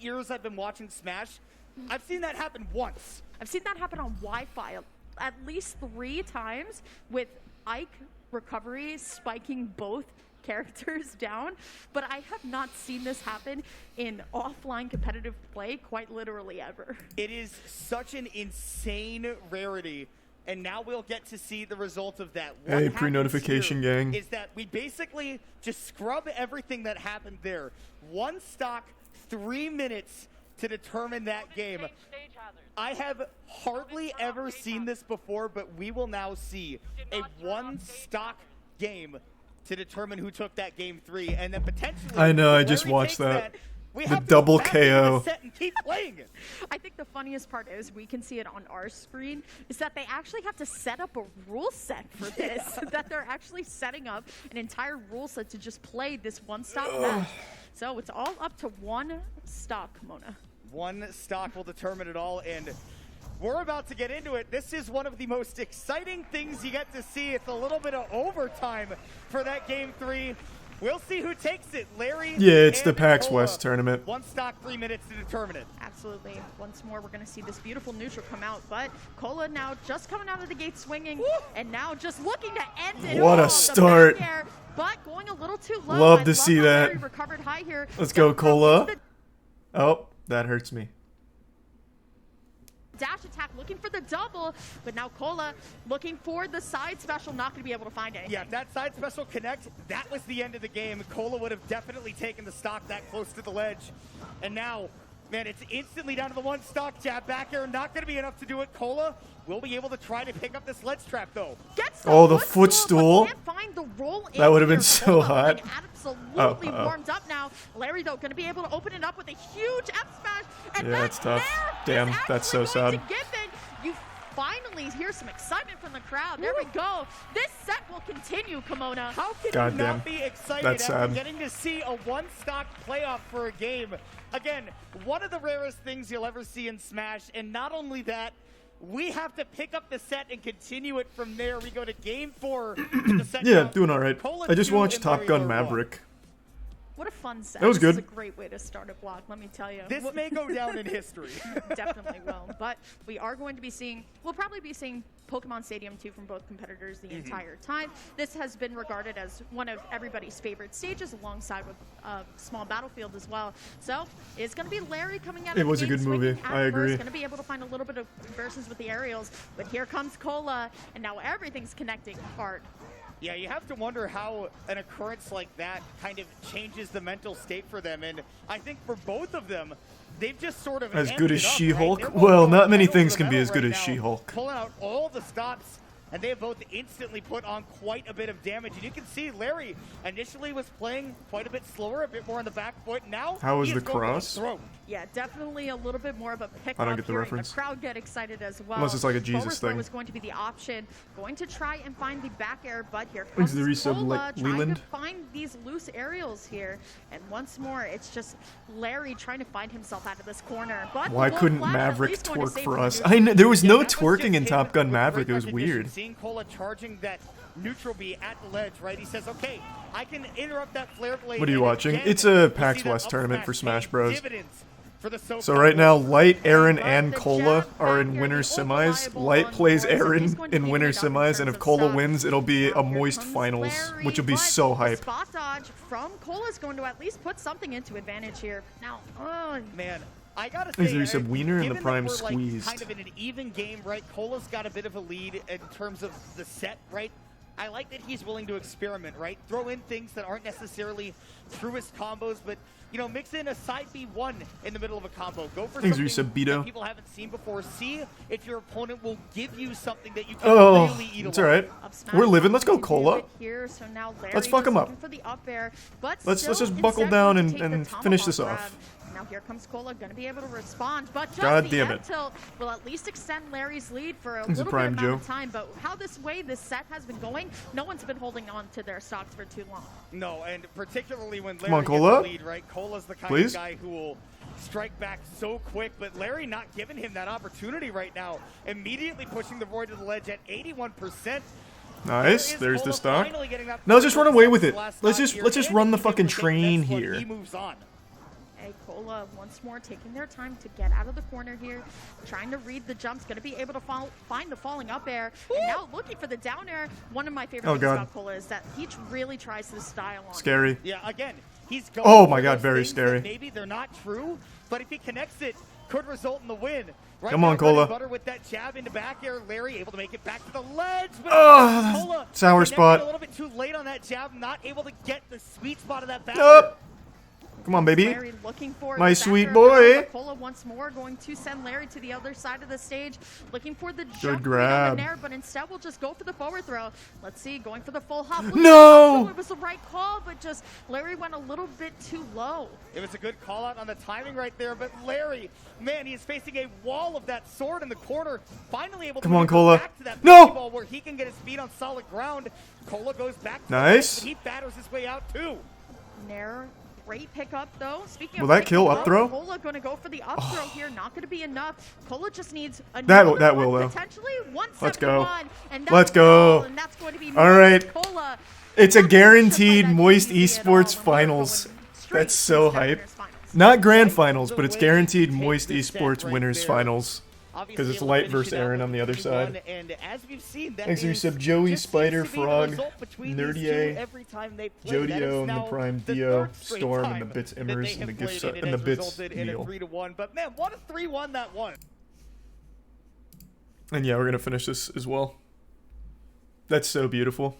years I've been watching Smash, I've seen that happen once. I've seen that happen on Wi-Fi at least 3 times with Ike recovery spiking both characters down, but I have not seen this happen in offline competitive play quite literally ever. It is such an insane rarity, and now we'll get to see the result of that. What Hey, pre-notification gang. is that we basically just scrub everything that happened there. 1 stock, 3 minutes to determine that game. I have hardly ever seen this before, but we will now see a 1 stock game to determine who took that game 3, and then potentially. I know, I just Larry watched takes that. We The have to double go back into the KO. set and keep playing it. I think the funniest part is we can see it on our screen is that they actually have to set up a rule set for this. That they're actually setting up an entire rule set to just play this 1 stock match. So it's all up to 1 stock, Mona. 1 stock will determine it all, and we're about to get into it. This is one of the most exciting things you get to see. It's a little bit of overtime for that game 3. We'll see who takes it. Larry. Yeah, it's the and PAX Cola. West tournament. 1 stock, 3 minutes to determine it. Absolutely. Once more, we're going to see this beautiful neutral come out, but Cola now just coming out of the gate swinging, and now just looking to end it. What a all. The start. back air, but going a little too low. Love I to see how that. Larry recovered high here. Let's go, Down Cola. into the Oh, that hurts me. dash attack, looking for the double, but now Cola looking for the side special, not going to be able to find anything. Yeah, if that side special connect, that was the end of the game. Cola would have definitely taken the stock that close to the ledge. And now, man, it's instantly down to the 1 stock jab. Back air, not going to be enough to do it. Cola will be able to try to pick up this ledge trap, though. Gets Oh, the but footstool. can't find the roll That would have in been here. so Cola hot. looking absolutely Uh-oh. warmed up now. Larry, though, going to be able to open it up with a huge F smash. And Yeah, that it's tough. there Damn, is that's so actually going sad. to give it. You finally hear some excitement from the crowd. There we go. This set will continue, Kimona. How can God you damn. not be excited That's after sad. getting to see a 1 stock playoff for a game? Again, one of the rarest things you'll ever see in Smash, and not only that, we have to pick up the set and continue it from there. We go to game 4. In the second Yeah, round. doing alright. Cola I just 2 watched and Top Larry Gun are 1. Maverick. What a fun set. That was This is good. a great way to start a block, let me tell you. This may go down in history. Definitely will. But we are going to be seeing, we'll probably be seeing Pokemon Stadium 2 from both competitors the entire time. This has been regarded as one of everybody's favorite stages alongside with Small Battlefield as well. So it's going to be Larry coming out of It the was a gate good movie. swinging at I agree. Going to be able to find a little bit of versus with the aerials. But here comes Cola, and now everything's connecting hard. Yeah, you have to wonder how an occurrence like that kind of changes the mental state for them. And I think for both of them, they've just sort of As amped good as it up, She-Hulk? right? They're Well, both not going many pedal to things the can be metal as good right as now, She-Hulk. Pulling out all the stops, and they have both instantly put on quite a bit of damage. And you can see Larry initially was playing quite a bit slower, a bit more on the back foot. Now, How was he the is going for cross? throat. Yeah, definitely a little bit more of a pick. I don't get the here. reference. The crowd get excited as well. Unless it's like a Jesus Forward throw thing. is going to be the option. Going to try and find the back air, but here Thanks comes to the resub, Cola trying Leland. to find these loose aerials here. And once more, it's just Larry trying to find himself out of this corner. But Why the Wolf couldn't Flash at Maverick least going to twerk save for him us? neutral. There was no That was twerking just in him Top Gun with Maverick. great It was recognition. weird. Seeing Cola charging that neutral B at the ledge, right? He says, okay, I can interrupt that flare blade. What are you and watching? again, It's a we PAX see that West up tournament smash for Smash paying Bros. dividends for the So SoCal right now, Wolves. Light, Aaron, But and the Cola jab are back in here, winner the semis. unreliable Light on plays boards, and he's Aaron going to in be winner moving up in semis, terms and if of Cola stuff. wins, it'll be Now a here moist comes finals, Larry, which will be but so the hype. Spot dodge from Cola is going to at least put something into advantage here. Now, Man, I gotta Thanks say, to Resub Wiener and the given that Prime we're, like, squeezed. kind of in an even game, right? Cola's got a bit of a lead in terms of the set, right? I like that he's willing to experiment, right? Throw in things that aren't necessarily truest combos, but, you know, mix in a side B1 in the middle of a combo. Go for Thanks, something Resub Beto. that people haven't seen before. See if your opponent will give you something that you can Oh, really eat it's along. alright. up smash We're living. Let's go, to do Cola. it Here, so now Let's Larry fuck just him up. looking for the up air, but Let's still just buckle instead down going to and take the finish this tomahawk off. grab. Now here comes Cola, going to be able to respond, but just God the damn F it. tilt will at least extend Larry's lead for a He's a little prime bit amount Joe. of time. But how this way this set has been going, no one's been holding on to their stocks for too long. No, and particularly when Come Larry on, gets Cola. the lead, right? Cola's the kind Please? of guy who will strike back so quick, but Larry not giving him that opportunity right now. Immediately pushing the Void to the ledge at 81%. Nice. There is There's the Cola stock. finally getting that No, just run away with it. last Let's stock just here, let's just and run the he's able fucking to take train next one. here. He moves on. Okay, Cola once more taking their time to get out of the corner here, trying to read the jumps, going to be able to find the falling up air, and now looking for the down air. One of my favorite things about Cola is that he really tries to style on. Scary. Yeah, again, he's going Oh my for God, those very things scary. that maybe they're not true, but if he connects it, could result in the win. Right Come now, on, Cola. Bread and Butter with that jab into back air. Larry able to make it back to the ledge. But Cola sour connected spot. a little bit too late on that jab, not able to get the sweet spot of that back Up. Come on, baby. Larry looking for My the sweet back air boy. but Cola once more going to send Larry to the other side of the stage, looking for the jump grab. on the nair, but instead we'll just go for the forward throw. Let's see, going for the full hop. No! It was the right call, but just Larry went a little bit too low. It was a good call out on the timing right there, but Larry, man, he is facing a wall of that sword in the corner. Finally able to Come on, maneuver Cola. back to that No! ball where he can get his feet on solid ground. Cola goes back to Nice. the ledge, but he batters his way out too. Nair, great pickup though. Speaking Will of that great kill pickup, up throw? Cola going to go for the up throw here. Not going to be enough. Cola just needs That another will, one, though. potentially 171. Let's go. And Let's that's go. all, and that's going to be All right. Cola. It's a Not gonna guaranteed play that Moist easy at all, Esports and we're going finals. straight That's to so step hype. winners finals. Not grand Like finals, the but it's way guaranteed he Moist takes this Esports set right winners there. finals. Obviously Because it's able to Light finish versus it out Aaron with on the other 3-1, side. And as we've seen, that Thanks to is sub Joey, just Spider, seems to be the Frog, result between Nerdy these two A, every time they play. That is Jodio, and the now Prime the Dio, third straight Storm, and the time Bits that Immers, they and the have Gifts, played it, and the has Bits resulted in a Meal. 3-1. But man, what a 3-1 that was. And yeah, we're gonna finish this as well. That's so beautiful.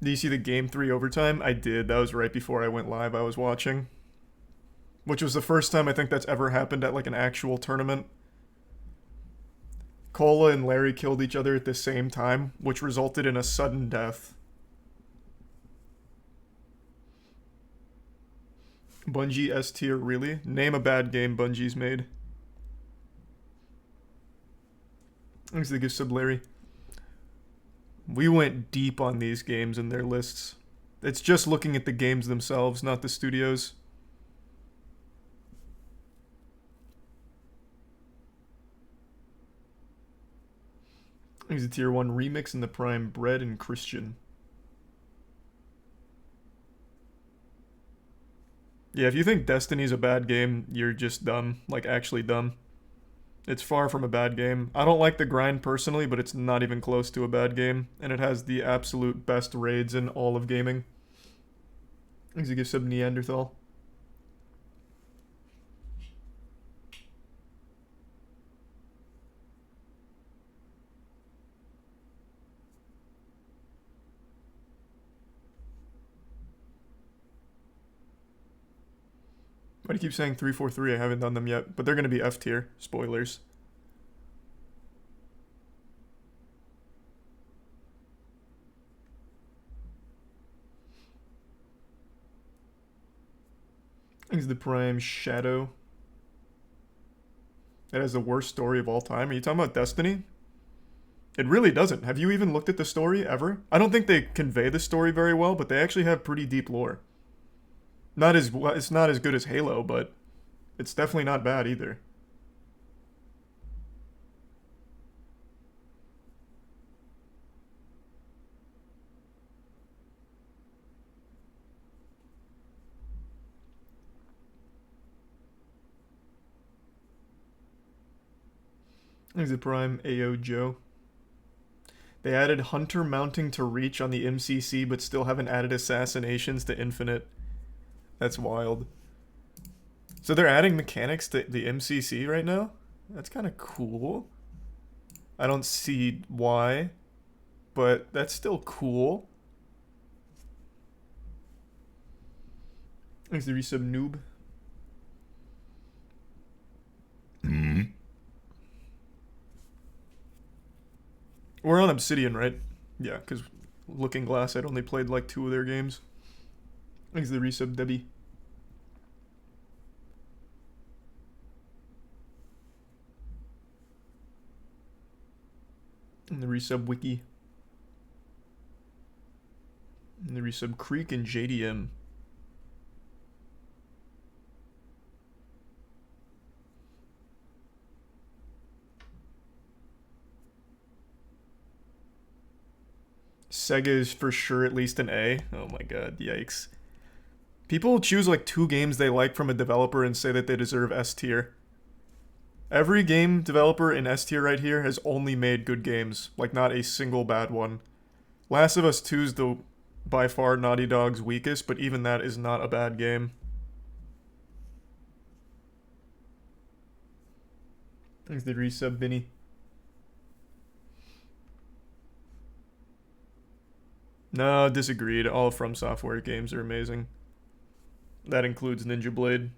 Do you see the game 3 overtime? I did. That was right before I went live. I was watching. Which was the first time I think that's ever happened at like an actual tournament. Cola and Larry killed each other at the same time, which resulted in a sudden death. Bungie S tier, really? Name a bad game Bungie's made. Thanks to the gift sub, Larry. We went deep on these games and their lists. It's just looking at the games themselves, not the studios. Here's a tier 1 remix in the Prime Bread and Christian. Yeah, if you think Destiny's a bad game, you're just dumb. Like, actually dumb. It's far from a bad game. I don't like the grind personally, but it's not even close to a bad game. And it has the absolute best raids in all of gaming. Thanks to give sub Neanderthal. Why do you keep saying 343? I haven't done them yet, but they're going to be F tier. Spoilers. Thanks to the Prime Shadow. That has the worst story of all time. Are you talking about Destiny? It really doesn't. Have you even looked at the story ever? I don't think they convey the story very well, but they actually have pretty deep lore. It's not as good as Halo, but it's definitely not bad either. There's the Prime AO Joe. They added Hunter mounting to Reach on the MCC, but still haven't added Assassinations to Infinite. That's wild. So they're adding mechanics to the MCC right now? That's kind of cool. I don't see why, but that's still cool. Thanks to resub noob. We're on Obsidian, right? Yeah, because Looking Glass, I'd only played like 2 of their games. Thanks to the resub, Debbie. And the resub Wiki. And the resub Creek and JDM. Sega is for sure at least an A. Oh my god, yikes. People choose like 2 games they like from a developer and say that they deserve S tier. Every game developer in S tier right here has only made good games. Like, not a single bad one. Last of Us 2 is the by far Naughty Dog's weakest, but even that is not a bad game. Thanks the resub, Binny. No, disagreed. All From Software games are amazing. That includes Ninja Blade.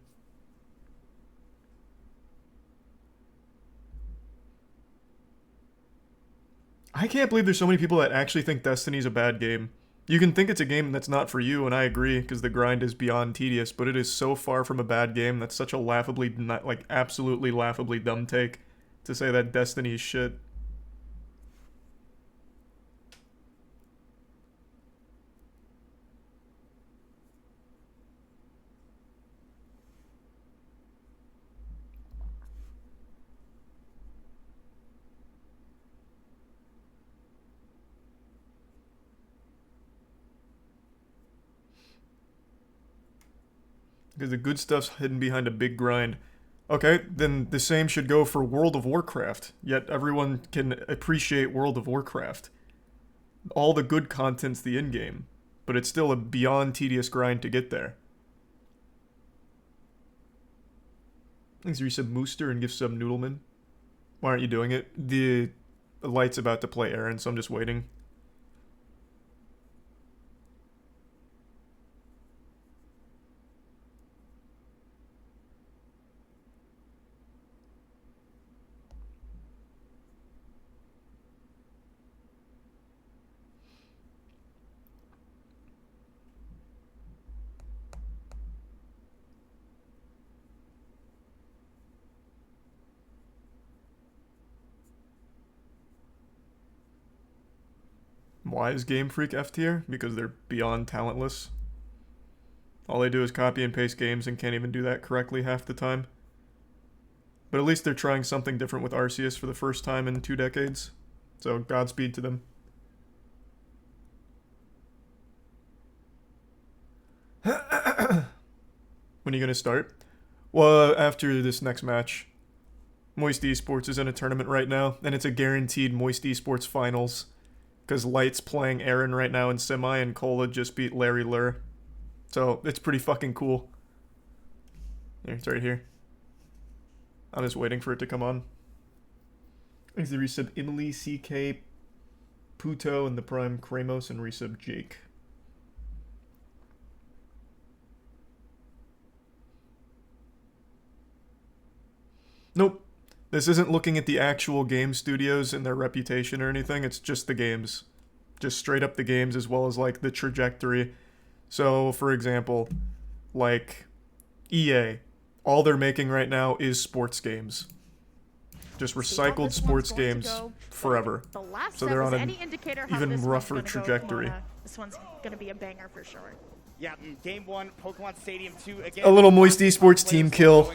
I can't believe there's so many people that actually think Destiny's a bad game. You can think it's a game that's not for you, and I agree, because the grind is beyond tedious, but it is so far from a bad game. That's such a laughably, like, absolutely laughably dumb take to say that Destiny's shit. Because the good stuff's hidden behind a big grind. Okay, then the same should go for World of Warcraft. Yet everyone can appreciate World of Warcraft. All the good content's the in-game, but it's still a beyond tedious grind to get there. Thanks, resub Mooster and give sub Noodleman. Why aren't you doing it? The light's about to play Aaron, so I'm just waiting. Why is Game Freak F tier? Because they're beyond talentless. All they do is copy and paste games and can't even do that correctly half the time. But at least they're trying something different with Arceus for the first time in 2 decades. So Godspeed to them. When are you going to start? Well, after this next match. Moist Esports is in a tournament right now, and it's a guaranteed Moist Esports finals. Because Light's playing Aaron right now in semi, and Cola just beat Larry Lur. So, it's pretty fucking cool. Here, it's right here. I'm just waiting for it to come on. Thanks to resub Italy, CK, Puto, and the Prime Kramos, and resub Jake. Nope. This isn't looking at the actual game studios and their reputation or anything, it's just the games. Just straight up the games as well as, like, the trajectory. So, for example, like, EA. All they're making right now is sports games. Just recycled sports games forever. So they're on an even rougher trajectory. This one's gonna be a banger for sure. Yeah, Game 1, Pokemon Stadium 2 again. A little Moist Esports team kill.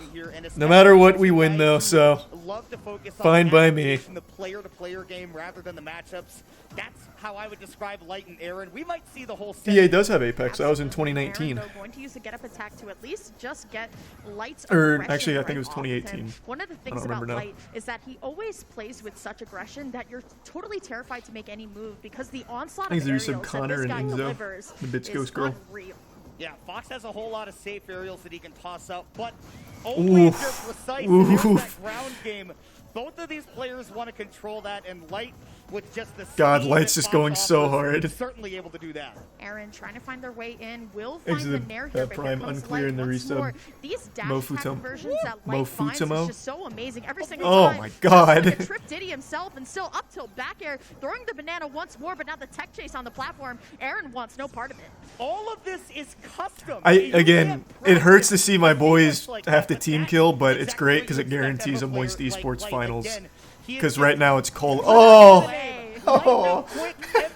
No matter what, we win though, so fine by me. The player-to-player game rather than the matchups. That's how I would describe Light and Aaron. We might see the whole EA does have Apex. That was in 2019. Aaron, though, going to use the get-up attack to at least just get Light's actually, I think it was 2018. One of the things about Light is that he always plays with such aggression that you're totally terrified to make any move because the onslaught of aerials that this guy delivers is unreal. Yeah, Fox has a whole lot of safe aerials that he can toss up, but only if they're precise. And there's that ground game. Both of these players want to control that, and Light with just the God, Light's just going so hard. Certainly able to do that. Aaron trying to find their way in, will find the Nair here, but Prime unclear in the resub. These dash attack conversions that Light finds is just so amazing every single time. Oh my God. Like a Trip Diddy himself, and still up till back air, throwing the banana once more, but now the tech chase on the platform. Aaron wants no part of it. All of this is custom. Again, it hurts to see my boys have to team kill, but it's great because it guarantees a Moist Esports finals. Because right now it's cold. Oh!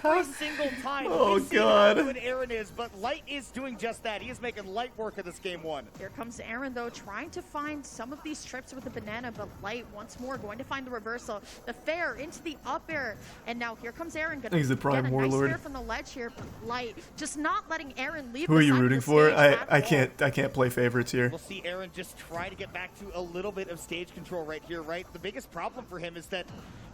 every single time. Oh, we see God. how good Aaron is, but Light is doing just that. He is making Light work of this game one. Here comes Aaron, though, trying to find some of these trips with the banana, but Light once more going to find the reversal. The fair into the up air, and now here comes Aaron. Gonna He's the Prime get a Warlord. nice fair from the ledge here, but Light just not letting Aaron leave. Who are the you side of rooting the for? stage at all. I can't play favorites here. We'll see Aaron just try to get back to a little bit of stage control right here, right? The biggest problem for him is that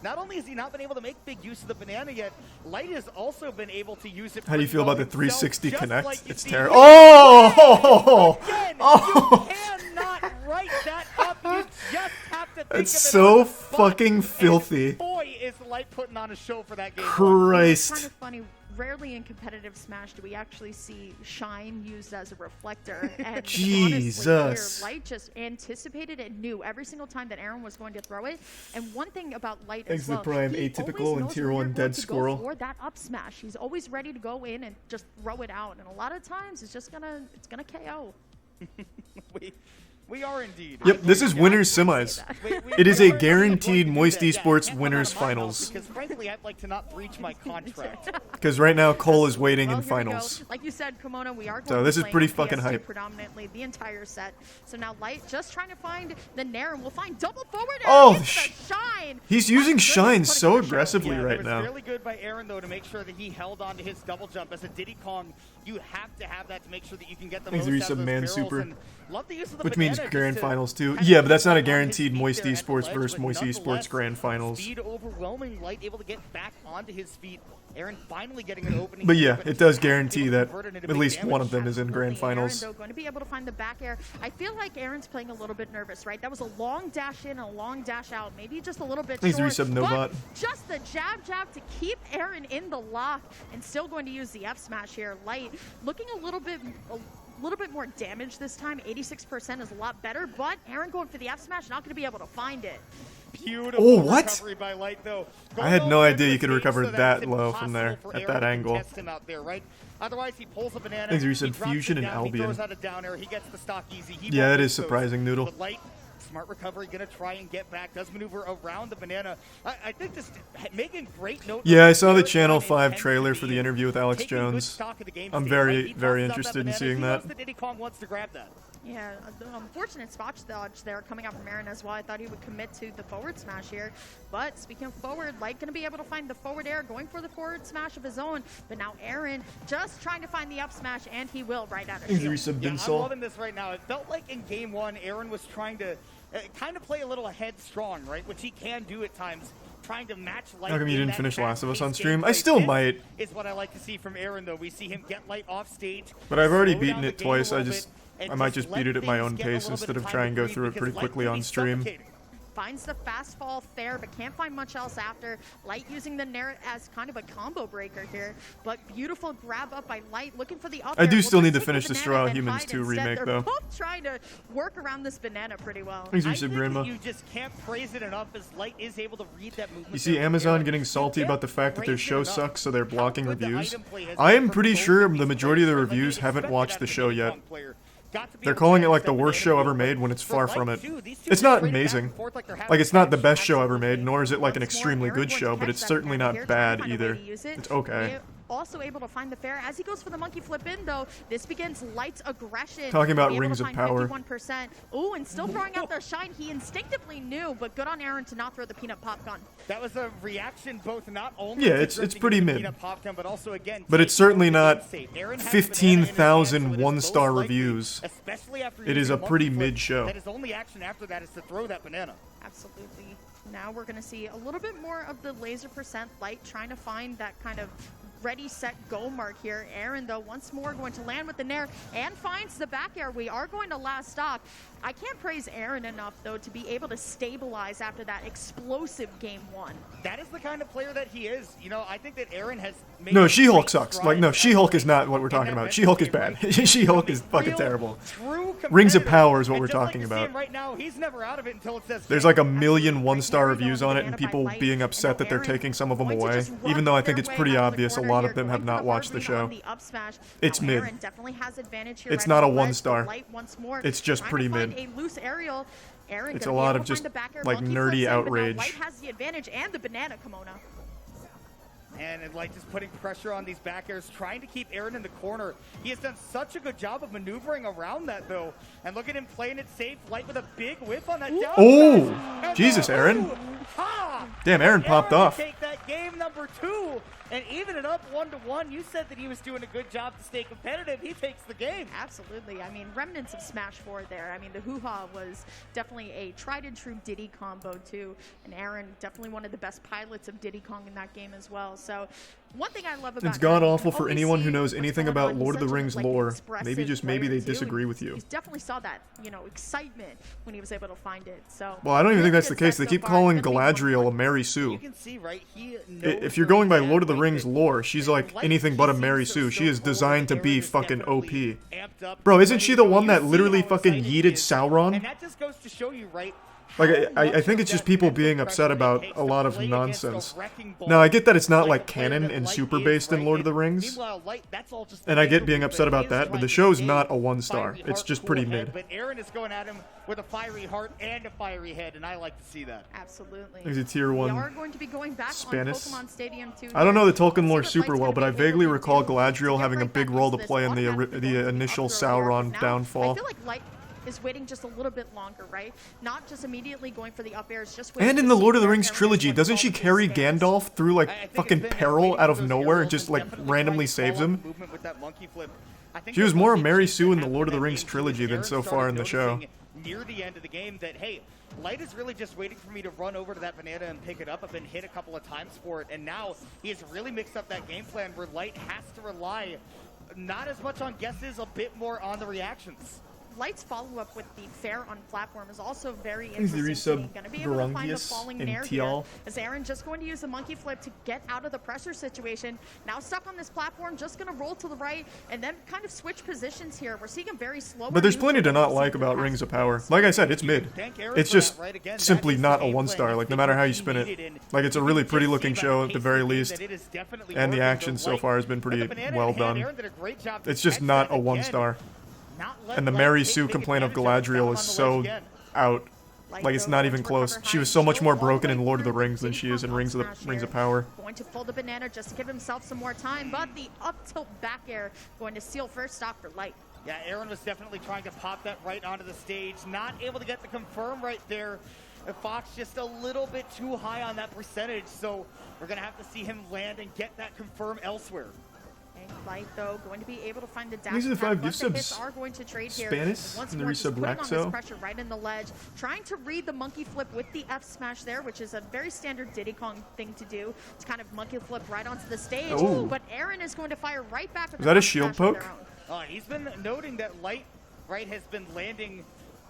not only has he not been able to make big use of the banana yet, Light has also been able to use it. How do you feel about the pretty well 360 himself, connect? just like It's you see terrible. here. Oh! Again, Oh! you cannot write that up. You just have to think It's of it so on the spot. fucking And filthy. boy, is Light putting on a show for that game. It's Christ. kind of funny. Rarely in competitive Smash do we actually see Shine used as a reflector. And Jesus. honestly, here, Light just anticipated and knew every single time that Aaron was going to throw it. And one thing about Light as Exit well, Prime, he atypical, always and knows tier when 1 you're dead going to go squirrel. for that up smash. He's always ready to go in and just throw it out. And a lot of times it's just gonna KO. We are indeed. Yep, this is winners semis. It is a guaranteed Moist Esports winners finals. finals. Because frankly, I'd like to not breach my contract. Because right now Cole is waiting Well, in here we go. finals. Like you said, Kimono, we are going So to this be is playing pretty on fucking PS2 hype. predominantly the entire set. So now Light just trying to find the Nair, and we'll find double forward air. Oh, It's the Shine. He's using My Shine goodness, so putting on a show. aggressively Yeah, right it was now. really good by Aaron, though, to make sure that he held on to his double jump. As a Diddy Kong, you have to have that to make sure that you can get the Thanks, most Reese, out of of those Man barrels, Super. and love the use of the Which means banana grand just to finals too. kind of Yeah, but that's not a keep him on his guaranteed feet Moist there at the Esports ledge, versus but Moist nonetheless, Esports grand finals. Speed overwhelming, Light able to get back onto his feet. Aaron finally getting an opening. But here, yeah, it does guarantee able to that convert it into at big least damage. one of them is in grand Absolutely. finals. Aaron, though, going to be able to find the back air. I feel like Aaron's playing a little bit nervous, right? That was a long dash in and a long dash out. Maybe just a little bit Thanks, short. Resub Nobot. But just the jab to keep Aaron in the lock and still going to use the F smash here. Light looking a little bit more damage this time. 86% is a lot better, but Aaron going for the F smash, not going to be able to find it. Beautiful Oh, what? recovery by Light, though. I had Going no all idea over you the could stage recover so that it's low from there, impossible for at Aaron that to angle. contest him out there, right? Otherwise, he pulls a banana. Thanks, Reese, he and drops Fusion it and down, he Albion. throws out a down air. He gets the stock easy. He Yeah, won't that lose is those. surprising, Noodle. But Light, smart recovery, gonna try and get back. Does maneuver around the banana. I think this making great note. Yeah, I saw the Aaron's Channel line 5 intensity trailer for the interview with Alex taking good Jones. stock of the game I'm state, very, right? He very tosses out interested in banana. seeing He that. knows that Diddy Kong wants to grab that. Yeah, the unfortunate spot dodge there coming out from Aaron as well. I thought he would commit to the forward smash here. But speaking of forward, Light going to be able to find the forward air, going for the forward smash of his own. But now Aaron just trying to find the up smash, and he will right out of Thanks, shield. Reese of Yeah, I'm Binsel. loving this right now. It felt like in game one, Aaron was trying to kind of play a little headstrong, right? Which he can do at times, trying to match Light. How come you in didn't that finish Last of Us on fast-paced stream? I gameplay. still This might. Is what I like to see from Aaron, though. We see him get Light off stage. But I've already slow beaten down the it game twice. a I little just, bit, and I might just let beat it at my things own get a pace little instead bit of try and go time to through it breathe, pretty because quickly Light on can be stream. suffocating. Finds the fast fall fair, but can't find much else after. Light using the Nair as kind of a combo breaker here. But beautiful grab up by Light, looking for the up I air. do Will still try need to take finish the the banana Straw and Humans hide 2 instead. remake, They're though. both trying to work around this banana pretty well. Thanks, I Reese of think that Grandma. you just can't praise it enough as Light is able to read that movement. You see there with Amazon Aaron. getting You salty can't about the fact that their praise it show enough. sucks, so they're How blocking good the reviews. item play has I been am from pretty both sure of these the majority of the players, but reviews you'd haven't expect watched that the as a show Diddy yet. Kong player. Got to be They're able to calling it catch like the that worst banana show ever deal, made but when it's for far Light, from it. too, these two It's just not traded back amazing. and forth like they're having Like, it's not the fun. best show ever made, nor is it like an Once more, extremely Aaron good going show, to but catch it's that certainly banana not here, trying to bad find a way either. to use it. It's okay. They also able to find the fair as he goes for the monkey flip in, though. This begins Light's aggression. Talking about Be able to rings of find power. 51%. Ooh, and still throwing out the shine. He instinctively knew, but good on Aaron to not throw the peanut popcorn. That was a reaction both not only Yeah, to it's drifting pretty into mid. peanut popcorn, but also again. But it's taking certainly over the not game state. Aaron has the banana in his 15,000 hands, so it is one-star most likely, reviews. especially after It is using a pretty monkey flip, mid show. That his only action after that is to throw that banana. Absolutely. Now we're going to see a little bit more of the laser percent. Light trying to find that kind of ready, set, go mark here. Aaron, though, once more going to land with the Nair and finds the back air. We are going to last stock. I can't praise Aaron enough, though, to be able to stabilize after that explosive game one. That is the kind of player that he is. You know, I think that Aaron has made No, some She-Hulk great sucks. Like, no, strides She-Hulk as is not a what we're talking in about. that She-Hulk is game, bad. right? She-Hulk is Real, fucking terrible. True Rings of competitor. Power is what And we're just like talking you see about. him right now, he's never out of it until it says There's game. like a million Absolutely. one-star Right, reviews going on to it and banana by people Light, being and upset now that they're Aaron taking some of them going to away. just Even though I rock think their it's way pretty out of the obvious a corner lot here, of them going have for not the watched the hard read show. on the up smash. It's Now mid. Aaron definitely has advantage here It's right not on a the ledge, one-star. but Light once more It's just trying pretty to find mid. a loose aerial. Aaron It's gonna a be lot able of to find just, the back air, like, monkey nerdy flips in, but now outrage. Light has the advantage and the banana kimono. And Light just putting pressure on these back airs, trying to keep Aaron in the corner. He has done such a good job of maneuvering around that, though. And look at him playing it safe. Light with a big whiff on that down. Oh, Jesus, Aaron. Damn, Aaron popped off. Take that game number 2 and even it up 1-1. You said that he was doing a good job to stay competitive. He takes the game. Absolutely. I mean, remnants of Smash 4 there. I mean, the hoo-ha was definitely a tried and true Diddy combo too. And Aaron definitely one of the best pilots of Diddy Kong in that game as well. So one thing I love about it's god awful for anyone who knows anything about Lord of the Rings lore. Maybe just maybe they disagree with you. He definitely saw that, you know, excitement when he was able to find it. So well, I don't even think that's the case. They keep calling Galadriel a Mary Sue. You can see, right? If you're going by Lord of the Rings lore, she's like anything but a Mary Sue. She is designed to be fucking OP. Bro, isn't she the one that literally fucking yeeted Sauron? And that just goes to show you, right? Like, I think it's just people being upset about a lot of nonsense. Now, I get that it's not like canon and super based in Lord of the Rings, and I get being upset about that, but the show's not a 1-star. It's just pretty mid. But Aaron is going at him with a fiery heart and a fiery head, and I like to see that. Absolutely. He's a tier 1 we are going to be going back Spanish. on Pokemon Stadium 2. I don't know the Tolkien lore super well, but I vaguely recall Galadriel having a big role to play in the initial Sauron downfall. I feel like Light is waiting just a little bit longer, right? Not just immediately going for the up airs, just waiting. And in the Lord of the Rings trilogy, doesn't she carry Gandalf through like fucking peril out of nowhere and just like randomly saves him? She was more a Mary Sue in the Lord of the Rings trilogy than so far in the show. Near the end of the game that, hey, Light is really just waiting for me to run over to that banana and pick it up. I've been hit a couple of times for it, and now he has really mixed up that game plan where Light has to rely not as much on guesses, a bit more on the reactions. Light's follow-up with the fair on platform is also very interesting. Going to be able to find the falling nair here. Is Aaron just going to use the monkey flip to get out of the pressure situation? Now stuck on this platform, just going to roll to the right and then kind of switch positions here. We're seeing him very slow. But there's plenty to not like about Rings of Power. Like I said, it's mid. It's just simply not a 1-star. Like no matter how you spin it. Like it's a really pretty looking show at the very least. And the action so far has been pretty well done. It's just not a 1-star. And the Mary Sue complaint of Galadriel is so out. Like it's not even close. She was so much more broken in Lord of the Rings than she is in Rings of Power. Going to pull the banana just to give himself some more time, but the up tilt back air going to seal first stock for Light. Yeah, Aaron was definitely trying to pop that right onto the stage. Not able to get the confirm right there. Fox just a little bit too high on that percentage, so we're going to have to see him land and get that confirm elsewhere. Light though going to be able to find the dash. These are the 5 gift subs. Are going to trade Spanish here. and the resub Raxo. Pressure right in the ledge, trying to read the monkey flip with the F smash there, which is a very standard Diddy Kong thing to do. It's kind of monkey flip right onto the stage. Ooh. But Aaron is going to fire right back. Is that a shield poke? He's been noting that Light has been landing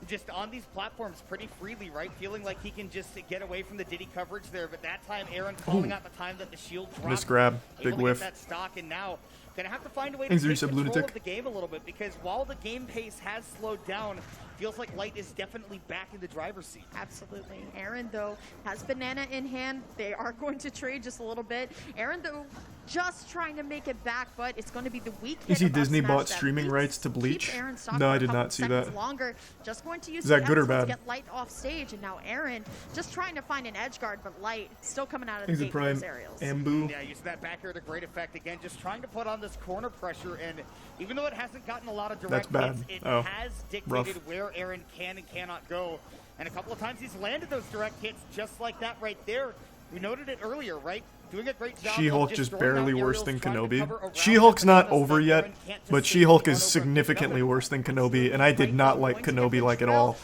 just on these platforms pretty freely, right? Feeling like he can just get away from the Diddy coverage there, but that time Aaron calling out the time that the shield dropped. Miss grab, big whiff. That stock, and now gonna have to find a way to take control of the game a little bit, because while the game pace has slowed down, feels like Light is definitely back in the driver's seat. Absolutely. Aaron, though, has banana in hand. They are going to trade just a little bit. Aaron, though, just trying to make it back, but it's going to be the weak hit. You see Disney bought streaming rights to Bleach? No, I did not see that. Longer. Just going to use is that good or bad? To get Light off stage, and now Aaron just trying to find an edge guard, but Light still coming out of the gate with those aerials. Ambu. Yeah, using that back air to great effect again, just trying to put on this corner pressure, and even though it hasn't gotten a lot of direct hits, it has dictated where Aaron can and cannot go. And a couple of times he's landed those direct hits just like that right there. We noted it earlier, right? Doing a great job. She-Hulk just barely worse than Kenobi. She-Hulk's not over yet, but She-Hulk is significantly worse than Kenobi, and I did not like Kenobi like at all.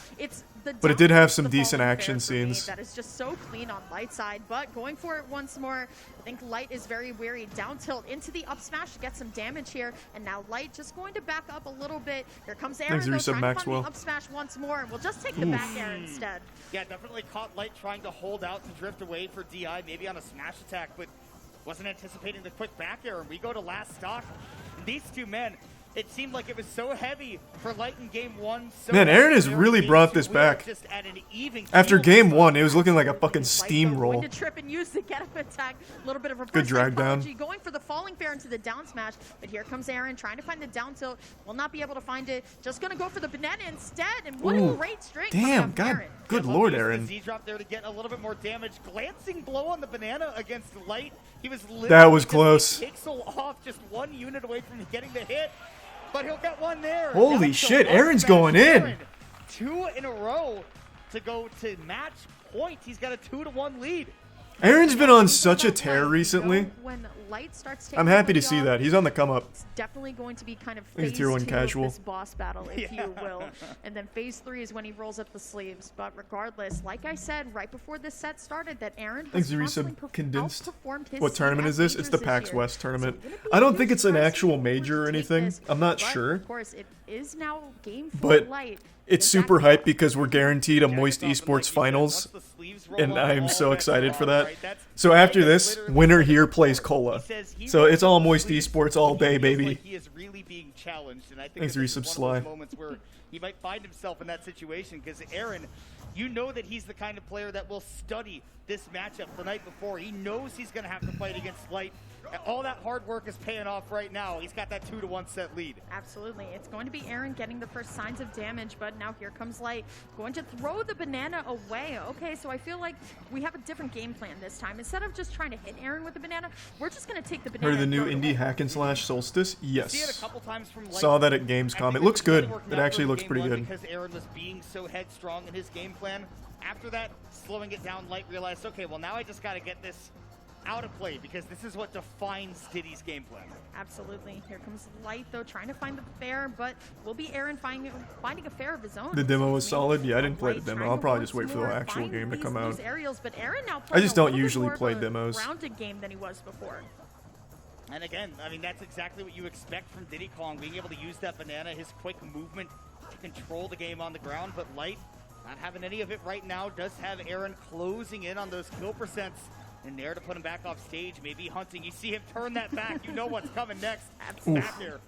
But it did have some decent action scenes. That is just so clean on Light side, but going for it once more. I think Light is very weary. Down tilt into the up smash to get some damage here, and now Light just going to back up a little bit. Here comes Aaron, though, trying to find the up smash once more, and we'll just take the back air instead. Yeah, definitely caught Light trying to hold out to drift away for DI, maybe on a smash attack, but wasn't anticipating the quick back air, and we go to last stock. These two men, It seemed like it was so heavy for Light in game 1. So Man, Aaron has heavy really in game brought 2. this We are back. just at an even After keel game this 1, time. it was looking like a fucking Going steamroll. to trip and use the get up attack. A little bit of a Good drag down. Going for the falling fair into the down smash, but here comes Aaron trying to find the down tilt. Will not be able to find it. Just gonna go for the banana instead. And what Ooh. a great string. coming Damn, off God, Aaron. good Yeah, lord, using the Aaron. Z-drop there to get a little bit more damage. Glancing blow on the banana against Light. He was literally That was just close. a pixel off, just 1 unit away from getting the hit. But he'll get one there. Holy Down to shit, up Aaron's smash. going in. Aaron, 2 in a row to go to match point. He's got a 2-1 lead. Aaron's been on such a tear recently. When Light starts taking I'm happy to the see job, that. He's on the come up. It's definitely going to be kind of He's phase tier 1 2 casual. of this boss battle, if Yeah. you will. And then phase 3 is when he rolls up the sleeves. But regardless, like I said right before this set started, that Aaron Thanks, has Zerisa. constantly Condensed. outperformed his What seed tournament at is this? It's the majors PAX year. West tournament. So it'll be I don't think it's an interesting actual to major or take anything. this. I'm not But, sure. Of course, it is now game 4 But Light. it's The super back- hyped because we're guaranteed a Jack Moist us off, and Esports like you said, finals. once the sleeves roll And up, I am all so bets excited are for off, that. right? That's- So after Light this, literally winner said here it plays before. Cola. He says he So rolls it's all up the Moist sleeves, Esports all he day, feels baby. like he is really being challenged, and I think Thanks, that this Resub is one of Sly. those moments where he might find himself in that situation because Aaron, you know that he's the kind of player that will study this matchup the night before. He knows he's going to have to fight against Light. All that hard work is paying off right now. He's got that 2-1 set lead. Absolutely. It's going to be Aaron getting the first signs of damage, but now here comes Light. Going to throw the banana away. Okay, so I feel like we have a different game plan this time. Instead of just trying to hit Aaron with the banana, we're just going to take the banana. Heard the and new throw it indie away. hack and slash Solstice? See it a Yes. couple times from Light. Saw that at I Gamescom. think It looks was really good. working It out actually for looks game pretty 1 good. Because Aaron was being so headstrong in his game plan. After that, slowing it down, Light realized, okay, well now I just got to get this out of play because this is what defines Diddy's game plan. Absolutely. Here comes Light, though, trying to find the fair, but will be Aaron finding a fair of his own. The demo was I mean, solid. Yeah, I didn't play the Light demo. trying I'll to probably once just wait for the more actual find game to these come out. loose aerials, but Aaron now I just don't playing a little bit usually more of play a demos. rounded game than he was before. And again, I mean, that's exactly what you expect from Diddy Kong, being able to use that banana, his quick movement to control the game on the ground, but Light not having any of it right now, does have Aaron closing in on those kill percents. And there to put him back off stage, maybe hunting. You see him turn that back, you know what's coming next. Absolutely. Back here.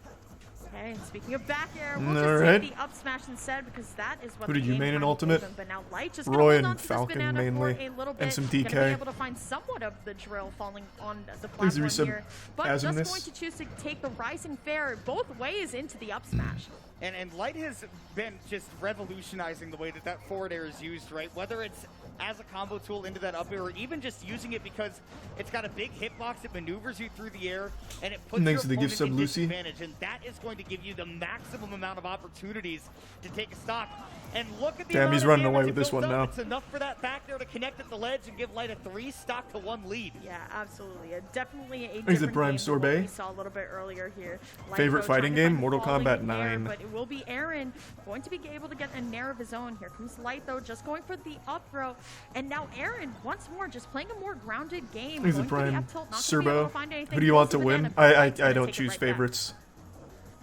Okay, and speaking of back air, we'll Alright. just take the up smash instead because that is what Who the did you game main in kind of Ultimate? gave him. But now Light just gonna Roy hold and on to this Falcon banana mainly, for a little bit. and some Gonna be DK. able to find somewhat of the drill falling on the Thanks, platform Resub here, but just Azimus. going to choose to take the rising fair both ways into the up smash. And Light has been just revolutionizing the way that that forward air is used, right? Whether it's as a combo tool into that up air or even just using it because it's got a big hitbox, it maneuvers you through the air, and it puts Thanks your to the gift opponent sub, in Lucy. disadvantage. And that is going to give you the maximum amount of opportunities to take a stock. And look at the Damn, amount he's of running damage away it with this builds one up. now. It's enough for that back there to connect at the ledge and give Light a 3-1 lead. Yeah, absolutely. Definitely a Is it different Prime game than what Sorbet? we saw a little bit earlier here. Light, Favorite though, fighting trying to game? find the Mortal falling Kombat in there, 9. But it will be Aaron going to be able to get a nair of his own. Here comes Light, though, just going for the up throw. And now Aaron, once more, just playing a more grounded game. Is going it for the Prime up tilt, not gonna be able Serbo? to find anything. Who do you want Throws to the win? banana, but Light's I gonna don't take it choose right back. favorites.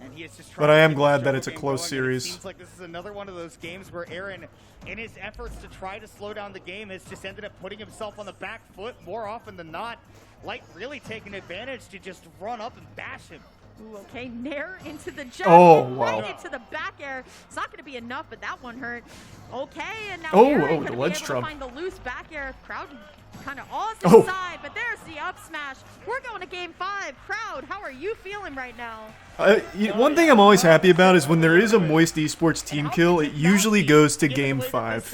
And he is just But trying I to am get glad the that struggle it's a game close going, and series. It seems like this is another one of those games where Aaron, in his efforts to try to slow down the game, has just ended up putting himself on the back foot more often than not. Light really taking advantage to just run up and bash him. Ooh, okay, nair into the jump. Oh, and wow. Right into the back air. It's not going to be enough, but that one hurt. Okay, and now Oh, Aaron oh, gonna the be ledge able to trump. find the loose back air. Crowd kind of all Oh. side, but there's the up smash. We're going to game 5. Crowd, how are you feeling right now? One thing I'm always happy about is when there is a Moist Esports team kill, it usually goes to game 5.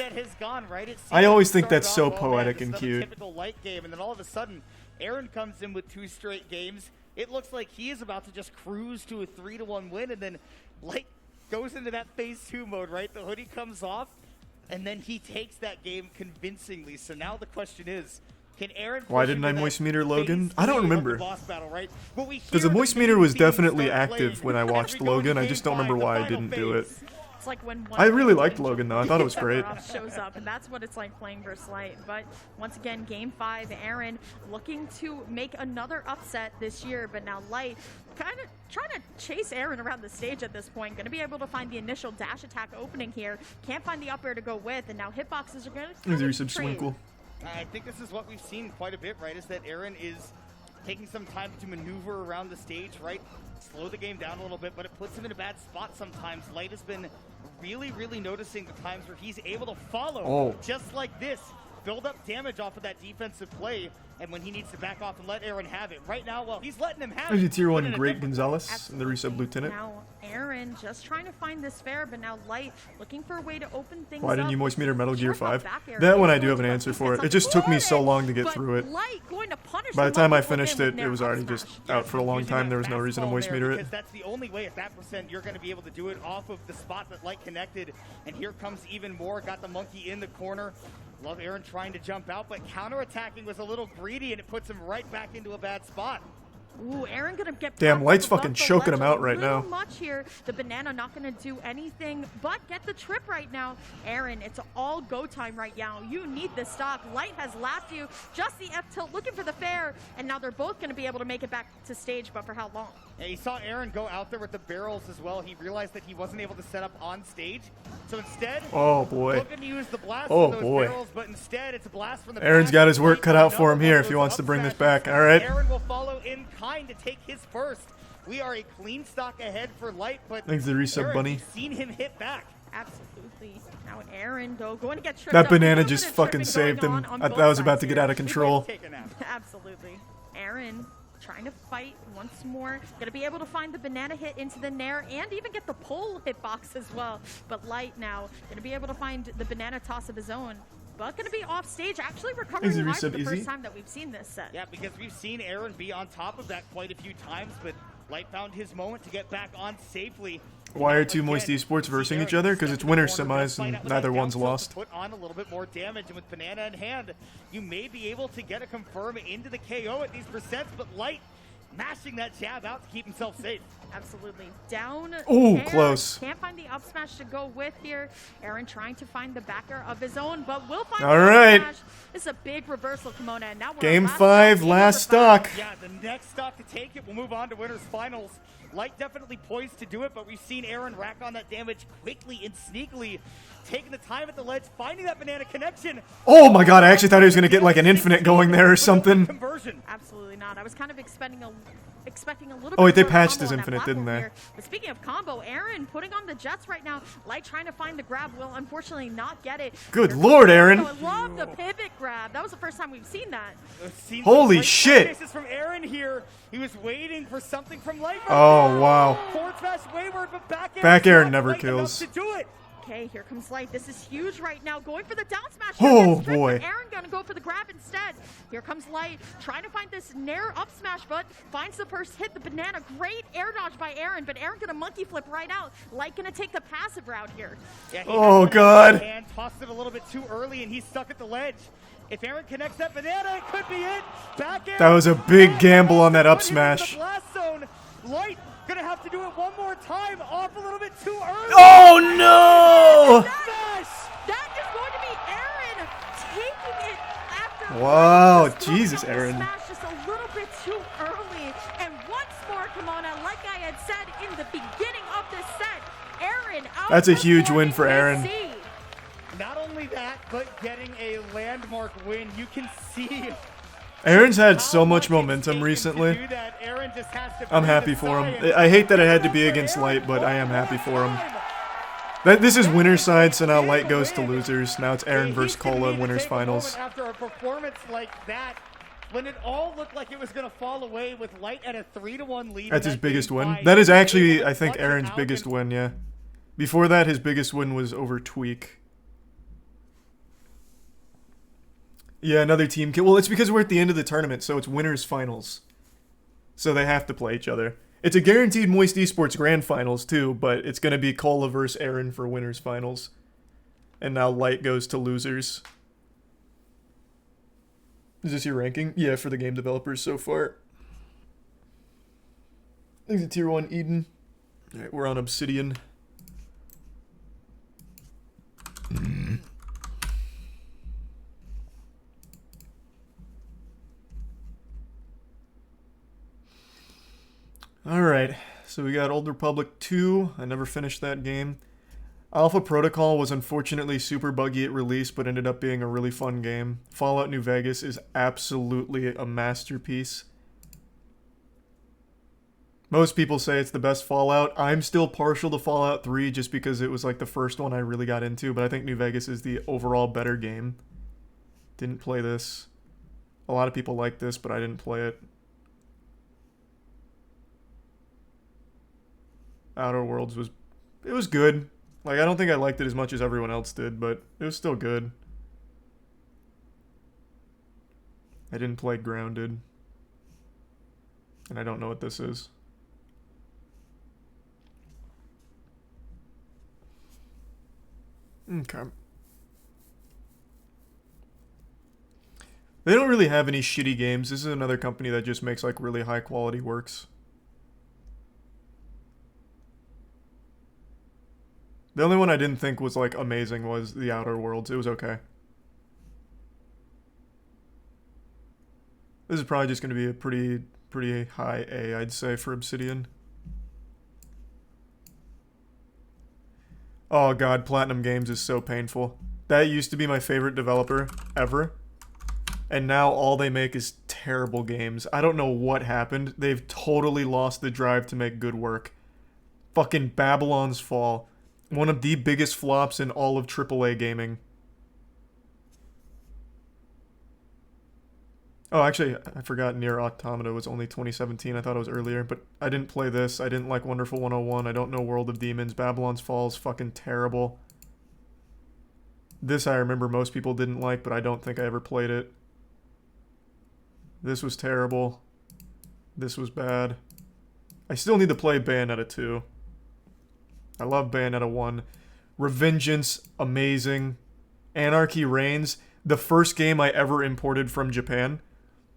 I always think that's so poetic and cute. Typical Light game, and then all of a sudden, Aaron comes in with 2 straight games. It looks like he is about to just cruise to a 3-1 win, and then Light goes into that phase 2 mode, right? The hoodie comes off, and then he takes that game convincingly. So now the question is, can Aaron Why push didn't into I that moist meter Logan? phase I don't 3 of remember. the boss battle, right? Well, we Because the hear moist main meter was theme definitely start active playing when I as watched we go into Logan. I game just don't 5, remember the why I final didn't do it. phase. It's like when one I really liked angel Logan, though. I thought it was great. shows up, and that's what it's like playing versus Light. But once again, game 5, Aaron looking to make another upset this year, but now Light kind of trying to chase Aaron around the stage at this point. Going to be able to find the initial dash attack opening here. Can't find the up air to go with, and now hitboxes are going to Is there some Swinkle? I think this is what we've seen quite a bit, right? Is that Aaron is taking some time to maneuver around the stage, right? slow the game down a little bit, but it puts him in a bad spot sometimes. Light has been really noticing the times where he's able to follow just like this, build up damage off of that defensive play, and when he needs to back off and let Aaron have it. Right now, well, he's letting him have There's it. a tier 1 Great Gonzalez and the resub Lieutenant. Now, Aaron just trying to find this fair, but now Light looking for a way to open things Why didn't up. you moist meter Metal Gear Sure, 5? back air That one is I do have an going to answer be for it. It just took me so long to get but through it. Light going to punish By the time I monkey flip finished in it, with it Nair was up already smash. just out for a long time. There was no reason to moist meter it. Because that's the only way at that percent you're going to be able to do it off of the spot that Light connected. And here comes even more. Got the monkey in the corner. Love Aaron trying to jump out, but counterattacking was a little greedy, and it puts him right back into a bad spot. Ooh, Aaron gonna get Damn, popped Light's above fucking the choking ledge him a out right little now. Much here. The banana not gonna do anything but get the trip right now. Aaron, it's all go time right now. You need the stock. Light has lapped you. Just the F tilt, looking for the fair, and now they're both gonna be able to make it back to stage, but for how long? And he saw Aaron go out there with the barrels as well. He realized that he wasn't able to set up on stage. So instead, Oh boy. looking to use the blast Oh, from those boy. barrels, but instead it's a blast from the Aaron's back. got his work Light cut out going for up him here above if he those wants to up bring this smashes. back. All right. Aaron will follow in kind to take his first. We are a clean stock ahead for Light, but Thanks to the resub Aaron, bunny. you've seen him hit back. Absolutely. Now Aaron, though, going to get tripped That up. banana A little just bit of fucking tripping saved going him. on I both thought I was about sides to get here. out of control. Take a nap. Absolutely. Aaron trying to fight once more. Gonna be able to find the banana hit into the nair and even get the pull hitbox as well. But Light now gonna be able to find the banana toss of his own. But gonna be off stage, actually recovering Is the live for resub the easy? first time that we've seen this set. Yeah, because we've seen Aaron be on top of that quite a few times, but Light found his moment to get back on safely. Why are two Again, Moist Esports see versing Aaron each other? Because stuck it's in the winner corner, semis fight and out with neither that one's down tilt to lost. Put on a little bit more damage, and with banana in hand, you may be able to get a confirm into the KO at these percents, but Light mashing that jab out to keep himself safe. Absolutely. Down. Ooh, air. close. Can't find the up smash to go with here. Aaron trying to find the backer of his own, but will find All the up right. smash. This is a big reversal, Kimona. And now we're Game on 5, game last number 5. stock. Yeah, the next stock to take it. We'll move on to winners finals. Light definitely poised to do it, but we've seen Aaron rack on that damage quickly and sneakily, taking the time at the ledge, finding that banana connection. Oh my god, I actually thought he was going to get like an infinite going there or something. Conversion. Absolutely not. I was kind of expecting a little Oh, wait, bit they more patched combo his on that infinite, didn't platform they? here. But speaking of combo, Aaron putting on the jets right now. Light trying to find the grab will unfortunately not get it. Good Here's lord, the- Aaron. I love the pivot grab. That was the first time we've seen that. Seen Holy some great shit. faces from Aaron here. He was waiting for something from Light. Oh, wow. Forward smash wayward, but Back air not never quite enough kills. To do it. Okay, here comes Light. This is huge right now. Going for the down smash. Oh, Gets stripped, boy. but Aaron gonna go for the grab instead. Here comes Light. Trying to find this nair up smash, but finds the first hit. The banana. Great air dodge by Aaron, but Aaron gonna monkey flip right out. Light gonna take the passive route here. Yeah, he Oh, had it God. in his hand, tossed it a little bit too early, and he's stuck at the ledge. If Aaron connects that banana, it could be it. Back air. That was a big gamble on that up Put him into the smash. blast zone. Light gonna have to do it one more time. Off a little bit too early. Oh no! Smash! That is going to be Aaron taking it after. Wow, just throwing Jesus, out the Aaron. Smash just a little bit too early. And once more, Kimona, like I had said in the beginning of this set, Aaron. That's a huge win outperforming for Aaron. BC. Not only that, but getting a landmark win. You can see Aaron's had so how much it's momentum taken recently. to do that. Aaron just has to I'm breathe happy a for sigh him. and- I hate that it had to be against Light, but I am happy for him. This is winner's side, so now Light goes to losers. Now it's Aaron He's versus gonna Cola need in to winners take a moment finals. After a performance like that, when it all looked like it was going to fall away with Light at a 3-1 lead. That's in his that biggest game win. five, That is he was actually, able to I think, clutch it Aaron's out biggest and- win, yeah. Before that, his biggest win was over Tweak. Yeah, another team kill. Well, it's because we're at the end of the tournament, so it's winners finals. So they have to play each other. It's a guaranteed Moist Esports Grand Finals, too, but it's going to be Cola versus Aaron for winners finals. And now Light goes to losers. Is this your ranking? Yeah, for the game developers so far. There's a tier 1 Eden. Alright, we're on Obsidian. Alright, so we got Old Republic 2. I never finished that game. Alpha Protocol was unfortunately super buggy at release, but ended up being a really fun game. Fallout New Vegas is absolutely a masterpiece. Most people say it's the best Fallout. I'm still partial to Fallout 3 just because it was like the first one I really got into, but I think New Vegas is the overall better game. Didn't play this. A lot of people like this, but I didn't play it. Outer Worlds was good. Like, I don't think I liked it as much as everyone else did, but it was still good. I didn't play Grounded. And I don't know what this is. Okay. They don't really have any shitty games. This is another company that just makes like really high quality works. The only one I didn't think was like amazing was The Outer Worlds. It was okay. This is probably just going to be a pretty high A, I'd say, for Obsidian. Oh god, Platinum Games is so painful. That used to be my favorite developer ever. And now all they make is terrible games. I don't know what happened. They've totally lost the drive to make good work. Fucking Babylon's Fall. One of the biggest flops in all of AAA gaming. Oh, actually, I forgot Nier Automata was only 2017. I thought it was earlier, but I didn't play this. I didn't like Wonderful 101. I don't know World of Demons. Babylon's Fall is fucking terrible. This I remember most people didn't like, but I don't think I ever played it. This was terrible. This was bad. I still need to play Bayonetta 2. I love Bayonetta 1. Revengeance, amazing. Anarchy Reigns, the first game I ever imported from Japan.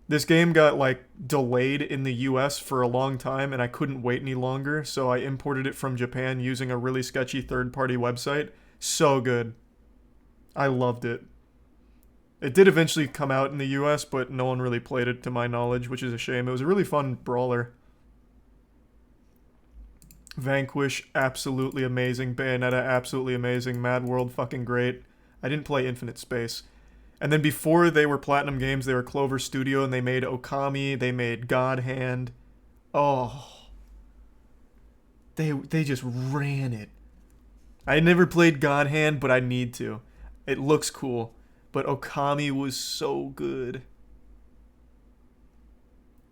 This game got, like, delayed in the US for a long time, and I couldn't wait any longer, so I imported it from Japan using a really sketchy third-party website. So good. I loved it. It did eventually come out in the US, but no one really played it to my knowledge, which is a shame. It was a really fun brawler. Vanquish, absolutely amazing. Bayonetta, absolutely amazing. Mad World, fucking great. I didn't play Infinite Space. And then before they were Platinum Games, they were Clover Studio, and they made Okami, they made God Hand. Oh. They just ran it. I never played God Hand, but I need to. It looks cool. But Okami was so good.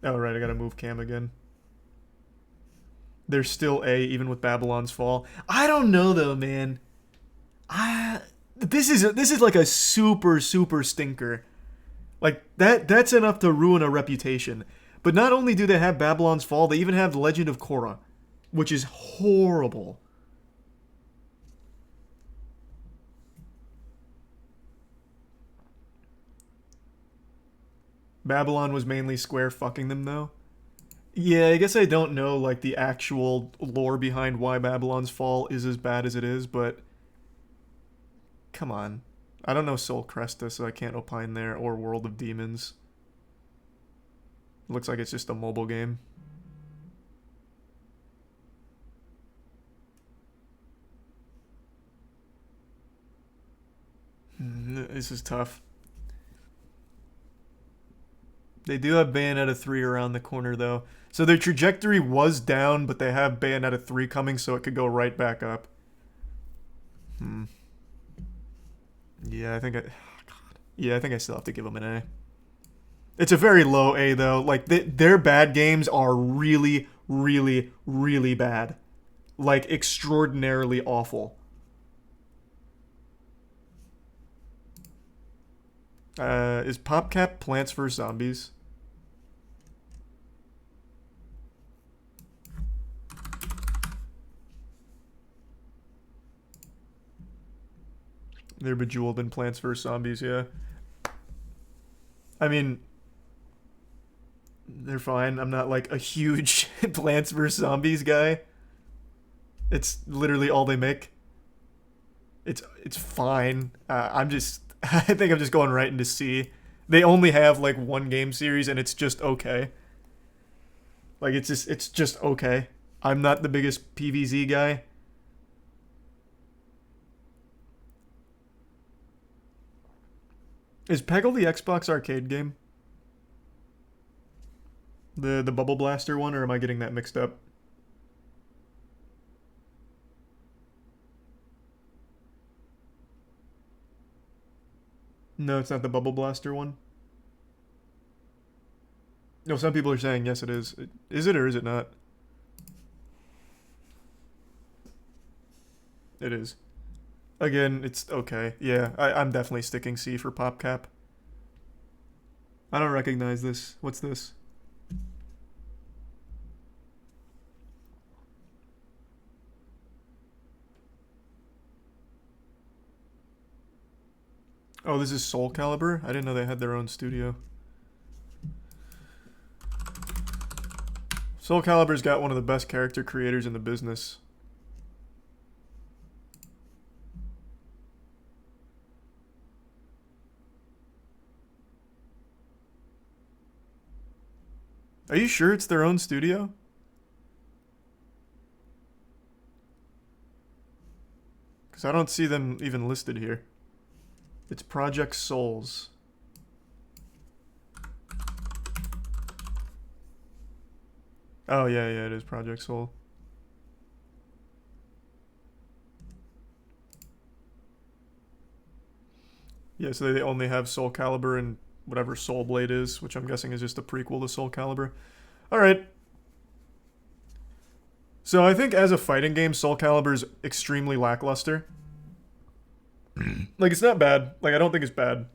Oh, right, I gotta move cam again. There's still A, even with Babylon's Fall. I don't know, though, man. This is like a super stinker. Like, that's enough to ruin a reputation. But not only do they have Babylon's Fall, they even have Legend of Korra, which is horrible. Babylon was mainly Square fucking them, though. Yeah, I guess I don't know, like, the actual lore behind why Babylon's Fall is as bad as it is, but... Come on. I don't know Soul Cresta, so I can't opine there, or World of Demons. Looks like it's just a mobile game. This is tough. They do have Bayonetta 3 around the corner, though. So their trajectory was down, but they have Bayonetta 3 coming, so it could go right back up. Yeah, I think I still have to give them an A. It's a very low A, though. Like, their bad games are really, really, really bad. Like, extraordinarily awful. Is PopCap Plants vs. Zombies? They're Bejeweled in Plants vs. Zombies, yeah. I mean, they're fine. I'm not like a huge Plants vs. Zombies guy. It's literally all they make. It's fine. I think I'm just going right into C. They only have like one game series and it's just okay. Like it's just okay. I'm not the biggest PvZ guy. Is Peggle the Xbox arcade game? The Bubble Blaster one, or am I getting that mixed up? No, it's not the Bubble Blaster one. No, some people are saying yes, it is. Is it or is it not? It is. Again, it's okay. Yeah, I'm definitely sticking C for PopCap. I don't recognize this. What's this? Oh, this is Soul Calibur? I didn't know they had their own studio. Soul Calibur's got one of the best character creators in the business. Are you sure it's their own studio? Because I don't see them even listed here. It's Project Souls. Oh, yeah, it is Project Soul. Yeah, so they only have Soul Calibur and whatever Soul Blade is, which I'm guessing is just a prequel to Soul Calibur. Alright. So I think as a fighting game, Soul Calibur is extremely lackluster. Like, it's not bad. Like, I don't think it's bad.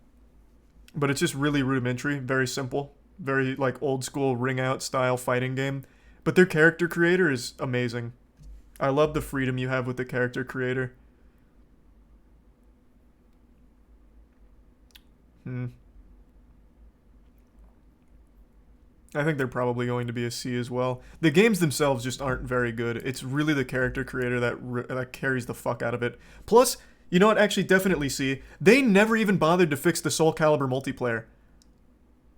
But it's just really rudimentary, very simple. Very, like, old school ring-out style fighting game. But their character creator is amazing. I love the freedom you have with the character creator. I think they're probably going to be a C as well. The games themselves just aren't very good. It's really the character creator that carries the fuck out of it. Plus, you know what? Actually, definitely C. They never even bothered to fix the Soul Calibur multiplayer.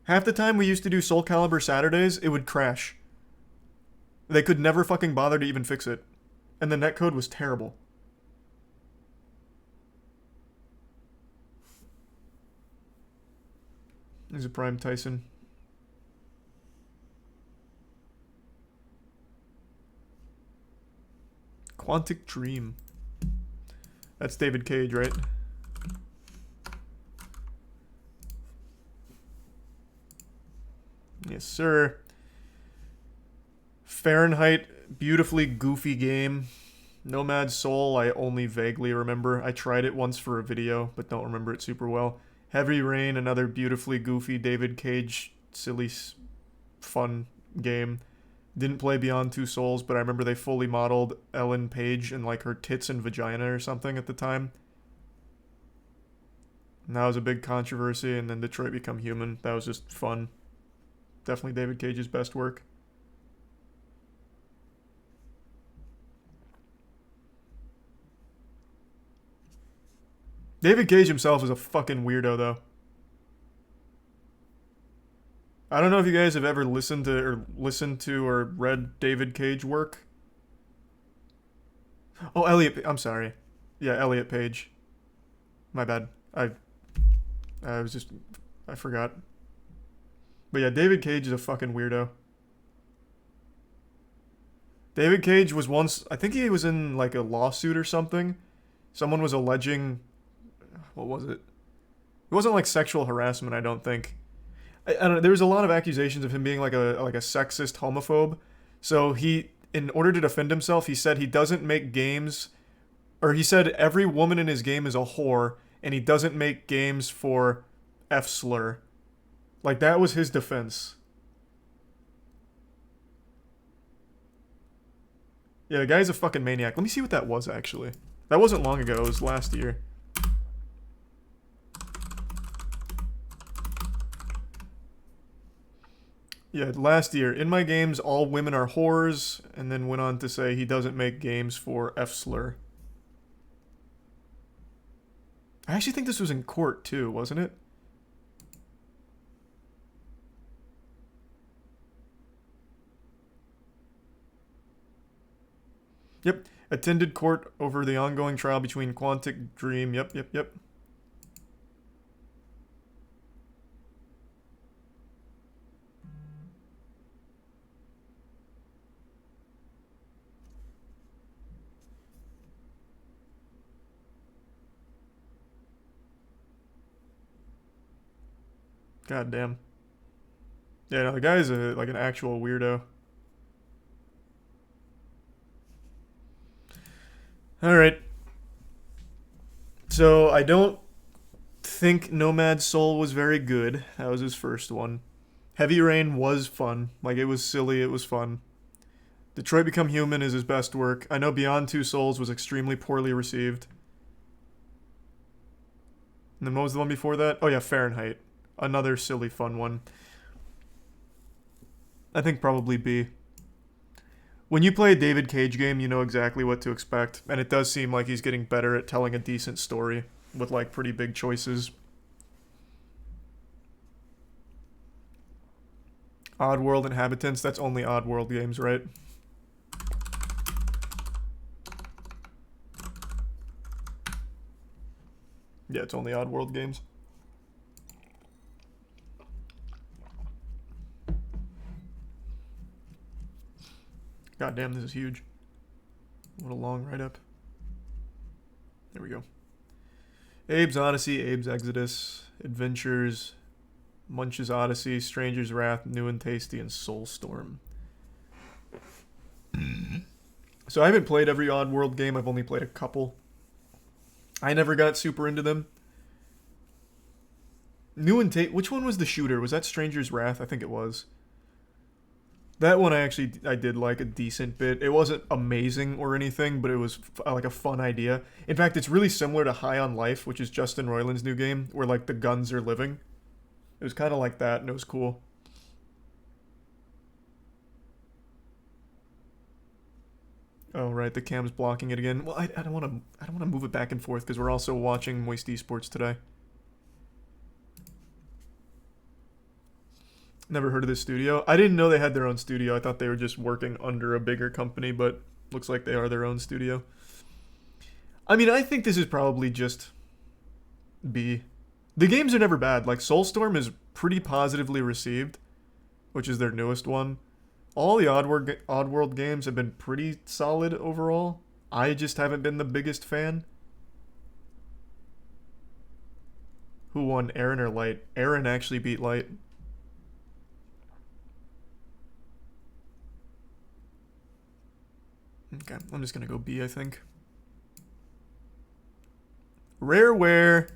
Half the time we used to do Soul Calibur Saturdays, it would crash. They could never fucking bother to even fix it. And the netcode was terrible. There's a Prime Tyson. Quantic Dream. That's David Cage, right? Yes, sir. Fahrenheit, beautifully goofy game. Nomad Soul, I only vaguely remember. I tried it once for a video, but don't remember it super well. Heavy Rain, another beautifully goofy David Cage, silly, fun game. Didn't play Beyond Two Souls, but I remember they fully modeled Ellen Page and like her tits and vagina or something at the time. And that was a big controversy, and then Detroit Become Human. That was just fun. Definitely David Cage's best work. David Cage himself is a fucking weirdo, though. I don't know if you guys have ever listened to or read David Cage work. Oh, I'm sorry. Yeah, Elliot Page. My bad. I forgot. But yeah, David Cage is a fucking weirdo. David Cage was once, I think he was in like a lawsuit or something. Someone was alleging, what was it? It wasn't like sexual harassment, I don't think. I don't know, there was a lot of accusations of him being like a sexist homophobe. So he, in order to defend himself, he said he doesn't make games, or he said every woman in his game is a whore, and he doesn't make games for F-slur. Like, that was his defense. Yeah, the guy's a fucking maniac. Let me see what that was, actually. That wasn't long ago. It was last year. Yeah, last year. In my games, all women are whores, and then went on to say he doesn't make games for F-slur. I actually think this was in court, too, wasn't it? Yep. Attended court over the ongoing trial between Quantic Dream. Yep. God damn. Yeah, no, the guy's like an actual weirdo. Alright. So, I don't think Nomad Soul was very good. That was his first one. Heavy Rain was fun. Like, it was silly, it was fun. Detroit Become Human is his best work. I know Beyond Two Souls was extremely poorly received. And then what was the one before that? Oh yeah, Fahrenheit. Another silly fun one. I think probably B. When you play a David Cage game, you know exactly what to expect. And it does seem like he's getting better at telling a decent story with like pretty big choices. Oddworld Inhabitants, that's only Oddworld games, right? Yeah, it's only Oddworld games. God damn, this is huge. What a long write-up. There we go. Abe's Odyssey, Abe's Exodus, Adventures, Munch's Odyssey, Stranger's Wrath, New and Tasty, and Soulstorm. So I haven't played every Oddworld game, I've only played a couple. I never got super into them. New and Tasty, which one was the shooter? Was that Stranger's Wrath? I think it was. That one I did like a decent bit. It wasn't amazing or anything, but it was like a fun idea. In fact, it's really similar to High on Life, which is Justin Roiland's new game, where like the guns are living. It was kind of like that, and it was cool. Oh right, the cam's blocking it again. Well, I don't want to move it back and forth because we're also watching Moist Esports today. Never heard of this studio. I didn't know they had their own studio. I thought they were just working under a bigger company, but looks like they are their own studio. I mean, I think this is probably just B. The games are never bad. Like, Soulstorm is pretty positively received, which is their newest one. All the Oddworld games have been pretty solid overall. I just haven't been the biggest fan. Who won, Aaron or Light? Aaron actually beat Light. Okay, I'm just gonna go B, I think. Rareware.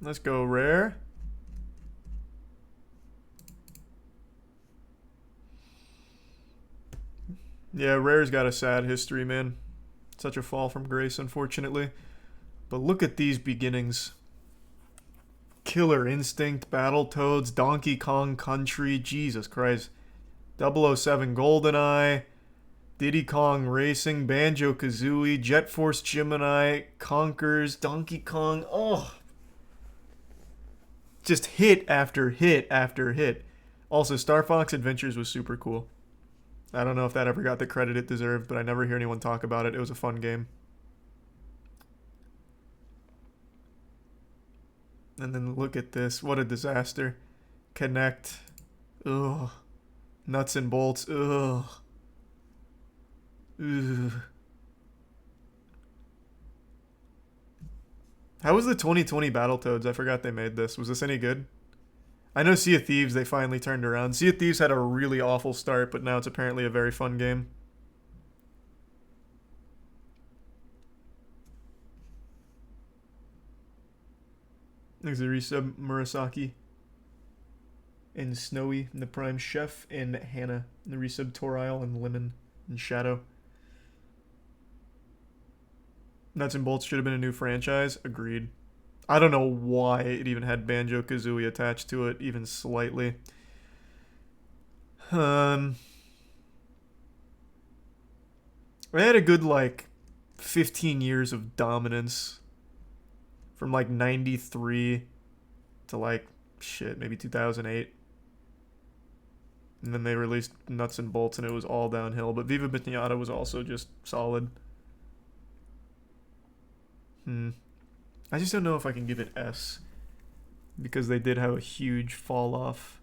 Let's go Rare. Yeah, Rare's got a sad history, man. Such a fall from grace, unfortunately. But look at these beginnings. Killer Instinct, Battletoads, Donkey Kong Country, Jesus Christ. 007 GoldenEye, Diddy Kong Racing, Banjo-Kazooie, Jet Force Gemini, Conkers, Donkey Kong, oh. Just hit after hit after hit. Also, Star Fox Adventures was super cool. I don't know if that ever got the credit it deserved, but I never hear anyone talk about it. It was a fun game. And then look at this. What a disaster. Connect. Ugh. Nuts and bolts. Ugh. Ugh. How was the 2020 Battletoads? I forgot they made this. Was this any good? I know Sea of Thieves, they finally turned around. Sea of Thieves had a really awful start, but now it's apparently a very fun game. There's the resub Murasaki and Snowy and the Prime Chef and Hannah and the resub Torile and Lemon and Shadow. Nuts and Bolts should have been a new franchise. Agreed. I don't know why it even had Banjo-Kazooie attached to it, even slightly. They had a good, like, 15 years of dominance. From, like, 93 to, like, shit, maybe 2008. And then they released Nuts and Bolts, and it was all downhill. But Viva Pinata was also just solid. I just don't know if I can give it S. Because they did have a huge fall off.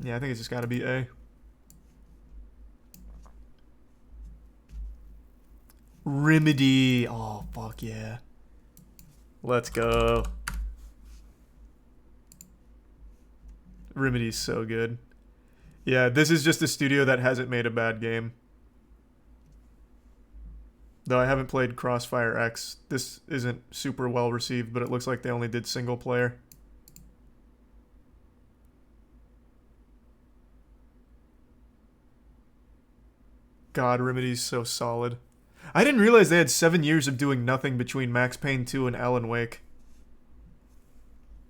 Yeah, I think it's just gotta be A. Remedy. Oh, fuck yeah. Let's go. Remedy's so good. Yeah, this is just a studio that hasn't made a bad game. Though I haven't played Crossfire X. This isn't super well received, but it looks like they only did single player. God, Remedy's so solid. I didn't realize they had 7 years of doing nothing between Max Payne 2 and Alan Wake.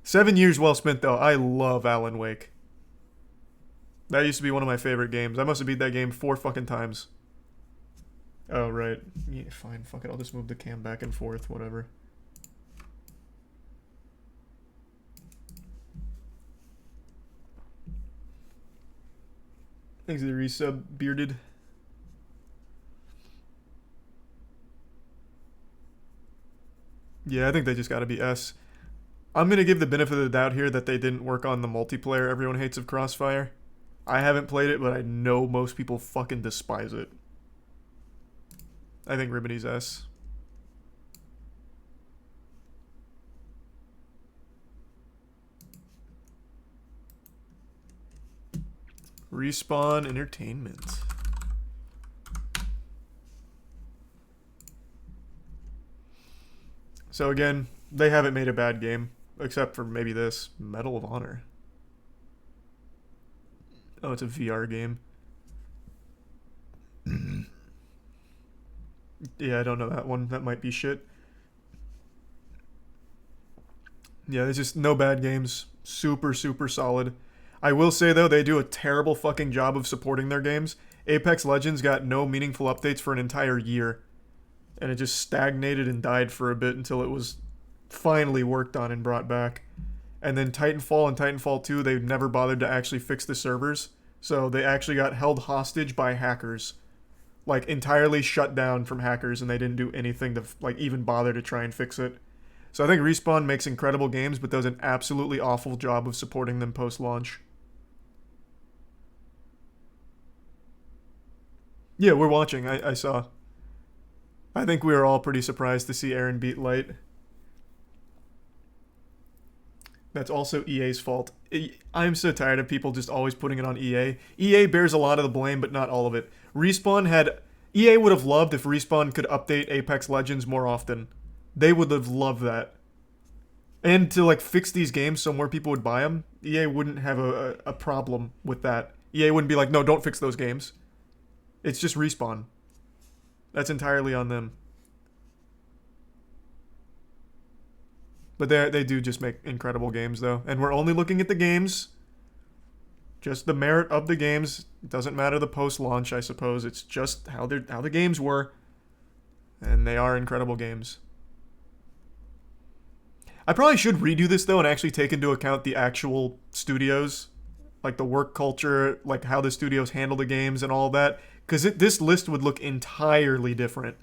7 years well spent, though. I love Alan Wake. That used to be one of my favorite games. I must have beat that game 4 fucking times. Oh, right. Yeah, fine. Fuck it. I'll just move the cam back and forth. Whatever. Thanks to the resub, Bearded. Yeah, I think they just gotta be S. I'm gonna give the benefit of the doubt here that they didn't work on the multiplayer everyone hates of Crossfire. I haven't played it, but I know most people fucking despise it. I think Remedy's S. Respawn Entertainment. So again, they haven't made a bad game, except for maybe this, Medal of Honor. Oh, it's a VR game. Yeah, I don't know that one. That might be shit. Yeah, there's just no bad games. Super, super solid. I will say, though, they do a terrible fucking job of supporting their games. Apex Legends got no meaningful updates for an entire year. And it just stagnated and died for a bit until it was finally worked on and brought back. And then Titanfall and Titanfall 2, they never bothered to actually fix the servers. So they actually got held hostage by hackers. Like, entirely shut down from hackers, and they didn't do anything to, like, even bother to try and fix it. So I think Respawn makes incredible games, but does an absolutely awful job of supporting them post-launch. Yeah, we're watching. I saw. I think we were all pretty surprised to see Aaron beat Light. That's also EA's fault. I'm so tired of people just always putting it on EA. EA bears a lot of the blame, but not all of it. Respawn had... EA would have loved if Respawn could update Apex Legends more often. They would have loved that. And to, like, fix these games so more people would buy them, EA wouldn't have a problem with that. EA wouldn't be like, no, don't fix those games. It's just Respawn. That's entirely on them. But they do just make incredible games, though. And we're only looking at the games. Just the merit of the games. It doesn't matter the post-launch, I suppose. It's just how the games were. And they are incredible games. I probably should redo this, though, and actually take into account the actual studios. Like the work culture, like how the studios handle the games and all that. Because this list would look entirely different.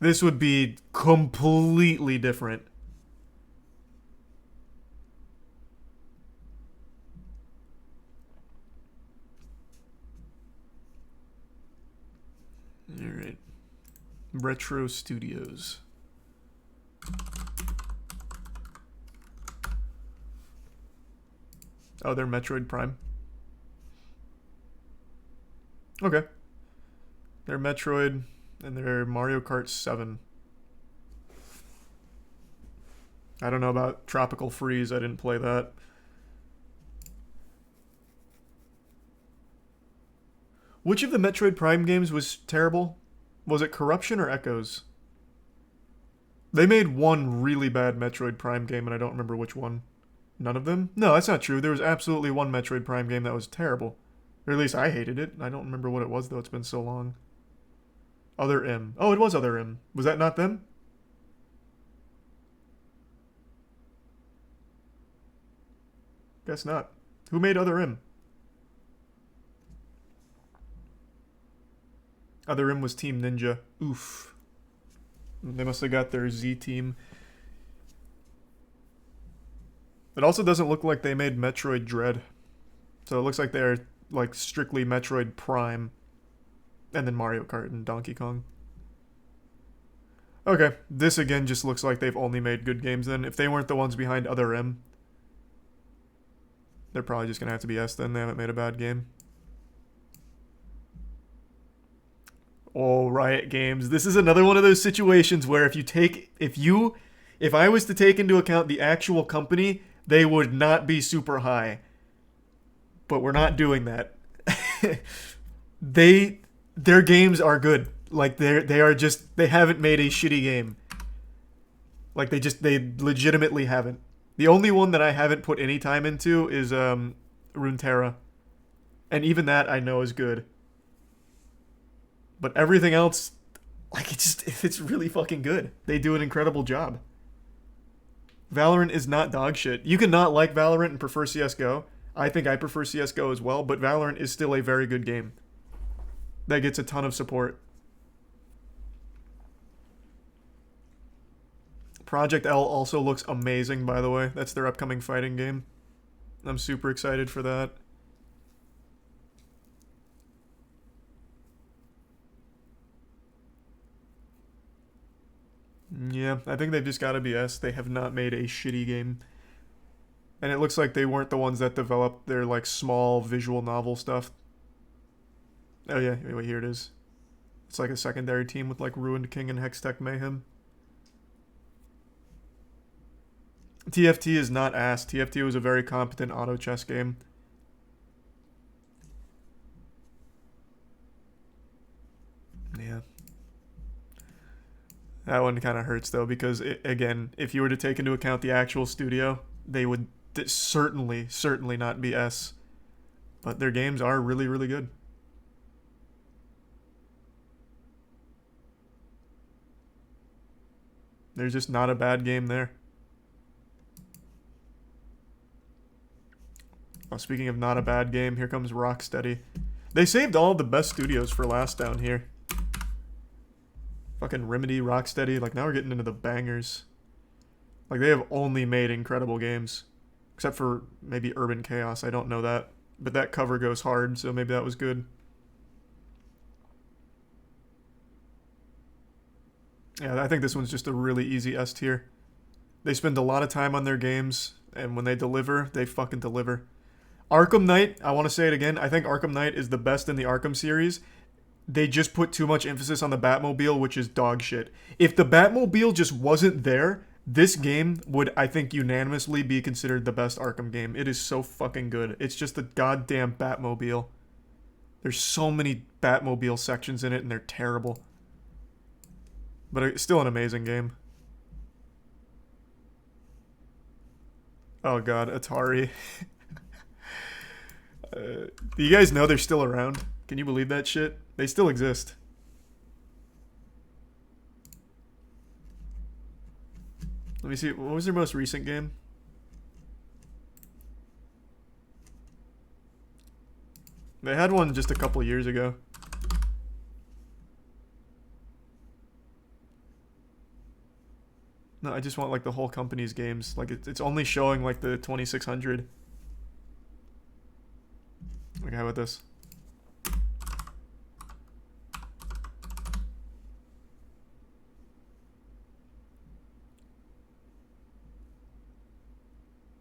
This would be completely different. Alright. Retro Studios. Oh, they're Metroid Prime. Okay. They're Metroid, and they're Mario Kart 7. I don't know about Tropical Freeze, I didn't play that. Which of the Metroid Prime games was terrible? Was it Corruption or Echoes? They made one really bad Metroid Prime game, and I don't remember which one. None of them? No, that's not true. There was absolutely one Metroid Prime game that was terrible. Or at least I hated it. I don't remember what it was, though. It's been so long. Other M. Oh, it was Other M. Was that not them? Guess not. Who made Other M? Other M was Team Ninja. Oof. They must have got their Z team. It also doesn't look like they made Metroid Dread. So it looks like they're like strictly Metroid Prime. And then Mario Kart and Donkey Kong. Okay, this again just looks like they've only made good games then. If they weren't the ones behind Other M, they're probably just going to have to be S then. They haven't made a bad game. Oh, Riot Games. This is another one of those situations where if I was to take into account the actual company, they would not be super high. But we're not doing that. Their games are good. Like they haven't made a shitty game. Like they legitimately haven't. The only one that I haven't put any time into is Runeterra. And even that I know is good. But everything else, like it's really fucking good. They do an incredible job. Valorant is not dog shit. You can not like Valorant and prefer CS:GO. I think I prefer CS:GO as well, but Valorant is still a very good game. That gets a ton of support. Project L also looks amazing, by the way. That's their upcoming fighting game. I'm super excited for that. Yeah, I think they've just got to be S. They have not made a shitty game. And it looks like they weren't the ones that developed their, like, small visual novel stuff. Oh, yeah, wait, here it is. It's like a secondary team with, like, Ruined King and Hextech Mayhem. TFT is not ass. TFT was a very competent auto chess game. Yeah. That one kind of hurts, though, because, again, if you were to take into account the actual studio, they would certainly not be S. But their games are really, really good. There's just not a bad game there. Oh, speaking of not a bad game, here comes Rocksteady. They saved all of the best studios for last down here. Fucking Remedy, Rocksteady, like now we're getting into the bangers. Like they have only made incredible games. Except for maybe Urban Chaos, I don't know that. But that cover goes hard, so maybe that was good. Yeah, I think this one's just a really easy S tier. They spend a lot of time on their games, and when they deliver, they fucking deliver. Arkham Knight, I want to say it again, I think Arkham Knight is the best in the Arkham series. They just put too much emphasis on the Batmobile, which is dog shit. If the Batmobile just wasn't there, this game would, I think, unanimously be considered the best Arkham game. It is so fucking good. It's just the goddamn Batmobile. There's so many Batmobile sections in it, and they're terrible. But it's still an amazing game. Oh god, Atari. Do you guys know they're still around? Can you believe that shit? They still exist. Let me see, what was their most recent game? They had one just a couple years ago. No, I just want like the whole company's games. Like it's only showing like the 2600. Okay, how about this?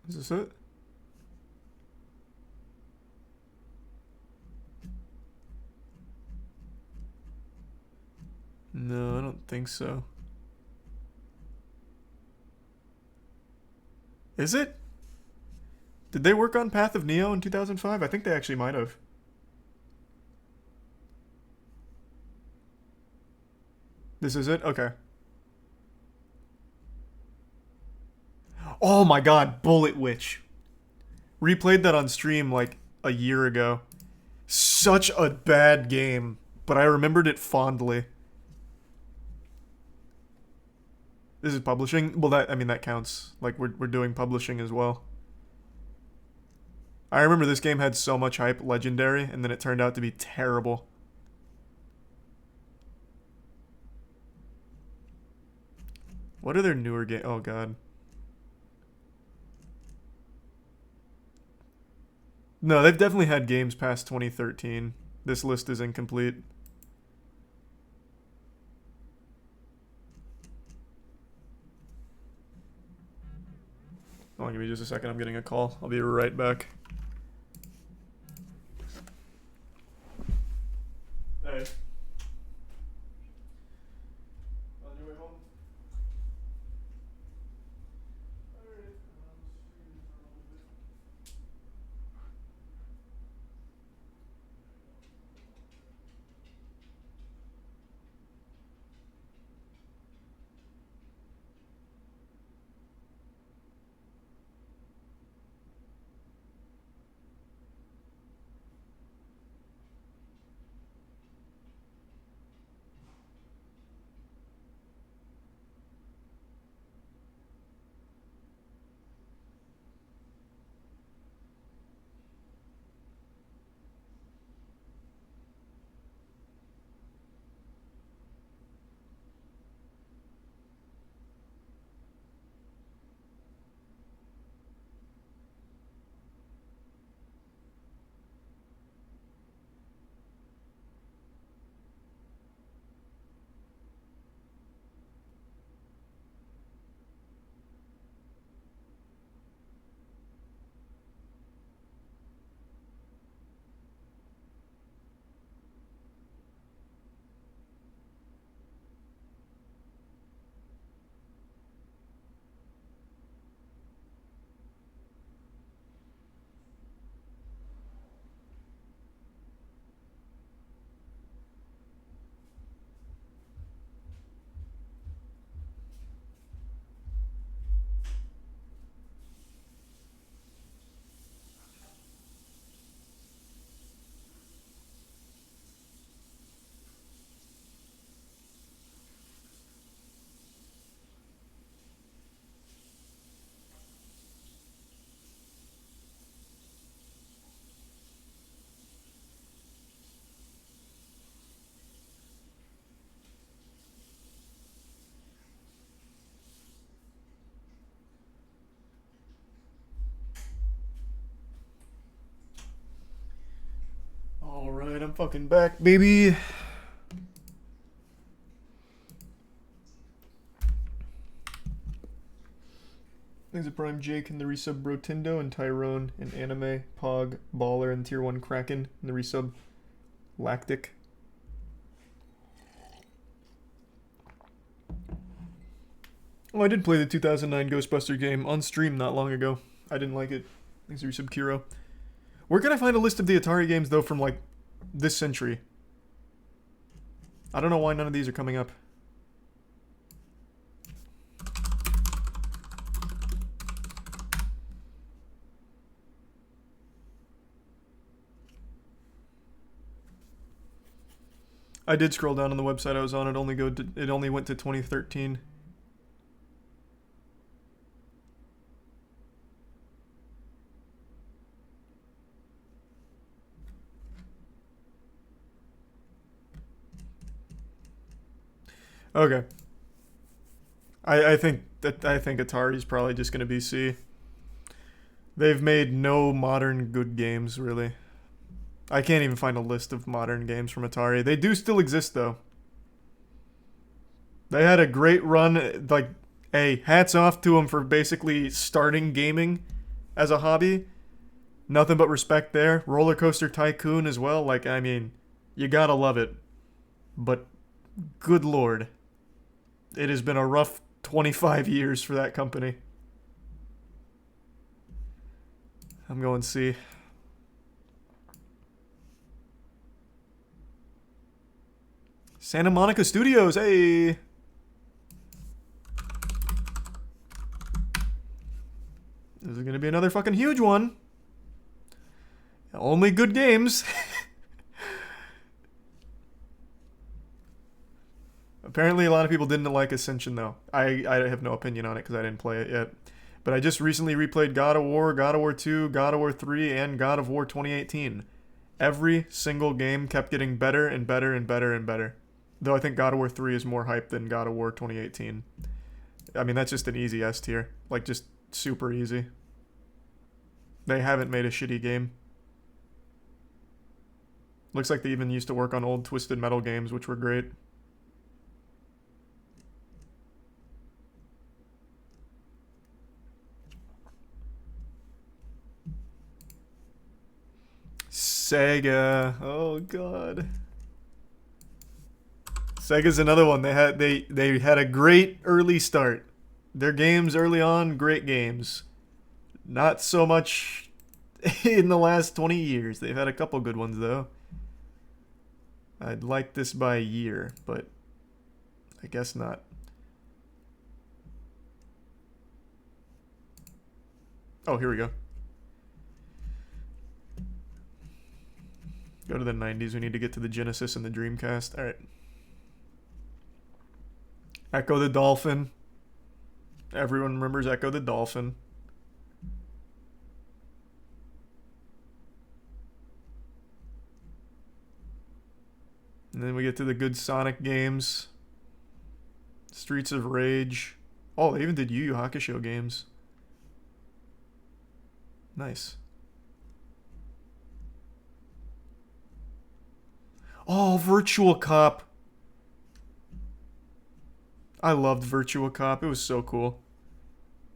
Is this it? No, I don't think so. Is it? Did they work on Path of Neo in 2005? I think they actually might have. This is it? Okay. Oh my god, Bullet Witch. Replayed that on stream like a year ago. Such a bad game, but I remembered it fondly. This is publishing? Well, that counts. Like, we're doing publishing as well. I remember this game had so much hype, legendary, and then it turned out to be terrible. What are their newer games? Oh, God. No, they've definitely had games past 2013. This list is incomplete. Hold on, give me just a second. I'm getting a call. I'll be right back. Hey. On your way home? Alright. Alright, I'm fucking back, baby. Thanks to Prime Jake and the resub Brotindo and Tyrone and Anime, Pog, Baller and Tier 1 Kraken and the resub Lactic. Oh, I did play the 2009 Ghostbuster game on stream not long ago. I didn't like it. Thanks to resub Kiro. Where can I find a list of the Atari games, though, from, like, this century? I don't know why none of these are coming up. I did scroll down on the website I was on. It only went to 2013. Okay. I think Atari's probably just gonna be C. They've made no modern good games, really. I can't even find a list of modern games from Atari. They do still exist, though. They had a great run. Like, hey, hats off to them for basically starting gaming as a hobby. Nothing but respect there. Roller Coaster Tycoon as well. Like, I mean, you gotta love it. But, good lord. It has been a rough 25 years for that company. I'm going C. Santa Monica Studios, hey! This is gonna be another fucking huge one. Only good games. Apparently a lot of people didn't like Ascension, though. I have no opinion on it because I didn't play it yet. But I just recently replayed God of War, God of War 2, God of War 3, and God of War 2018. Every single game kept getting better and better and better and better. Though I think God of War 3 is more hype than God of War 2018. I mean, that's just an easy S tier. Like, just super easy. They haven't made a shitty game. Looks like they even used to work on old Twisted Metal games, which were great. Sega. Oh god. Sega's another one. They had a great early start. Their games early on, great games. Not so much in the last 20 years. They've had a couple good ones though. I'd like this by a year, but I guess not. Oh, here we go. Go to the 90s. We need to get to the Genesis and the Dreamcast. All right. Echo the Dolphin. Everyone remembers Echo the Dolphin. And then we get to the good Sonic games. Streets of Rage. Oh, they even did Yu Yu Hakusho games. Nice. Oh, Virtual Cop. I loved Virtua Cop. It was so cool.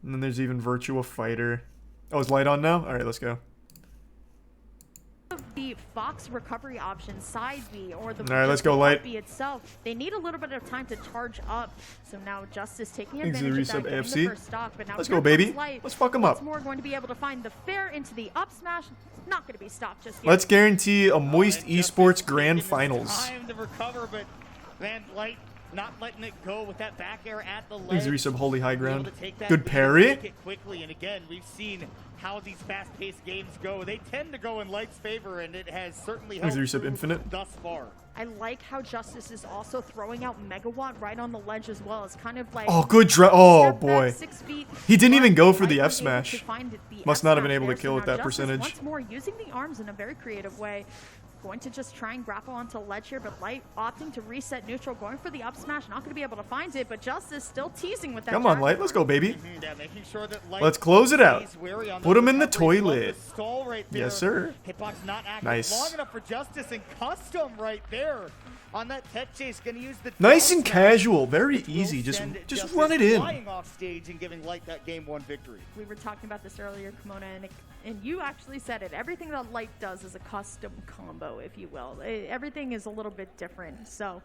And then there's even Virtua Fighter. Oh, is light on now? Alright, let's go. The Fox recovery option, side B, or the Alright, let's go light. B itself, they need a little bit of time to charge up. So now Justice taking Thanks advantage to of the that, resub getting the AFC. first stock, but now Let's here go, baby. comes Light. Let's fuck 'em Once up. more going to be able to find the fair into the up smash. Not going to be stopped just yet. Let's guarantee a Moist And Esports Justice Grand taking his Finals. Time to recover, but man, Light not letting it go with that back air at the Thanks to ledge. resub Holy High Able Ground. to take that Good lead, parry. take it quickly, and again, we've seen how these fast-paced games go. They tend to go in Light's favor, and it has certainly helped Thanks to resub through Infinite. thus far. I like how Justice is also throwing out Megawatt right on the ledge as well. It's kind of like Oh, good oh step back boy. 6 feet, He didn't even but go for the Light F was able to smash. find the Must F not have been smash able to there. kill So with now that Justice percentage. once more using the arms in a very creative way. Going to just try and grapple onto ledge here, but Light opting to reset neutral, going for the up smash, not going to be able to find it, but Justice still teasing with that. Come on, jab. Light. Let's go, baby. Yeah, making sure that Light Let's close it out. stays wary on Put those him in the recoveries. Love toilet. the stall right there. Yes, sir. Hitbox not active Nice. long enough for Justice, and Custom right there on that tech chase. Going to use the Nice down and smash, casual. Very which will easy. Just send Justice run it in. flying off stage and giving Light that game one victory. We were talking about this earlier, Kimona, and you actually said it. Everything that Light does is a custom combo, if you will. Everything is a little bit different. So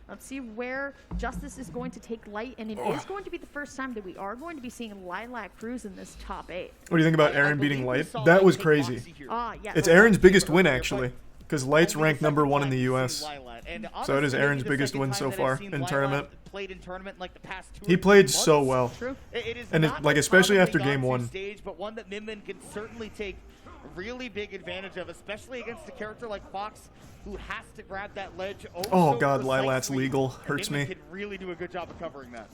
let's see where Justice is going to take Light, and it is going to be the first time that we are going to be seeing Lilac Cruz in this top 8. What do you think about I Aaron believe beating we Light? saw That Light was take crazy. Moxie here. Yeah. It's Aaron's biggest win, Earlier, actually. but Because Light's only the ranked number second 1 in time the we've US. seen Lilat. And So it honestly, is maybe Aaron's the biggest second win time so that I've far seen in Lilat tournament. Played in tournament in like the past 2 He or played 3 so months. well. True. It is And not like, the especially commonly after game gone-to 1. stage, but one that Min Min can certainly take really big advantage of, especially against a character like Fox, who has to grab that ledge. Oh, so God, precisely, Lilat's legal. and Hurts Min Min me. can really do a good job of covering that.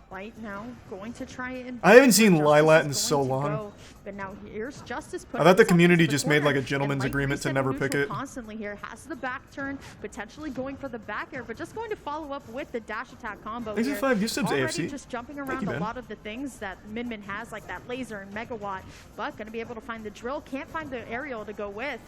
Light now going to try and. I haven't seen Justice Lilat is in so going to long. go, but now here's Justice. I thought the putting community himself just into the made, like, a corner, gentleman's and Light agreement to reset never neutral pick it. Constantly here has the back turn, potentially going for the back air, but just going to follow up with the dash attack combo. Thanks for here. 5 gift subs, Already AFC. just jumping Thank around you, a man. lot of the things that Min Min has, like that laser and megawatt, but going to be able to find the drill. Can't find the aerial to go with.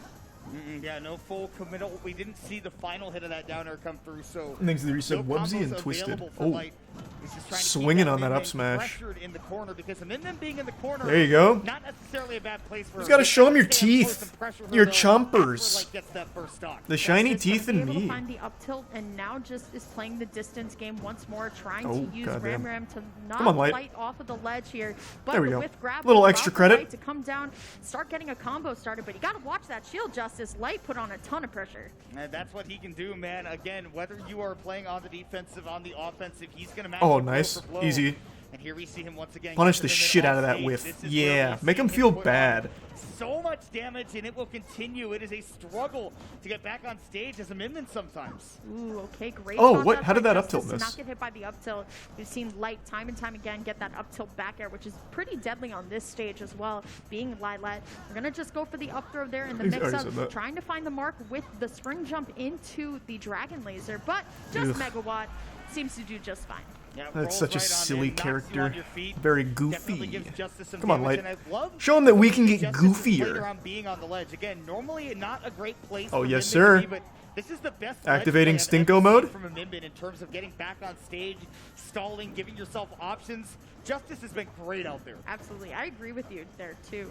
Yeah, no full committal. We didn't see the final hit of that down air come through, so Thanks to the reset, no Wubsy and combos Twisted. available for Oh, Light. He's just trying to keep swinging on that Min up Min smash. pressured in the corner, because Min Min being in the corner, There you go. not necessarily a bad place for You just her. gotta show 'em your Stay up close teeth. and pressure her, Your though. chompers. That's where Light gets that first stock. The shiny Justice teeth gonna in be able to me. find the up tilt, and now just is playing the distance game once more, trying Oh, to use goddamn. Ram to knock Come on, Light. off of the ledge here. But There we go. with grab, Little allow extra for credit. Light to come down, start getting a combo started, but you got to watch that shield, Justice. Light put on a ton of pressure. And that's what he can do, man. Again, whether you are playing on the defensive, on the offensive, he's going to match Oh, you blow nice. for blow. Easy. And here we see him once again. Punish get the Min Min shit out of off that stage. whiff. This is where Yeah, we make see him feel put on bad. So much damage, and it will continue. It is a struggle to get back on stage as a Min Min sometimes. Ooh, okay, great. Oh, shot what? up How did by that up Justice tilt to miss? Not get hit by the up tilt. We've seen Light time and time again get that up tilt back air, which is pretty deadly on this stage as well. Being Lilat, we're gonna just go for the up throw there in the He's mix already said that. up, trying to find the mark with the spring jump into the dragon laser, but just Ugh. Megawatt seems to do just fine. Yeah, That's rolls such a right on silly in, knocks you on character. your feet. Very Definitely goofy. gives Justice some Come on, damage, Light. and I love Show him that we can the way get Justice has played goofier. around being on the ledge. Again, normally not a great place Oh, for yes, Min Min to sir. be, but this is the best Activating ledge play I've Stinko ever mode? seen from a Min Min in terms of getting back on stage, stalling, giving yourself options. Justice has been great out there. Absolutely, I agree with you there too.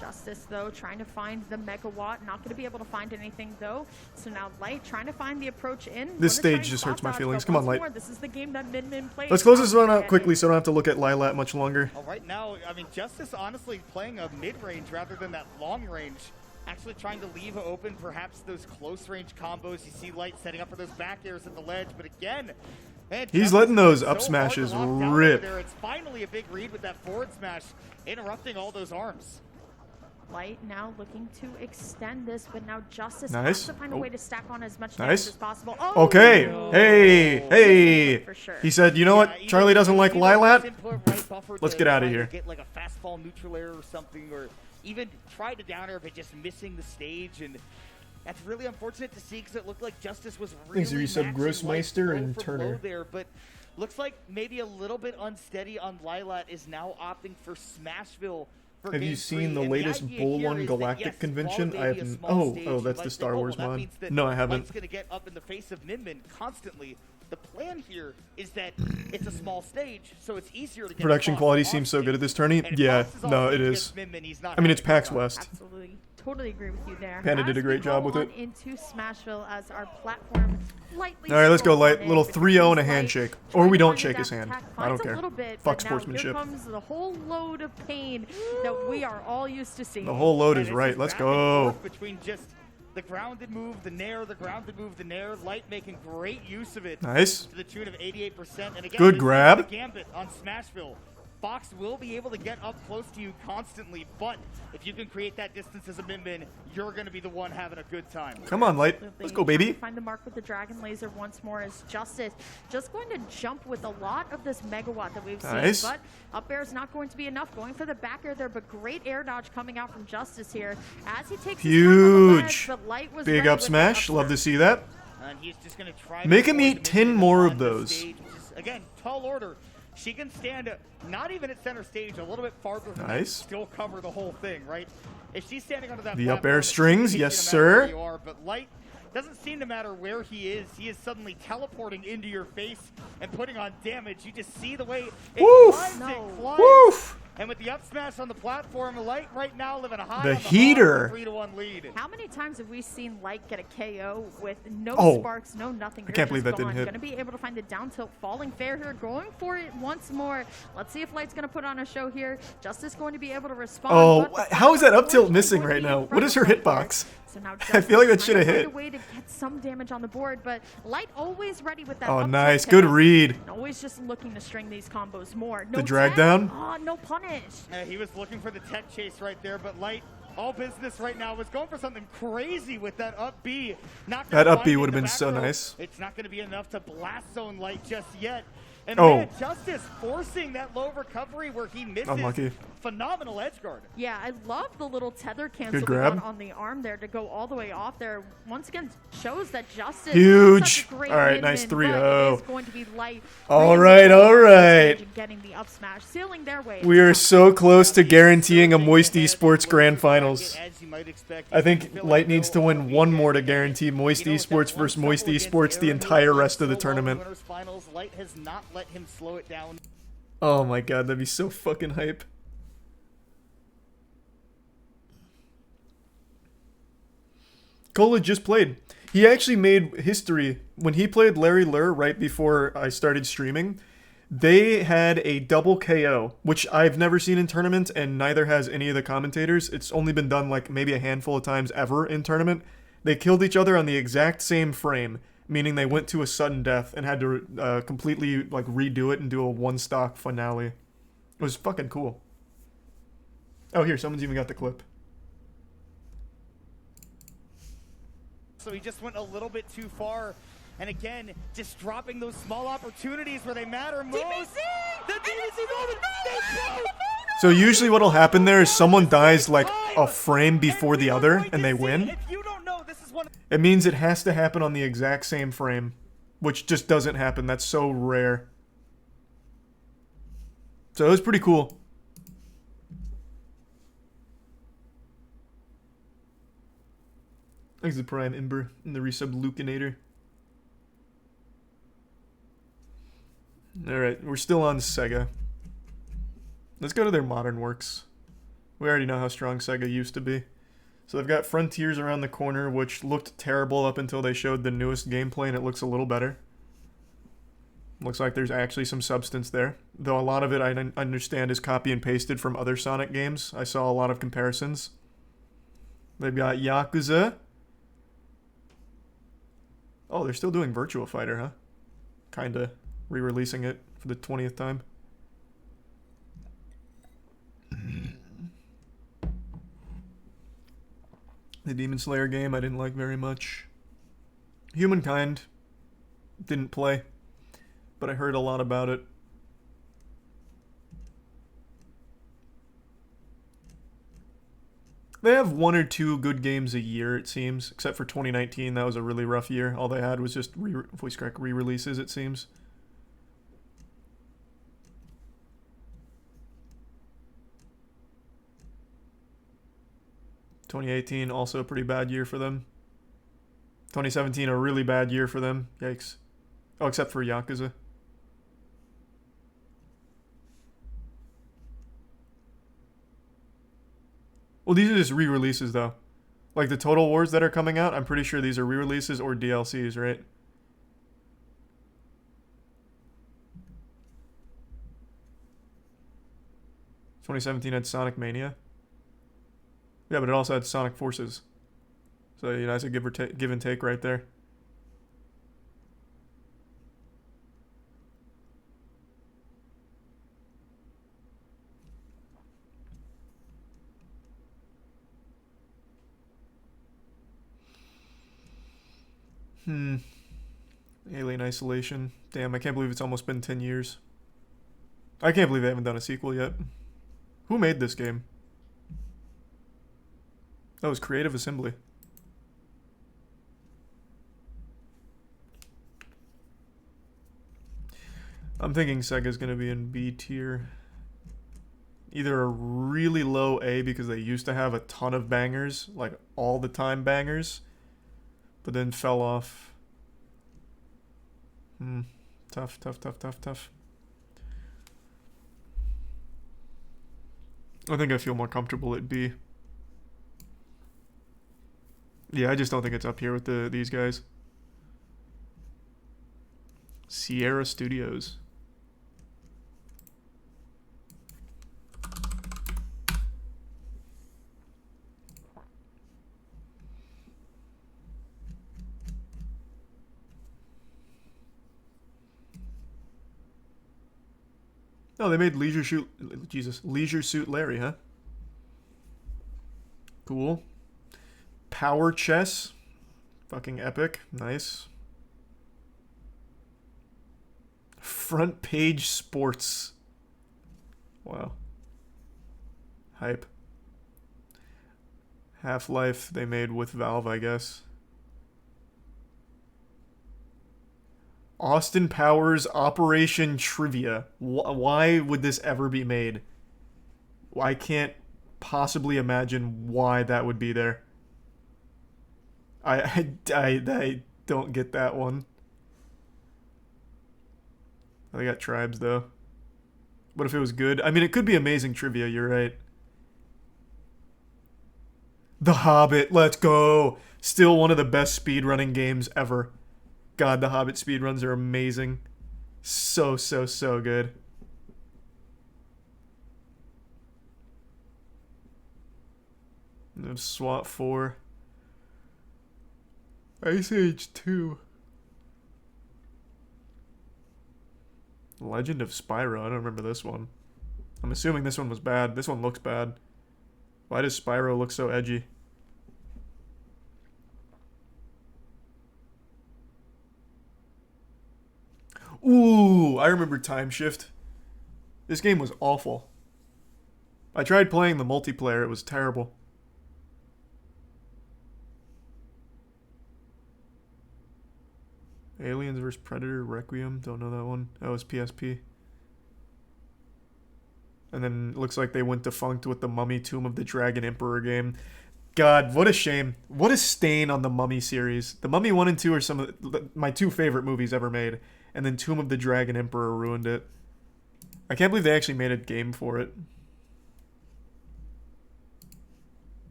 Justice, though, trying to find the megawatt. Not going to be able to find anything, though. So now Light trying to find the approach in. This Wanna try stage just spot hurts my dodge, feelings. but Come on, once Light. more, this is the game that Min plays. Let's close this one out quickly so I don't have to look at Lilat much longer. Well, right now, I mean, Justice honestly playing a mid-range rather than that long range. Actually trying to leave open perhaps those close-range combos. You see Light setting up for those back airs at the ledge, but again, man, He's Justice letting those is up so smashes hard to lock down rip. over there. It's finally a big read with that forward smash, interrupting all those arms. Light now looking to extend this, but now Justice Nice. has to find a way to stack on as much Nice. damage as possible. Oh! Okay. Hey, hey. For sure. He said, you know what? Yeah, Charlie doesn't like either Lilat. input right buffer Let's to get outta try to here. Get like a fastball neutral air or something, or even try to down air, but just missing the stage. And that's really unfortunate to see because it looked like Justice was really Thanks, Reset matching Grossmeister Light's and low for low Turner. there, but looks like maybe a little bit unsteady on Lilat is now opting for Smashville. For Have you game seen three. the And latest idea Bull here One is Galactic that, yes, convention? while I it may be a haven't. small stage, Oh, that's Light the say, Star Wars that mod. means that No, I haven't. Light's going to get up in the face of Min constantly. The plan here is that it's a small stage, so it's easier to get Production Fox quality off seems so stage. good at this tourney. And if Yeah, Fox is off no, stage it against is. Min, he's not I mean, it's having a good PAX time. West. Absolutely. Totally agree with you there. Panda did a As great we job go with it. on into Smashville as our platform lightly All right, let's go, scrolls Light. on Little in, 3-0 and a because Light handshake. trying Or we to don't find shake the his dash hand. attack, I don't finds a care. little bit, Fuck but now sportsmanship. Here comes the whole load of pain that we are all used to seeing. The whole load And is it's right. just Let's back and go. forth between just the grounded move, the nair, the grounded move, the nair. Light making great use of it. Nice. To the tune of 88%. And again, Good this is grab. the gambit on Smashville. Fox will be able to get up close to you constantly, but if you can create that distance as a Min, you're going to be the one having a good time. Come on, Light. Let's go, baby. Find the mark with the dragon laser once more as Justice just going to jump with a lot of this megawatt that we've Nice. seen, but up air is not going to be enough. Going for the back air there, but great air dodge coming out from Justice here as he takes his time on the ledge, Huge. but Light was Big ready up with smash. that Love to uppercut. see that. And he's just going to try Make to him avoid eat the 10 Min more of on the those. stage, which is, again, tall order. She can stand not even at center stage, a little bit farther from Nice. that, still cover the whole thing, right? If she's standing under that The up platform, air it strings, doesn't yes, seem to matter where sir. you are, but Light doesn't seem to matter where he is suddenly teleporting into your face and putting on damage. You just see the way it Woof. flies, No. it flies. Woof. And with the up smash on the platform, Light right now living a high The on the heater. 3-1 lead. How many times have we seen Light get a KO with no Oh. sparks, no nothing? I can't believe that didn't hit. Going to be able to find the down tilt, falling fair here, going for it once more. Let's see if Light's going to put on a show here. Justice going to be able to respond. Oh, but the how is that up tilt forward missing going to right be now? in What is her front of Light hitbox? there. So now I feel like that Justice should have trying to hit. find a way to get some damage on the board, but Light always ready with that. Oh, up tilt nice. hit Good out. read. And always just looking to string these combos more. No The drag tech. down? Oh, no punish. He was looking for the tech chase right there, but Light, all business right now, was going for something crazy with that up B. Not That gonna up B find it would in have the been back so row. nice. It's not going to be enough to blast zone Light just yet. And Oh. man, Justice forcing that low recovery where he misses. Unlucky. Phenomenal edge guard. Yeah, I love the little tether cancel grab. on the arm there to go all the way off there. Once again, shows that Justice Huge. is such a great All right, min-min, nice but 3-0. it is going to be Light. All really right, all getting right. and getting the up smash, sealing their way. We are so close to guaranteeing a Moist Esports Grand Finals. As you might expect. I think Light needs to win one more to guarantee Moist Esports versus Moist Esports the entire rest of the tournament. Finals, Light has not let him slow it down. Oh my god, that'd be so fucking hype. Cola just played. He actually made history. When he played Larry Lur right before I started streaming, they had a double KO, which I've never seen in tournament, and neither has any of the commentators. It's only been done like maybe a handful of times ever in tournament. They killed each other on the exact same frame, meaning they went to a sudden death and had to completely like redo it and do a one-stock finale. It was fucking cool. Oh, here, someone's even got the clip. So he just went a little bit too far. And again, just dropping those small opportunities where they matter most. The DBC moment! So usually what'll happen there is someone dies like a frame before the other and they win. If you don't know, this is one. It means it has to happen on the exact same frame, which just doesn't happen. That's so rare. So it was pretty cool. Thanks to Prime Ember and the resub Lucinator. Alright, we're still on Sega. Let's go to their modern works. We already know how strong Sega used to be. So they've got Frontiers around the corner, which looked terrible up until they showed the newest gameplay, and it looks a little better. Looks like there's actually some substance there. Though a lot of it, I understand, is copy and pasted from other Sonic games. I saw a lot of comparisons. They've got Yakuza. Oh, they're still doing Virtua Fighter, huh? Kinda re-releasing it for the 20th time. The Demon Slayer game I didn't like very much. Humankind didn't play, but I heard a lot about it. They have 1 or 2 good games a year, it seems. Except for 2019, that was a really rough year. All they had was just voice crack re-releases, it seems. (2018) also a pretty bad year for them. 2017 a really bad year for them. Yikes. Oh, except for Yakuza. Well, these are just re-releases, though. Like the Total Wars that are coming out, I'm pretty sure these are re-releases or DLCs, right? (2017) had Sonic Mania. Yeah, but it also had Sonic Forces. So, you know, it's a give and take right there. Alien Isolation. Damn, I can't believe it's almost been 10 years. I can't believe they haven't done a sequel yet. Who made this game? That was Creative Assembly. I'm thinking Sega's gonna be in B tier. Either a really low A because they used to have a ton of bangers, like all the time bangers, but then fell off. Tough. I think I feel more comfortable at B. Yeah, I just don't think it's up here with these guys. Sierra Studios. Oh, they made Leisure Suit Larry, huh? Cool. Power Chess. Fucking epic. Nice. Front Page Sports. Wow. Hype. Half-Life they made with Valve, I guess. Austin Powers Operation Trivia. Why would this ever be made? I can't possibly imagine why that would be there. I don't get that one. They got Tribes, though. What if it was good? I mean, it could be amazing trivia, you're right. The Hobbit, let's go! Still one of the best speedrunning games ever. God, the Hobbit speedruns are amazing. So good. SWAT 4. Ice Age 2. Legend of Spyro. I don't remember this one. I'm assuming this one was bad. This one looks bad. Why does Spyro look so edgy? Ooh, I remember Time Shift. This game was awful. I tried playing the multiplayer. It was terrible. Aliens vs. Predator Requiem. Don't know that one. That was PSP. And then it looks like they went defunct with the Mummy Tomb of the Dragon Emperor game. God, what a shame. What a stain on the Mummy series. The Mummy 1 and 2 are some of my 2 favorite movies ever made. And then Tomb of the Dragon Emperor ruined it. I can't believe they actually made a game for it.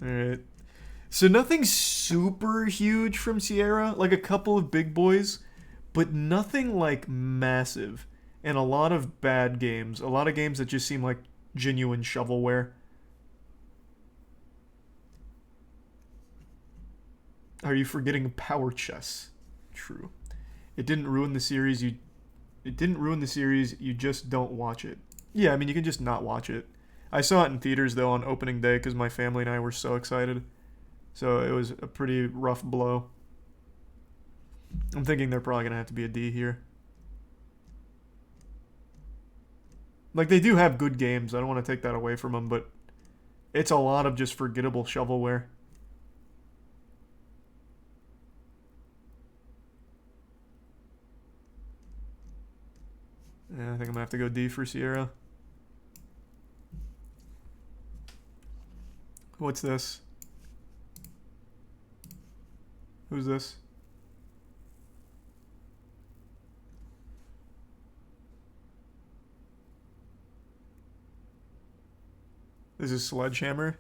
Alright. So nothing super huge from Sierra. Like a couple of big boys. But nothing like massive. And a lot of bad games. A lot of games that just seem like genuine shovelware. Are you forgetting Power Chess? True. It didn't ruin the series. It didn't ruin the series. You just don't watch it. Yeah, I mean, you can just not watch it. I saw it in theaters, though, on opening day because my family and I were so excited. So it was a pretty rough blow. I'm thinking they're probably going to have to be a D here. Like, they do have good games. I don't want to take that away from them, but it's a lot of just forgettable shovelware. Yeah, I think I'm going to have to go D for Sierra. What's this? Who's this? This is Sledgehammer.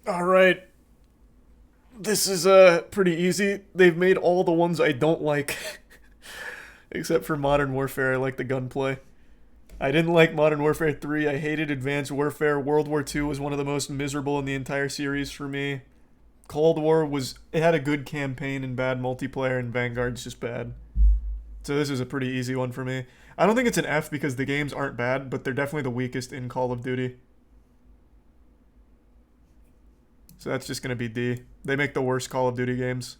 All right. This is pretty easy. They've made all the ones I don't like. Except for Modern Warfare. I like the gunplay. I didn't like Modern Warfare 3. I hated Advanced Warfare. World War II was one of the most miserable in the entire series for me. Cold War it had a good campaign and bad multiplayer, and Vanguard's just bad. So this is a pretty easy one for me. I don't think it's an F because the games aren't bad, but they're definitely the weakest in Call of Duty. So that's just going to be D. They make the worst Call of Duty games.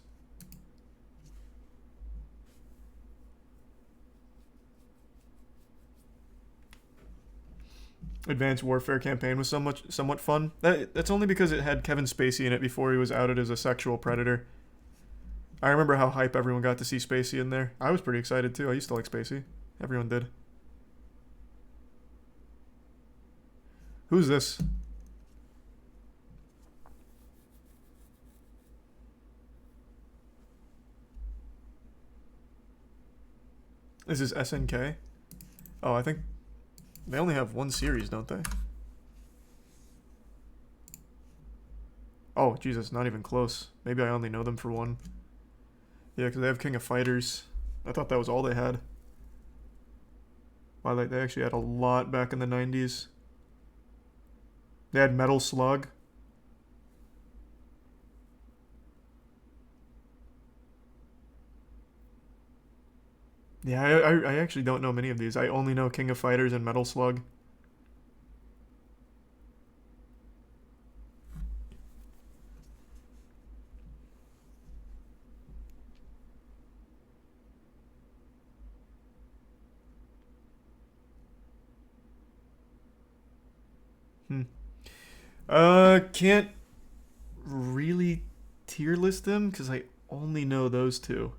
Advanced Warfare campaign was somewhat fun. That's only because it had Kevin Spacey in it before he was outed as a sexual predator. I remember how hype everyone got to see Spacey in there. I was pretty excited too. I used to like Spacey. Everyone did. Who's this? This is SNK? Oh, I think they only have one series, don't they? Oh, Jesus, not even close. Maybe I only know them for one. Yeah, because they have King of Fighters. I thought that was all they had. Wow, they actually had a lot back in the 90s. They had Metal Slug. Yeah, I actually don't know many of these. I only know King of Fighters and Metal Slug. Can't really tier list them because I only know those two.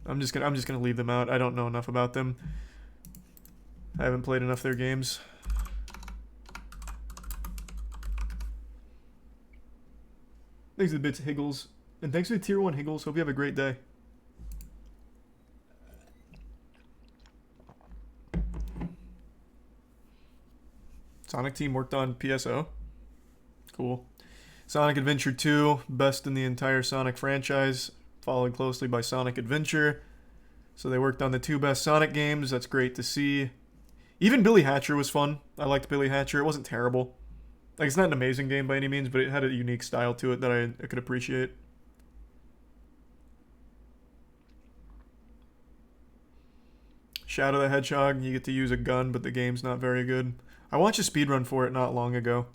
I'm just gonna leave them out. I don't know enough about them. I haven't played enough of their games. Thanks for the bits, Higgles. And thanks for the tier 1, Higgles. Hope you have a great day. Sonic Team worked on PSO. Cool. Sonic Adventure 2, best in the entire Sonic franchise, followed closely by Sonic Adventure. So they worked on the 2 best Sonic games. That's great to see. Even Billy Hatcher was fun. I liked Billy Hatcher. It wasn't terrible. Like, it's not an amazing game by any means, but it had a unique style to it that I could appreciate. Shadow the Hedgehog, you get to use a gun, but the game's not very good. I watched a speedrun for it not long ago.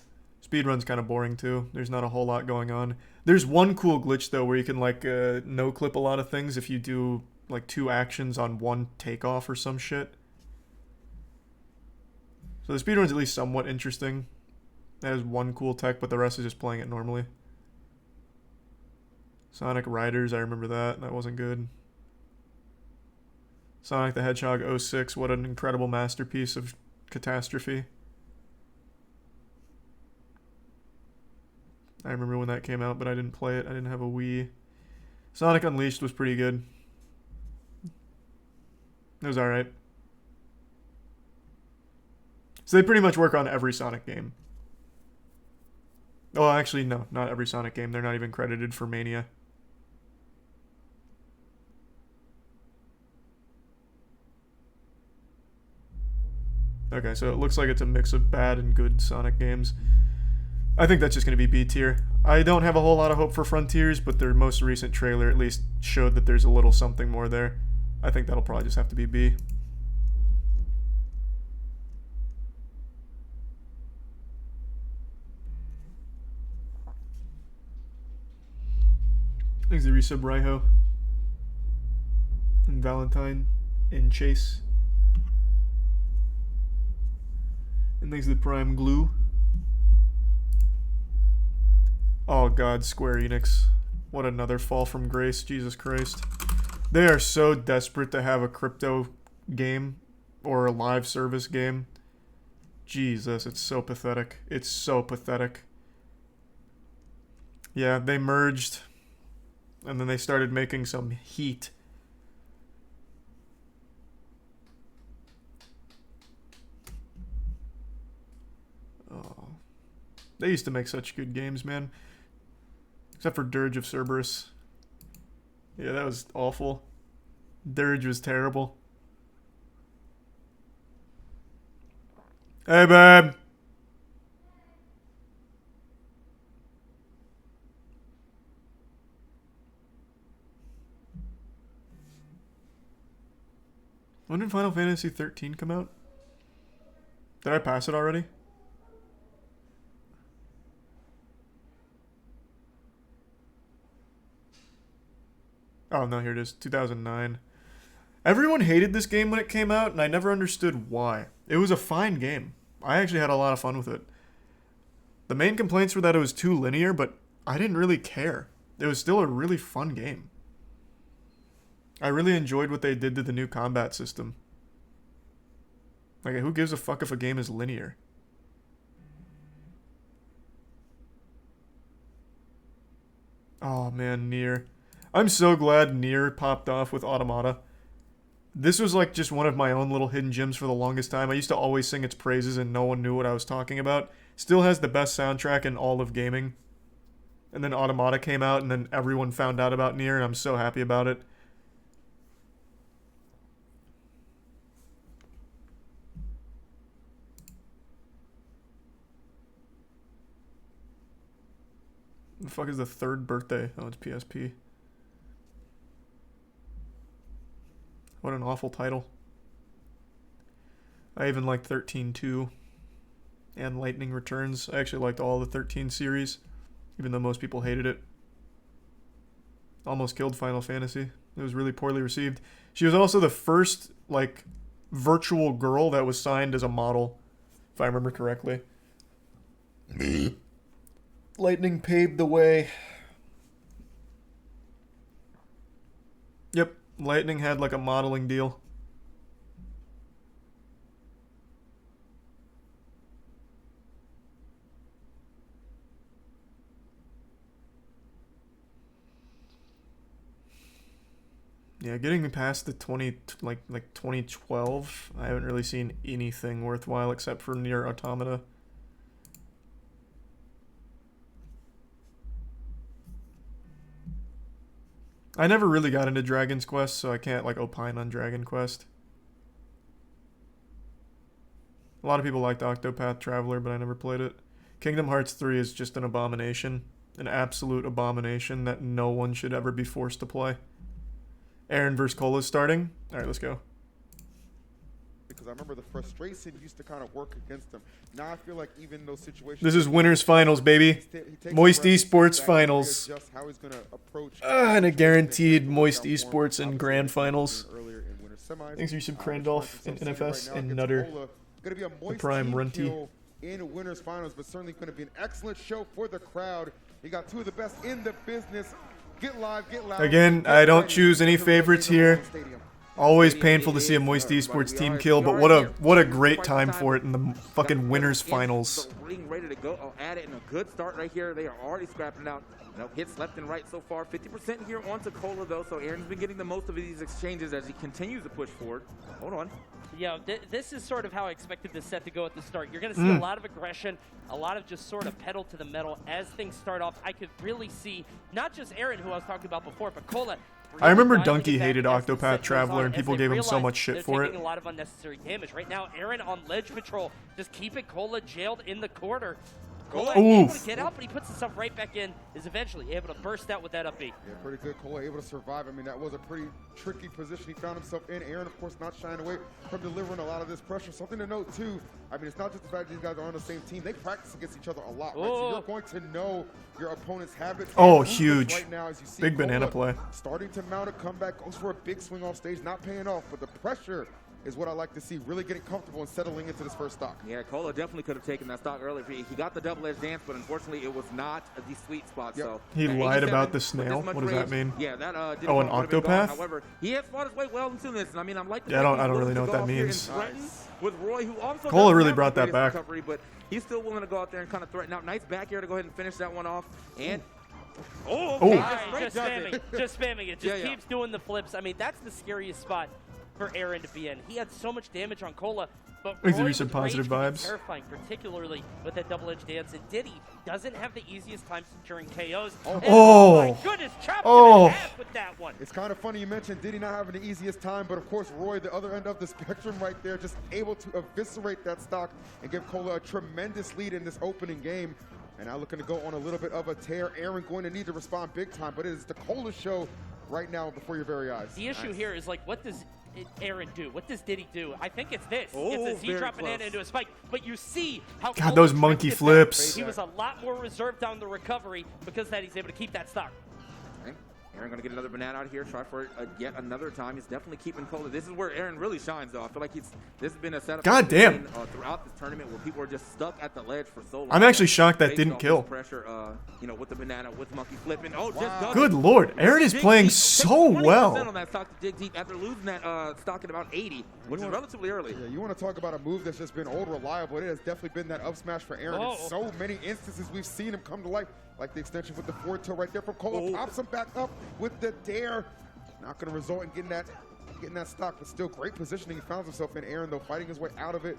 Speedrun's kind of boring too. There's not a whole lot going on. There's one cool glitch though where you can like no-clip a lot of things if you do like 2 actions on one takeoff or some shit. So the speedrun's at least somewhat interesting. It has one cool tech, but the rest is just playing it normally. Sonic Riders, I remember that. That wasn't good. Sonic the Hedgehog 06, what an incredible masterpiece of catastrophe. I remember when that came out, but I didn't play it. I didn't have a Wii. Sonic Unleashed was pretty good. It was alright. So they pretty much work on every Sonic game. Oh, actually, no. Not every Sonic game. They're not even credited for Mania. Okay, so it looks like it's a mix of bad and good Sonic games. I think that's just going to be B tier. I don't have a whole lot of hope for Frontiers, but their most recent trailer at least showed that there's a little something more there. I think that'll probably just have to be B. Thanks to Resub Raiho. And Valentine. And Chase. And thanks to the Prime Glue. Oh god, Square Enix. What another fall from grace, Jesus Christ. They are so desperate to have a crypto game or a live service game. Jesus, it's so pathetic. It's so pathetic. Yeah, they merged and then they started making some heat. Oh. They used to make such good games, man. Except for Dirge of Cerberus. Yeah, that was awful. Dirge was terrible. Hey, babe. When did Final Fantasy 13 come out? Did I pass it already? Oh, no, here it is. 2009. Everyone hated this game when it came out, and I never understood why. It was a fine game. I actually had a lot of fun with it. The main complaints were that it was too linear, but I didn't really care. It was still a really fun game. I really enjoyed what they did to the new combat system. Like, who gives a fuck if a game is linear? Oh, man, Nier. I'm so glad Nier popped off with Automata. This was like just one of my own little hidden gems for the longest time. I used to always sing its praises and no one knew what I was talking about. Still has the best soundtrack in all of gaming. And then Automata came out and then everyone found out about Nier and I'm so happy about it. The fuck is the third birthday? Oh, it's PSP. What an awful title. I even liked 13-2 and Lightning Returns. I actually liked all the 13 series, even though most people hated it. Almost killed Final Fantasy. It was really poorly received. She was also the first, like, virtual girl that was signed as a model, if I remember correctly. Lightning paved the way. Yep, Lightning had like a modeling deal. Yeah, getting past the 2012, I haven't really seen anything worthwhile except for Nier Automata. I never really got into Dragon's Quest, so I can't, like, opine on Dragon Quest. A lot of people liked Octopath Traveler, but I never played it. Kingdom Hearts 3 is just an abomination. An absolute abomination that no one should ever be forced to play. Aaron vs. Cole is starting. Alright, let's go. Because I remember the frustration used to kind of work against him. Now I feel like even those situations... This is winners finals, baby. Moist Esports finals. And a guaranteed Moist Esports and grand finals. Thanks for some Crandolph and NFS and Nutter. The Prime Runty. In winners finals, but certainly going to be an excellent show for the crowd. You got two of the best in the business. Get live, get loud. Again, I don't choose any favorites here. Always painful to see a Moist Esports team kill, but what a great time for it in the fucking winners finals. Ring ready to go. I'll add it in a good start right here. They are already scrapping out. No hits left and right so far. 50% here onto Cola though, so Aaron's been getting the most of these exchanges as he continues to push forward. Hold on. Yeah, this is sort of how I expected this set to go at the start. You're going to see a lot of aggression, a lot of just sort of pedal to the metal as things start off. I could really see not just Aaron, who I was talking about before, but Cola. I remember Donkey hated Octopath Traveler, and people gave him so much shit for it. Taking a lot of unnecessary damage. Right now, Aaron on ledge patrol, just keeping Cola jailed in the corner. Cola able to get out, but he puts himself right back in, is eventually able to burst out with that up B. Yeah, pretty good. Cola able to survive. I mean, that was a pretty tricky position he found himself in. Aaron, of course, not shying away from delivering a lot of this pressure. Something to note, too, I mean, it's not just the fact that these guys are on the same team. They practice against each other a lot, right? So you're going to know your opponent's habits. Oh, huge. Right now, as you see big Cola banana play. Starting to mount a comeback, goes for a big swing off stage, not paying off, but the pressure is what I like to see, really getting comfortable and settling into this first stock. Yeah, Cola definitely could have taken that stock earlier. He got the double-edged dance, but unfortunately it was not the sweet spot. Yep. So He lied about the snail? What does that mean? Yeah, that didn't Oh, an Octopath? However, he has fought his way well into this, and I mean, I'm like, Yeah, I don't really know what that means. With Roy, who also Cola really brought that back. Recovery, but he's still willing to go out there and kind of threaten out. Nice back air to go ahead and finish that one off. And Just spamming it. Just keeps doing the flips. I mean, that's the scariest spot for Aaron to be in. He had so much damage on Cola, but Gives Roy you some with positive rage can be vibes. terrifying, particularly with that double-edged dance. And Diddy doesn't have the easiest time securing KOs. And my goodness, chopped him in half with that one. It's kind of funny you mentioned Diddy not having the easiest time, but of course Roy, the other end of the spectrum right there, just able to eviscerate that stock and give Cola a tremendous lead in this opening game. And now looking to go on a little bit of a tear. Aaron going to need to respond big time, but it is the Cola show right now before your very eyes. The issue here is, like, what does Aaron do? What does Diddy do? I think it's this. Oh, it's this. He very dropped close. banana into a spike, but you see how God, Cola those monkey tricked it flips. back. He was a lot more reserved down the recovery because that he's able to keep that stock. Okay. Aaron going to get another banana out here, try for it yet another time. He's definitely keeping Cola. This is where Aaron really shines, though. I feel like this has been a setup God damn. Throughout this tournament where people are just stuck at the ledge for so long. I'm actually shocked that Based didn't off kill. this pressure, with the banana, with monkey flipping. Oh, just does Good it. lord, Aaron is Dig playing deep. so Takes 20% well. on that stock to dig deep after losing that stock at about 80, which is relatively early. Yeah, you want to talk about a move that's just been old reliable. It has definitely been that up smash for Aaron. In so many instances we've seen him come to life, like the extension with the forward toe right there from Cola. Pops him back up with the dare. Not going to result in getting that stock, but still great positioning he found himself in. Aaron, though, fighting his way out of it.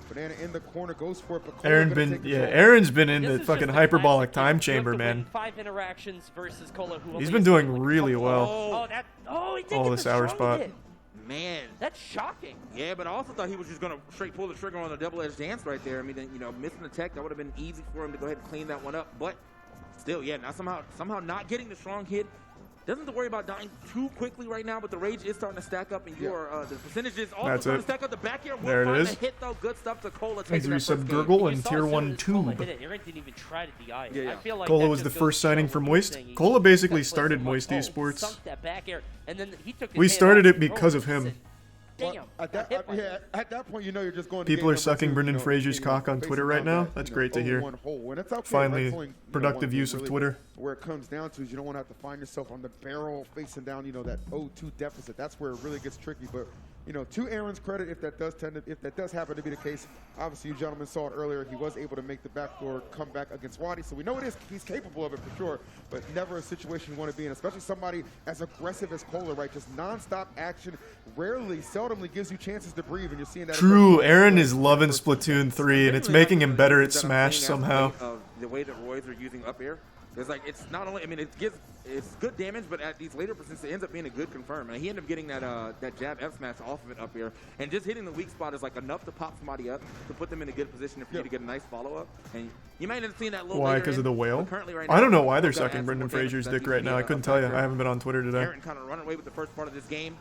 Banana in the corner, goes for it, but Cola Aaron's been in This the is fucking just a hyperbolic classic time game. You have chamber, to win man. 5 interactions versus Cola, who He's only been has doing like a really couple. well. He did Oh, get this the hour strong spot. hit. Man. That's shocking. Yeah, but I also thought he was just going to straight pull the trigger on the double-edged dance right there. I mean, missing the tech, that would have been easy for him to go ahead and clean that one up. But still, yeah, now somehow not getting the strong hit. Doesn't have to worry about dying too quickly right now, but the rage is starting to stack up, and the percentages also That's starting it. to stack up. The back air There it will find is. the hit, though. Good stuff to Cola. Thanks taking to that first resub game. Gurgle You and saw tier as soon 1 as Cola tube. hit it, Aaron didn't even try to DI it. Yeah. I feel like Cola that was just the goes first to show signing what for he was Moist. saying. He Cola basically kept started placing Moist him, Esports. sunk that back air, and then he took his We hand started off it the because of control him. and said, Damn, at got hit by that, at that point, you know you're just going to People game are number sucking two, Brendan Fraser's cock on facing Twitter down right now. that, That's great to hear. 0-1 hole. And it's okay, Finally, right? It's only, productive one game, use of really. Twitter. Where it comes down to is you don't want to have to find yourself on the barrel facing down, that 0-2 deficit. That's where it really gets tricky. But to Aaron's credit, if that does happen to be the case, obviously you gentlemen saw it earlier. He was able to make the backdoor comeback against Wadi, so we know he's capable of it for sure. But never a situation you want to be in, especially somebody as aggressive as Cola, right? Just nonstop action, seldomly gives you chances to breathe, and you're seeing that. True, Aaron is loving Splatoon 3, and it's making him better at Smash somehow. The way that Roy's are using up air. It's not only, it's good damage, but at these later percents, it ends up being a good confirm. And he ended up getting that jab F smash off of it up here. And just hitting the weak spot is enough to pop somebody up, to put them in a good position for you to get a nice follow-up. And you might end up seeing that little Why, later because in, of the whale? but currently right I don't now, know why they're Cole's gotta sucking add Brendan some more Fraser's damage dick to right now. I that couldn't tell you. back I haven't been on Twitter today. Aaron kind of running away with the first part of this game.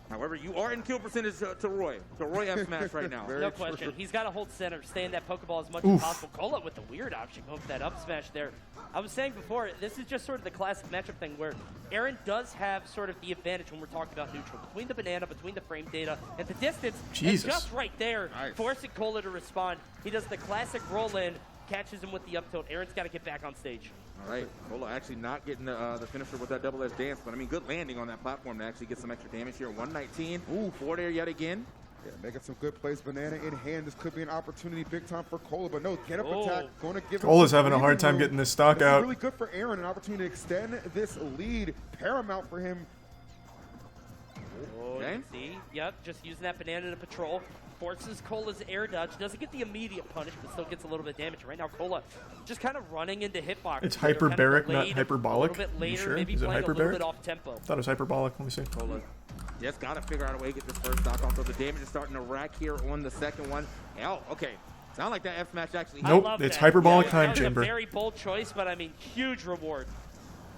However, you are in kill percentage to Roy F smash right now. No question. He's got to hold center, stay in that Pokeball as much as possible. Cola with the weird option going for that up smash there. I was saying before, this is just sort of the classic matchup thing where Aaron does have sort of the advantage when we're talking about neutral. Between the banana, between the frame data, and the distance. Jesus. And just right there, forcing Cola to respond. He does the classic roll in, catches him with the up tilt. Aaron's got to get back on stage. All right, Cola actually not getting the finisher with that double-edged dance, but I mean, good landing on that platform to actually get some extra damage here. 119, forward air yet again. Yeah, making some good plays. Banana in hand. This could be an opportunity big time for Cola, but no, get up attack. Going to give him Cola's some having a hard breathing time room. getting this stock This out. is really good for Aaron. An opportunity to extend this lead. Paramount for him. Oh, Okay. see? Yep, just using that banana to patrol. Forces Cola's air dodge. Doesn't get the immediate punish, but still gets a little bit of damage. Right now, Cola just kind of running into hitbox. It's They're kind of hyperbaric, not delayed hyperbolic. A little bit You later, sure? maybe Is it playing a little hyperbaric? bit off tempo. Thought it was hyperbolic. Let me see. Cola just got to figure out a way to get this first stock off. So the damage is starting to rack here on the second one. Oh, okay. Sound like that F smash actually. I Nope, love it's that. hyperbolic Yeah, time that was chamber. a very bold choice, but I mean, huge reward.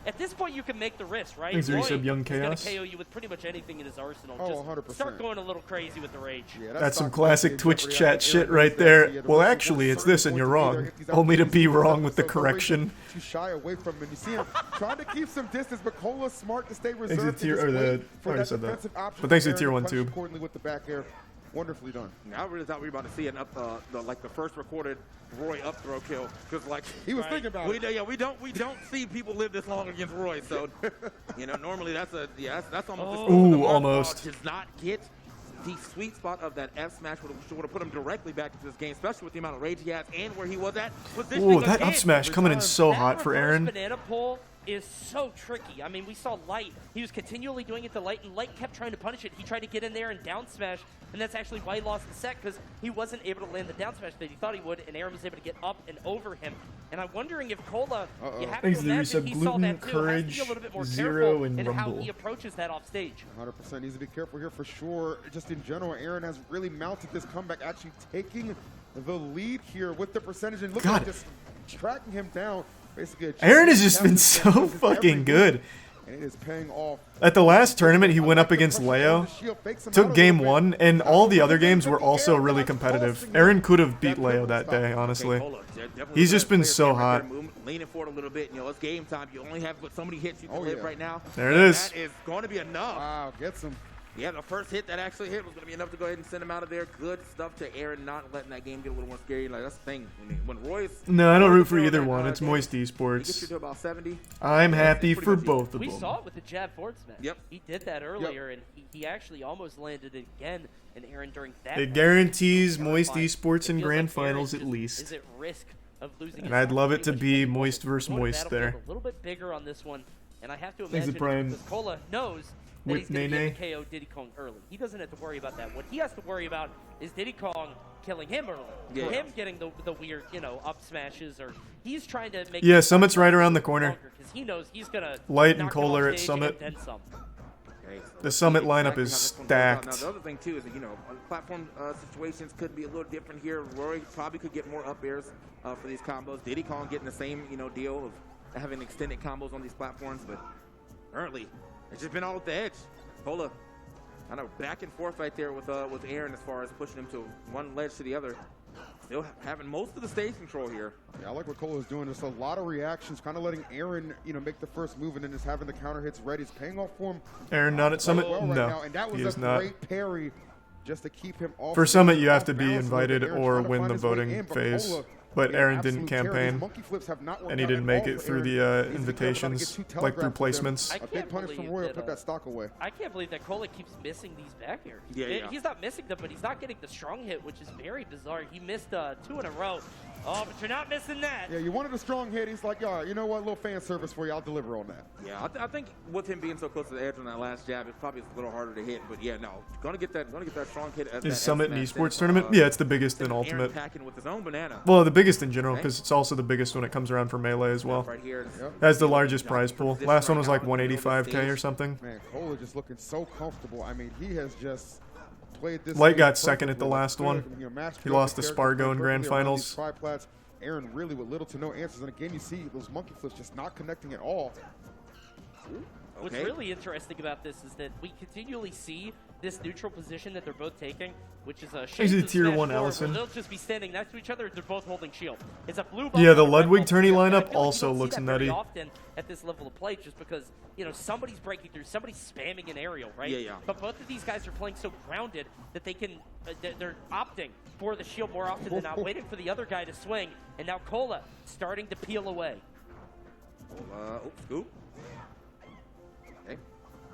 At this point, you can make the risk, right? Thanks, Roy Resub, Young is going Chaos. to KO you with pretty much anything in his arsenal. Oh, Just 100%. start going a little crazy with the rage. Yeah, That's some stock classic in Twitch jeopardy. I chat think shit Aaron right knows that. there. Yeah, the Well, Russian actually, was it's this and certainly you're going to be wrong. there if he's Only to out be there. wrong with the So no reason correction. To shy away from him. You see him trying to keep some distance, but Cola's smart to stay Thanks reserved. to tier, to just or the, wait for already that said that. defensive option But thanks for to tier Aaron 1 punish tube. accordingly with the back air. Wonderfully done. I really thought we were about to see an up, the first recorded Roy up throw kill, because like He was thinking about it. Yeah, we don't see people live this long against Roy, so normally that's almost. Ooh, the mark almost. does not get the sweet spot of that F smash would have put him directly back into this game, especially with the amount of rage he has and where he was at. Ooh, that up smash coming in so That hot for reverse Aaron. banana pull is so tricky. I mean, we saw Light. He was continually doing it to Light, and Light kept trying to punish it. He tried to get in there and down smash, and that's actually why he lost the set, because he wasn't able to land the down smash that he thought he would, and Aaron was able to get up and over him. And I'm wondering if Cola, you have Thanks to to the imagine resub, he saw that Gluten, too, has to be Courage, a little bit more Zero, careful and in how Rumble. he approaches that off stage. 100% needs to be careful here for sure. Just in general, Aaron has really mounted this comeback, actually taking the lead here with the percentage and looking God. at just tracking him down. Basically, Aaron has just been so fucking good. And it is paying off. At the last tournament, he went up against Leo, took game 1, and all the other games were also really competitive. Aaron could have beat Leo that day, honestly. He's just been so hot. Leaning forward a little bit, it's game time. You only have so many hits you can Oh, live yeah. right now. There it is. That is going to be enough. Wow, gets him. Yeah, the first hit that actually hit was going to be enough to go ahead and send him out of there. Good stuff to Aaron, not letting that game get a little more scary. Like, that's the thing. I mean, when Roy's... No, I don't root for throwing either that, one. It's game, Moist he gets you Esports. to about 70. I'm happy pretty for much both of We them. saw it with the jab forward smash. Yep. He did that earlier, and he actually almost landed it again, and Aaron during that It match guarantees was Moist terrifying. Esports It in feels grand like Aaron finals at just least. Is at risk of losing And his I'd love it to pretty much be every Moist point. versus Going to Moist battlefield there. A little bit bigger on this one, and I have to Thanks to imagine Prime. because Cola knows that With he's going to Nene. be able to KO Diddy Kong early. He doesn't have to worry about that. What he has to worry about is Diddy Kong killing him early. Yeah. Him getting the weird, up smashes, or he's trying to make... Yeah, Summit's right around the corner. Because he knows he's going to... Light and Cola are at Summit. And then some. Okay, so The Summit let's see lineup exactly is how this one plays out. Now, stacked. the other thing, too, is that, platform situations could be a little different here. Rory probably could get more up airs for these combos. Diddy Kong getting the same, deal of having extended combos on these platforms, but currently, it's just been all at the edge. Cola, kind of back and forth right there with Aaron as far as pushing him to one ledge to the other. Still having most of the stage control here. Yeah, I like what Cola's doing. Just a lot of reactions, kind of letting Aaron, make the first move and then just having the counter hits ready. It's paying off for him. Aaron not at Summit? Well right now, No, and that was he a is not. great parry just to keep him off. For stage, Summit, you have off to be balance a little bit. invited Aaron or trying to win find the his way voting in, but phase. Cola, But yeah, Aaron didn't absolute terror. These campaign, monkey flips have not worked and he out didn't at make all it for through Aaron. the Needs to be careful not to invitations, get too like through telegraphed with them. placements. I A big can't punish from believe Royal that, put that stock away. I can't believe that Cola keeps missing these back airs. Yeah. He's not missing them, but he's not getting the strong hit, which is very bizarre. He missed 2 in a row. Oh, but you're not missing that. Yeah, you wanted a strong hit. He's like, yeah, you know what? A little fan service for you. I'll deliver on that. Yeah, I think with him being so close to the edge on that last jab, it probably is a little harder to hit. But yeah, no, gonna get that strong hit. At that Is Summit an F smash esports there, tournament? Yeah, it's the biggest in Aaron Ultimate. packing with his own banana. Well, the biggest in general, Okay. because it's also the biggest when it comes around for Melee as well. Right here. Yep. Has the largest prize pool. Position Last one right was now like in the middle of the 185k or stage. something. Man, Cola just looking so comfortable. I mean, he has just played this. Light game got second at the perfectly. last one. Matched He up lost the to characters Spargo in grand perfectly around these finals. triplats. Aaron really with little to no answers. And again, you see those monkey flips just not connecting at all. What's really interesting about this is that we continually see this neutral position that they're both taking, which is a He's a shame tier 1 Allison. they'll just be standing next to each other. They're both holding shield. It's a blue. Yeah, the bubble, red Ludwig bubble. tourney And I lineup feel like you also don't see looks that very nutty. often at this level of play, just because somebody's breaking through, somebody's spamming an aerial, right? Yeah. But both of these guys are playing so grounded that they can, they're opting for the shield more often than not, waiting for the other guy to swing. And now Cola starting to peel away. Scoop. Okay.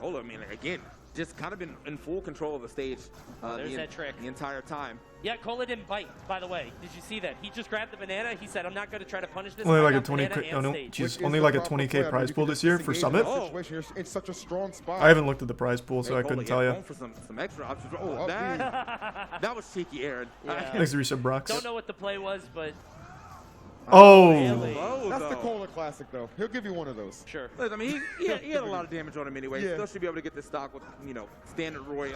Cola, I mean, again, just kind of been in full control of the stage There's that trick. the entire time. Yeah, Cola didn't bite, by the way. Did you see that? He just grabbed the banana. He said, I'm not going to try to punish this. Only I like a got 20. banana Oh and no, stage." she's Which only is like the a proper 20K play. I mean, prize you pool can this year just for disengage in Summit. that situation. You're in such a strong spot. I haven't looked at the prize pool, so I Cola, couldn't yeah, tell you. going for some extra options. Oh, up that was cheeky, Aaron. Yeah. Thanks to Reset Brox. Don't know what the play was, but Oh, Low, That's the though. Cola Classic, though. He'll give you one of those. sure. Listen, I mean, he had a lot of damage on him anyway. Yeah. Still should be able to get this stock with, standard Roy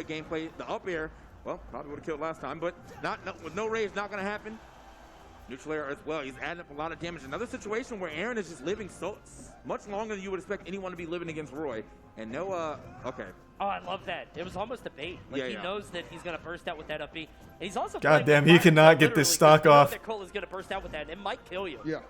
gameplay. The up air, well, probably would have killed last time, but with no rage, not going to happen. Neutral air as well. He's adding up a lot of damage. Another situation where Aaron is just living so much longer than you would expect anyone to be living against Roy. And no, okay. Oh, I love that. It was almost a bait. Like, Yeah, he yeah. knows that he's going to burst out with that up B. And he's also God playing damn, with he fire, cannot get this literally, stock 'cause you know off. that Cola's going to burst out with that, and it might kill you. Yeah.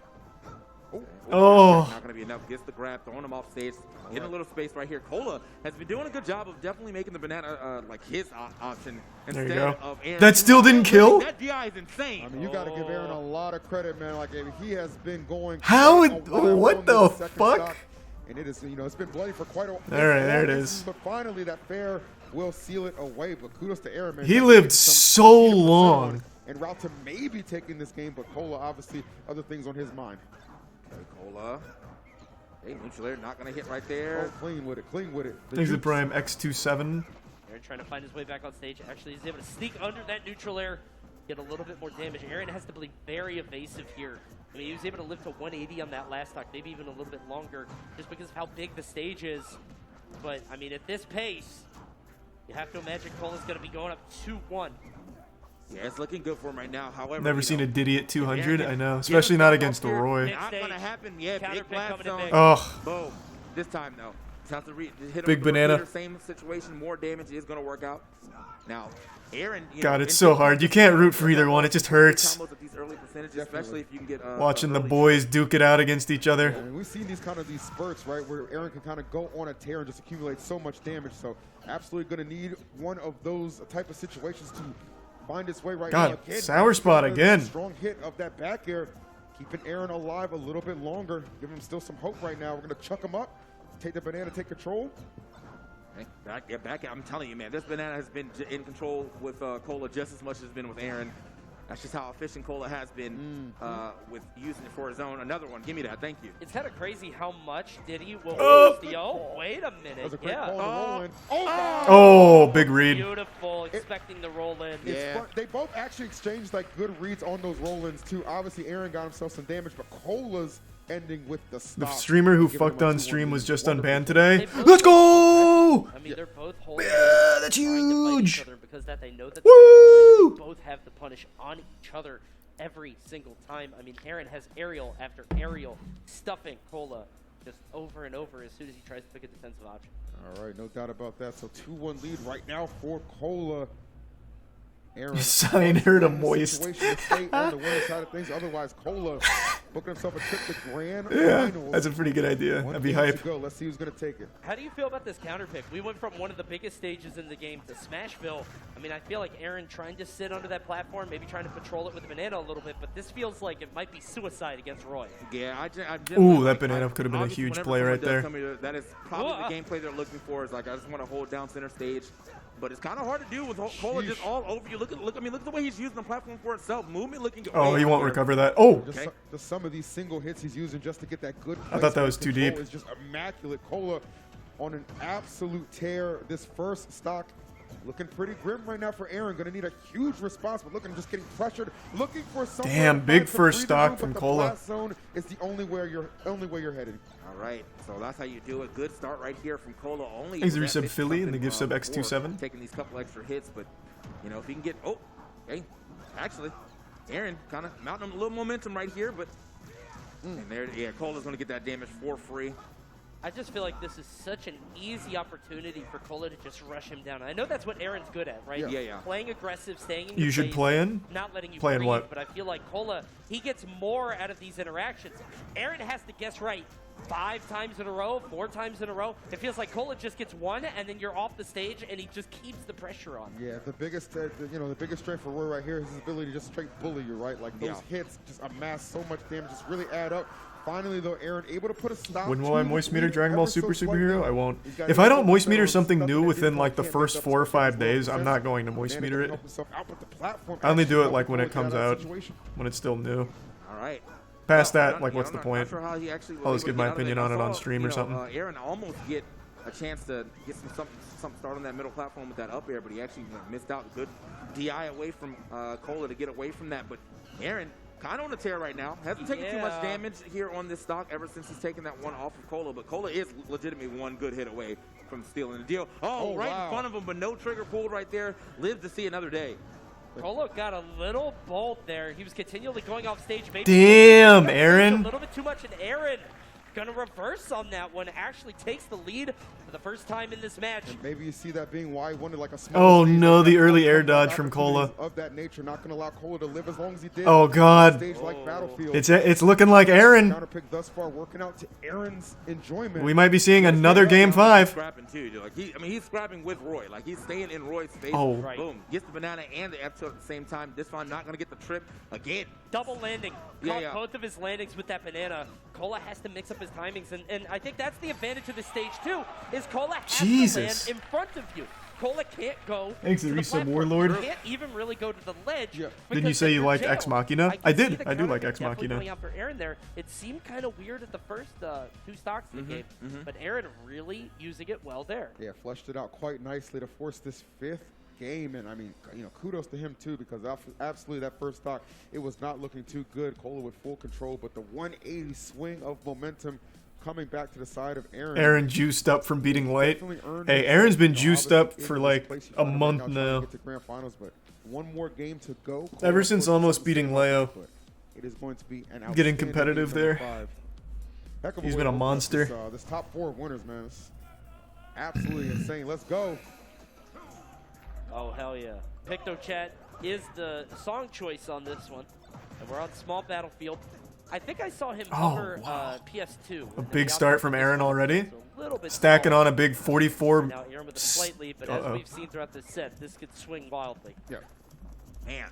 Oh. Not going to be enough. Gets the grab, throwing him off stage. Getting a little space right here. Cola has been doing a good job of definitely making the banana like his option There instead you go. of Aaron. That still didn't kill? That DI is insane. I mean, you got to give Aaron a lot of credit, man. Like, he has been going. How quite it- a while what on the this second fuck? stock, and it is, it's been bloody for quite a while. All right, there it is. But finally, that fair will seal it away. But kudos to Aaron, man. He Definitely lived getting some so leadership long. En route to maybe taking this game, but Cola obviously other things on his mind. Okay, Cola. Hey, neutral air not going to hit right there. Oh, clean with it, clean with it. The Thanks to juice. Prime X27. Aaron trying to find his way back on stage. Actually, he's able to sneak under that neutral air, get a little bit more damage. Aaron has to be very evasive here. I mean, he was able to live to 180 on that last stock, maybe even a little bit longer, just because of how big the stage is. But, I mean, at this pace, you have to imagine Cola's going to be going up 2-1. Yeah, it's looking good for him right now. However, Never seen a Diddy at 200. Aaron I know, get especially us not up against here. Roy. Not going to happen. Yeah, Counter big pick blast coming in zone. big. Ugh. Boom. This time, though. Just have to hit him Big with the banana. repeater, same situation, more damage is going to work out. Now, Aaron, God, it's so hard. You can't root for either one. It just hurts. Combos at these early percentages, especially if you can get Watching the early boys duke it out against each I other. mean, we've seen these spurts, right, where Aaron can kind of go on a tear and just accumulate so much damage. So absolutely going to need one of those type of situations to find its way right God, now. Again, sour spot getting a again. Strong hit of that back air, keeping Aaron alive a little bit longer. Give him still some hope right now. We're going to chuck him up, take the banana, take control. Back. I'm telling you, man, this banana has been in control with Cola just as much as it's been with Aaron. That's just how efficient Cola has been with using it for his own. Another one. Give me that. Thank you. It's kind of crazy how much Diddy will Oh. use the wait a That was minute. a great Yeah. ball to roll in. Oh, my! Oh, big read. Beautiful. Expecting the roll in. It's Yeah. fun. They both actually exchanged good reads on those roll-ins too. Obviously, Aaron got himself some damage, but Cola's ending with the The stop. streamer who Giving fucked him a on 2-1 stream was lead. just Wonderful. unbanned today. They both- Let's go! I mean, they're both holding. Yeah, that's trying to fight each huge. other because that they know that they're gonna win. They both have the punish on each other every single time. I mean, Aaron has aerial after aerial, stuffing Cola just over and over as soon as he tries to pick a defensive option. All right, no doubt about that. So 2-1 lead right now for Cola. Aaron Sign her to in the moist. situation to stay on the winning side of things. Otherwise, Cola booking himself a trip to grand Yeah, finals. that's a pretty good idea. One That'd be game to hype. go. Let's see who's going to take it. How do you feel about this counter pick? We went from one of the biggest stages in the game to Smashville. I mean, I feel like Aaron trying to sit under that platform, maybe trying to patrol it with the banana a little bit, but this feels like it might be suicide against Roy. Yeah, Ooh, that banana could have been a obviously, huge whenever play someone right does there. come here, that is probably Whoa. the gameplay they're looking for. Is like, I just want to hold down center stage. But it's kind of hard to do with Cola just all over you. Look at the way he's using the platform for itself. Movement looking. Oh, way he won't better. recover that. Oh, Just some of these single hits he's using just to get that good I thought that placement was and too control deep. is just immaculate. Cola on an absolute tear. This first stock looking pretty grim right now for Aaron. Going to need a huge response, but looking just getting pressured, looking for somewhere Damn, to big find some first breathing stock room, from but Cola. The blast zone is the only way you're headed. All right, so that's how you do it. Good start right here from Cola. Only Thanks to was that resub Philly and the 50-something, gift sub before, X27. taking these couple extra hits, but if he can get actually, Aaron kind of mounting a little momentum right here, but and there, Cola's going to get that damage for free. I just feel like this is such an easy opportunity for Cola to just rush him down. I know that's what Aaron's good at, right? Yeah. Playing aggressive, staying in You your should face, play in? not letting you Play in breathe, what? But I feel like Cola, he gets more out of these interactions. Aaron has to guess right 5 times in a row, 4 times in a row. It feels like Cola just gets one, and then you're off the stage, and he just keeps the pressure on. Yeah, the biggest strength for Roy right here is his ability to just straight bully you, right? Like those hits just amass so much damage, just really add up. Finally, though, Aaron able to put a stop. When will I moist meter Dragon Ball Super slightly. Superhero? I won't. He's got If I don't his moist meter focus something on new stuff within that like the can't first make up 4 or stuff 5 that days, I'm makes not going to sense. moist Man, meter he it. can help himself out with the platform I only action do it to like when it avoid comes that out, situation. when it's still new. All right. Past Well, that, like, what's the I'm point? not sure how he actually was I'll just able give to my get out of opinion it. on I it on saw, stream you or know, something. Aaron almost get a chance to get something started on that middle platform with that up air, but he actually missed out. Good DI away from Cola to get away from that. But Aaron kind of on a tear right now. Hasn't taken too much damage here on this stock ever since he's taken that one off of Cola. But Cola is legitimately one good hit away from stealing the deal. Oh, right in front of him, but no trigger pulled right there. Live to see another day. Colo got a little bold there. He was continually going off stage. Maybe Damn, a Aaron. little bit too much, and Aaron gonna reverse on that one. Actually takes the lead for the first time in this match. And maybe you see that being why he wanted like a small Oh stage no, like the that. early air Couple dodge from Cola. opportunities of that nature, not going to allow Cola to live as long as he did. Oh, God. Stage like Battlefield. It's looking like Aaron. Counter pick thus far working out to Aaron's enjoyment. We might be seeing another game 5. Scrapping too, dude. Like he's scrapping with Roy. Like he's staying in Roy's face. Oh. Right. Boom. Gets the banana and the F2 at the same time. This one not gonna get the trip again. Double landing. Yeah, Caught yeah. both of his landings with that banana. Cola has to mix up his timings, and I think that's the advantage of this stage too, is Cola has Jesus. to land in front of you. Cola can't go Thanks, to the Arisa platform. Warlord. He can't even really go to the ledge. Yeah. Didn't you because say then you you're liked jailed. Ex Machina? can I see did. the I do counter like pick Ex definitely Machina. going out for Aaron there. It seemed kind of weird at the first 2 stocks of the game, but Aaron really using it well there. Yeah, fleshed it out quite nicely to force this 5th game. And I mean, kudos to him too, because absolutely that first stock, it was not looking too good. Cola with full control, but the 180 swing of momentum coming back to the side of Aaron. Aaron juiced up from beating late. Definitely earned Hey, himself, Aaron's been obviously juiced up into for this like place he's a trying to make month trying to now. get to grand finals, but one more game to go. Cola, Ever of since course, almost doesn't beating seem like Leo. it, but it is going to be an Getting outstanding competitive game, number there. 5. Heck of He's way been to a open up monster. This top 4 winners, man. It's absolutely insane. Let's go. Oh, hell yeah. Picto Chat is the song choice on this one. And we're on Small Battlefield. I think I saw him cover PS2. A big start from Aaron already. A little bit Stacking slower. on a big 44. Now Aaron with a slight lead, but as Uh-oh. we've seen throughout this set, this could swing wildly. Yeah. Man.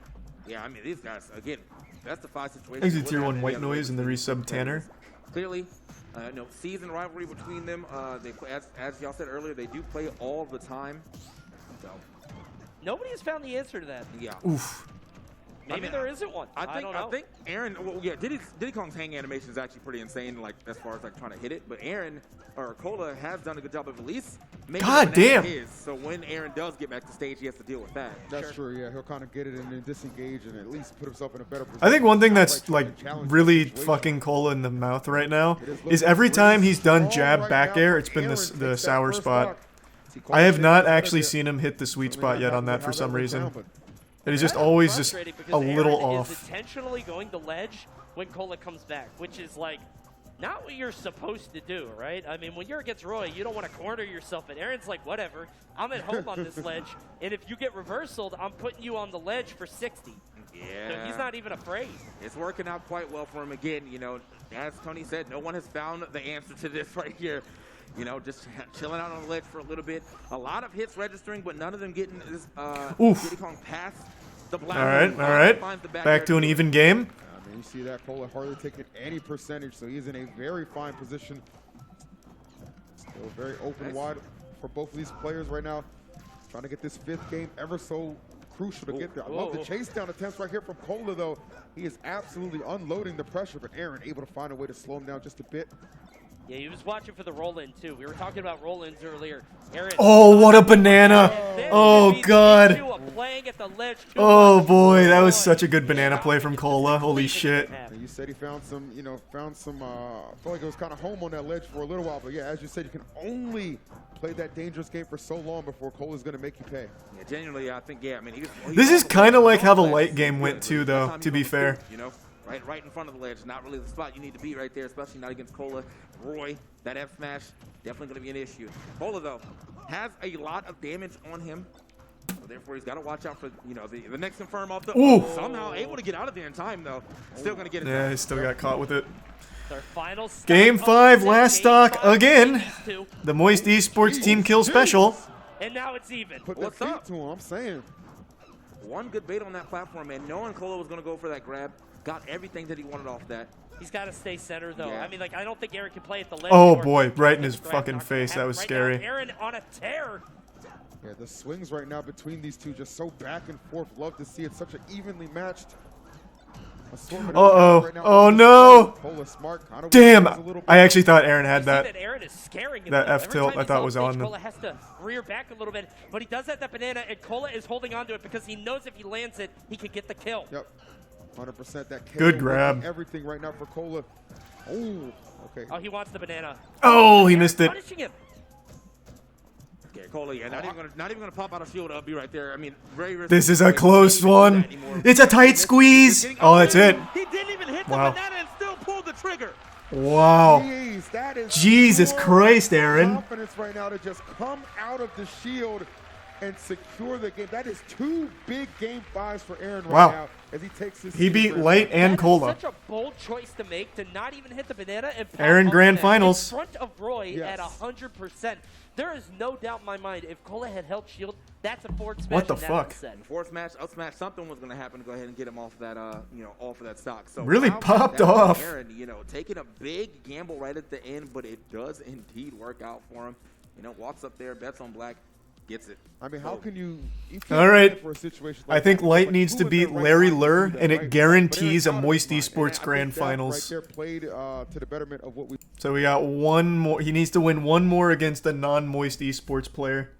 Yeah, I mean these guys again. That's the 5 situation. Exit tier 1 white noise and the resub Tanner. Clearly, season rivalry between them. They play, as y'all said earlier, they do play all the time. So Nobody has found the answer to that. yeah. Oof. Maybe there isn't one. I don't know. I think Aaron. Well, yeah, Diddy Kong's hang animation is actually pretty insane. Like as far as like trying to hit it, but Aaron or Cola has done a good job of at least making God the banana damn. his. So when Aaron does get back to stage, he has to deal with that. That's true, yeah. He'll kind of get it and then disengage and at least put himself in a better position. I think one thing that's Trying like to challenge really the situation. fucking Cola in the mouth right now It is looking every pretty time he's done strong jab right back now, air, but it's been Aaron the takes that sour first spot. stock. See, Cola I have takes not that actually bit. seen him hit the sweet Really spot not yet happy on that with for how some went reason. down, but It is just That's always just frustrating because a little Aaron off. is intentionally going the ledge when Cola comes back, which is like not what you're supposed to do, right? I mean, when you're against Roy, you don't want to corner yourself, and Aaron's like, whatever, I'm at home on this ledge, and if you get reversaled, I'm putting you on the ledge for 60. Yeah. So he's not even afraid. It's working out quite well for him again. You know, as Tony said, no one has found the answer to this right here. You know, just chilling out on the ledge for a little bit. A lot of hits registering, but none of them getting this Oof. Diddy Kong past the black. All right, hole. all right. Finds the Back to an even game. I mean, you see that Cola hardly taking any percentage, so he's in a very fine position. Still very open Nice. wide for both of these players right now. Trying to get this 5th game ever so crucial to get there. I love the whoa. chase down attempts right here from Cola, though. He is absolutely unloading the pressure, but Aaron able to find a way to slow him down just a bit. Yeah, he was watching for the roll-in, too. We were talking about roll-ins earlier. Aaron. Oh, what a banana. And then Oh, if he's God. into a playing at the ledge too Oh, much, boy. That was boy, such a good banana how play could from you Cola. just Holy leave it shit. happen? And you said he found some, I felt like it was kind of home on that ledge for a little while, but yeah, as you said, you can only play that dangerous game for so long before Cola's going to make you pay. Yeah, genuinely, I think, yeah. I mean, This is kind of like how the light game went too, though, to be fair. You know, right in front of the ledge. Not really the spot you need to be right there, especially not against Cola. Roy, that F smash, definitely going to be an issue. Cola, though, has a lot of damage on him. So therefore, he's got to watch out for, you know, the next confirm off the... Ooh. Somehow able to get out of there in time, though. Still going to get it. Yeah, he still got caught with it. Their final stock Game of the 5, set. last Game stock 5 again. these two. The Moist Esports team kill special. And now it's even. Put that What's feet up? to him, I'm saying. One good bait on that platform, man. Knowing Cola was going to go for that grab, got everything that he wanted off that. He's got to stay center, though. Yeah. I mean, like, I don't think Aaron can play at the ledge. Oh or boy, right in his grab fucking not gonna face. That happen was right scary. Now. Aaron on a tear. Yeah, the swings right now between these two just so back and forth. Love to see it such an evenly matched assortment. Uh-oh. Right now. Oh, no. Cola smart, kind of Damn. a little bit. I actually thought Aaron You had see that. Aaron is scaring him. that though. F Every tilt time I he's thought on was stage, on him. Cola has to rear back a little bit, but he does have that banana, and Cola is holding on to it because he knows if he lands it, he could get the kill. Yep. 100% that KO Good working grab. everything right now for Cola. Oh, okay. Oh, he wants the banana. Oh, he Aaron missed it. punishing him. Yeah, Cola, yeah, not even gonna pop out a shield. I'll be right there. I mean, very risky. This is a He close can't even do one. that anymore. It's a tight squeeze. Oh, that's it. He didn't even hit Wow. the banana and still pulled the trigger. Wow. Jeez, that is Jesus pure Christ, Aaron. confidence right now to just come out of the shield and secure the game. That is 2 big game 5s for Aaron right Wow. now as he takes his He seat beat in Light and That is Cola. such a bold choice to make to not even hit the banana and pop Aaron up Grand that Finals. in front of Roy Yes. at 100%. There is no doubt in my mind if Cola had held shield, that's a forward smash. What the and that fuck? upset. Forward smash, up smash, something was gonna happen to go ahead and get him off that, off of that stock. So Really wow, popped that was off. Aaron, taking a big gamble right at the end, but it does indeed work out for him. Walks up there, bets on black, gets it. I mean, how can you can't All right. plan for a situation I like think that. Light Like, needs who to in beat their right Larry mind to Lurr, do that, and right? it guarantees a But Aaron's Moist out of his mind. Esports And I Grand think that Finals. right there played to the betterment of what we. So we got one more. He needs to win one more against a non-Moist Esports player.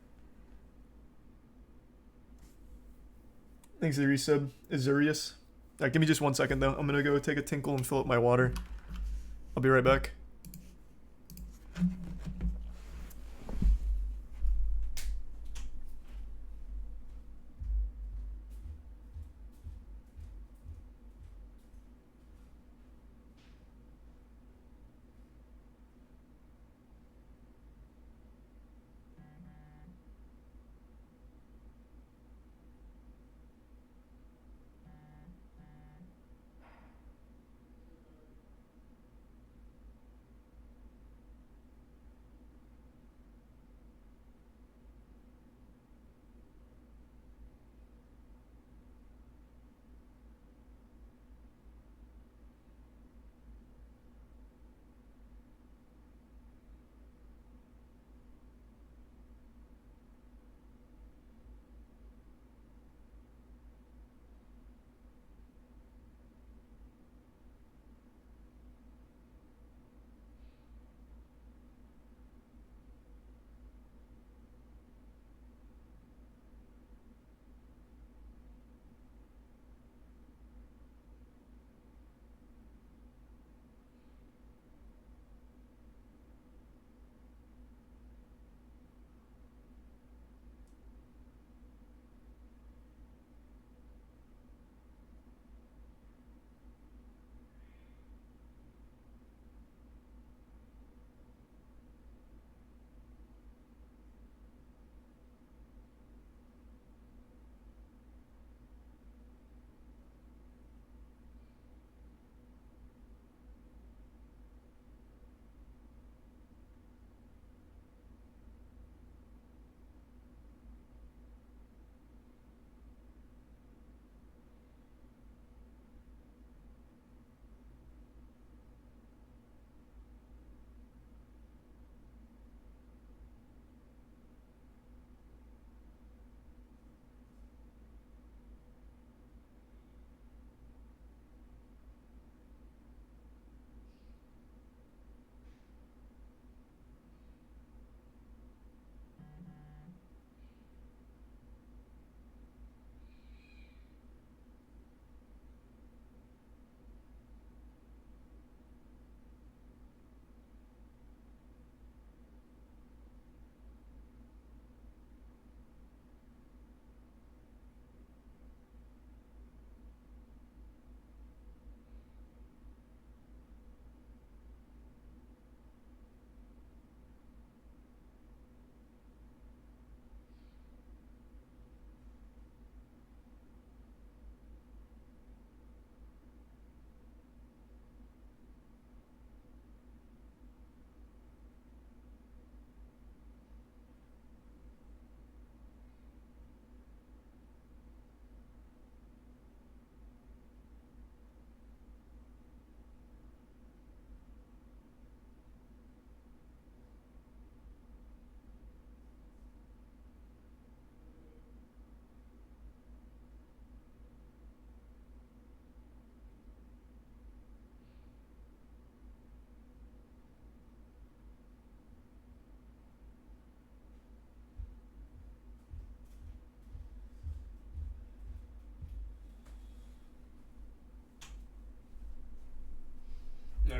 Thanks, Azurius. Azurius. Give me just 1 second, though. I'm going to go take a tinkle and fill up my water. I'll be right back.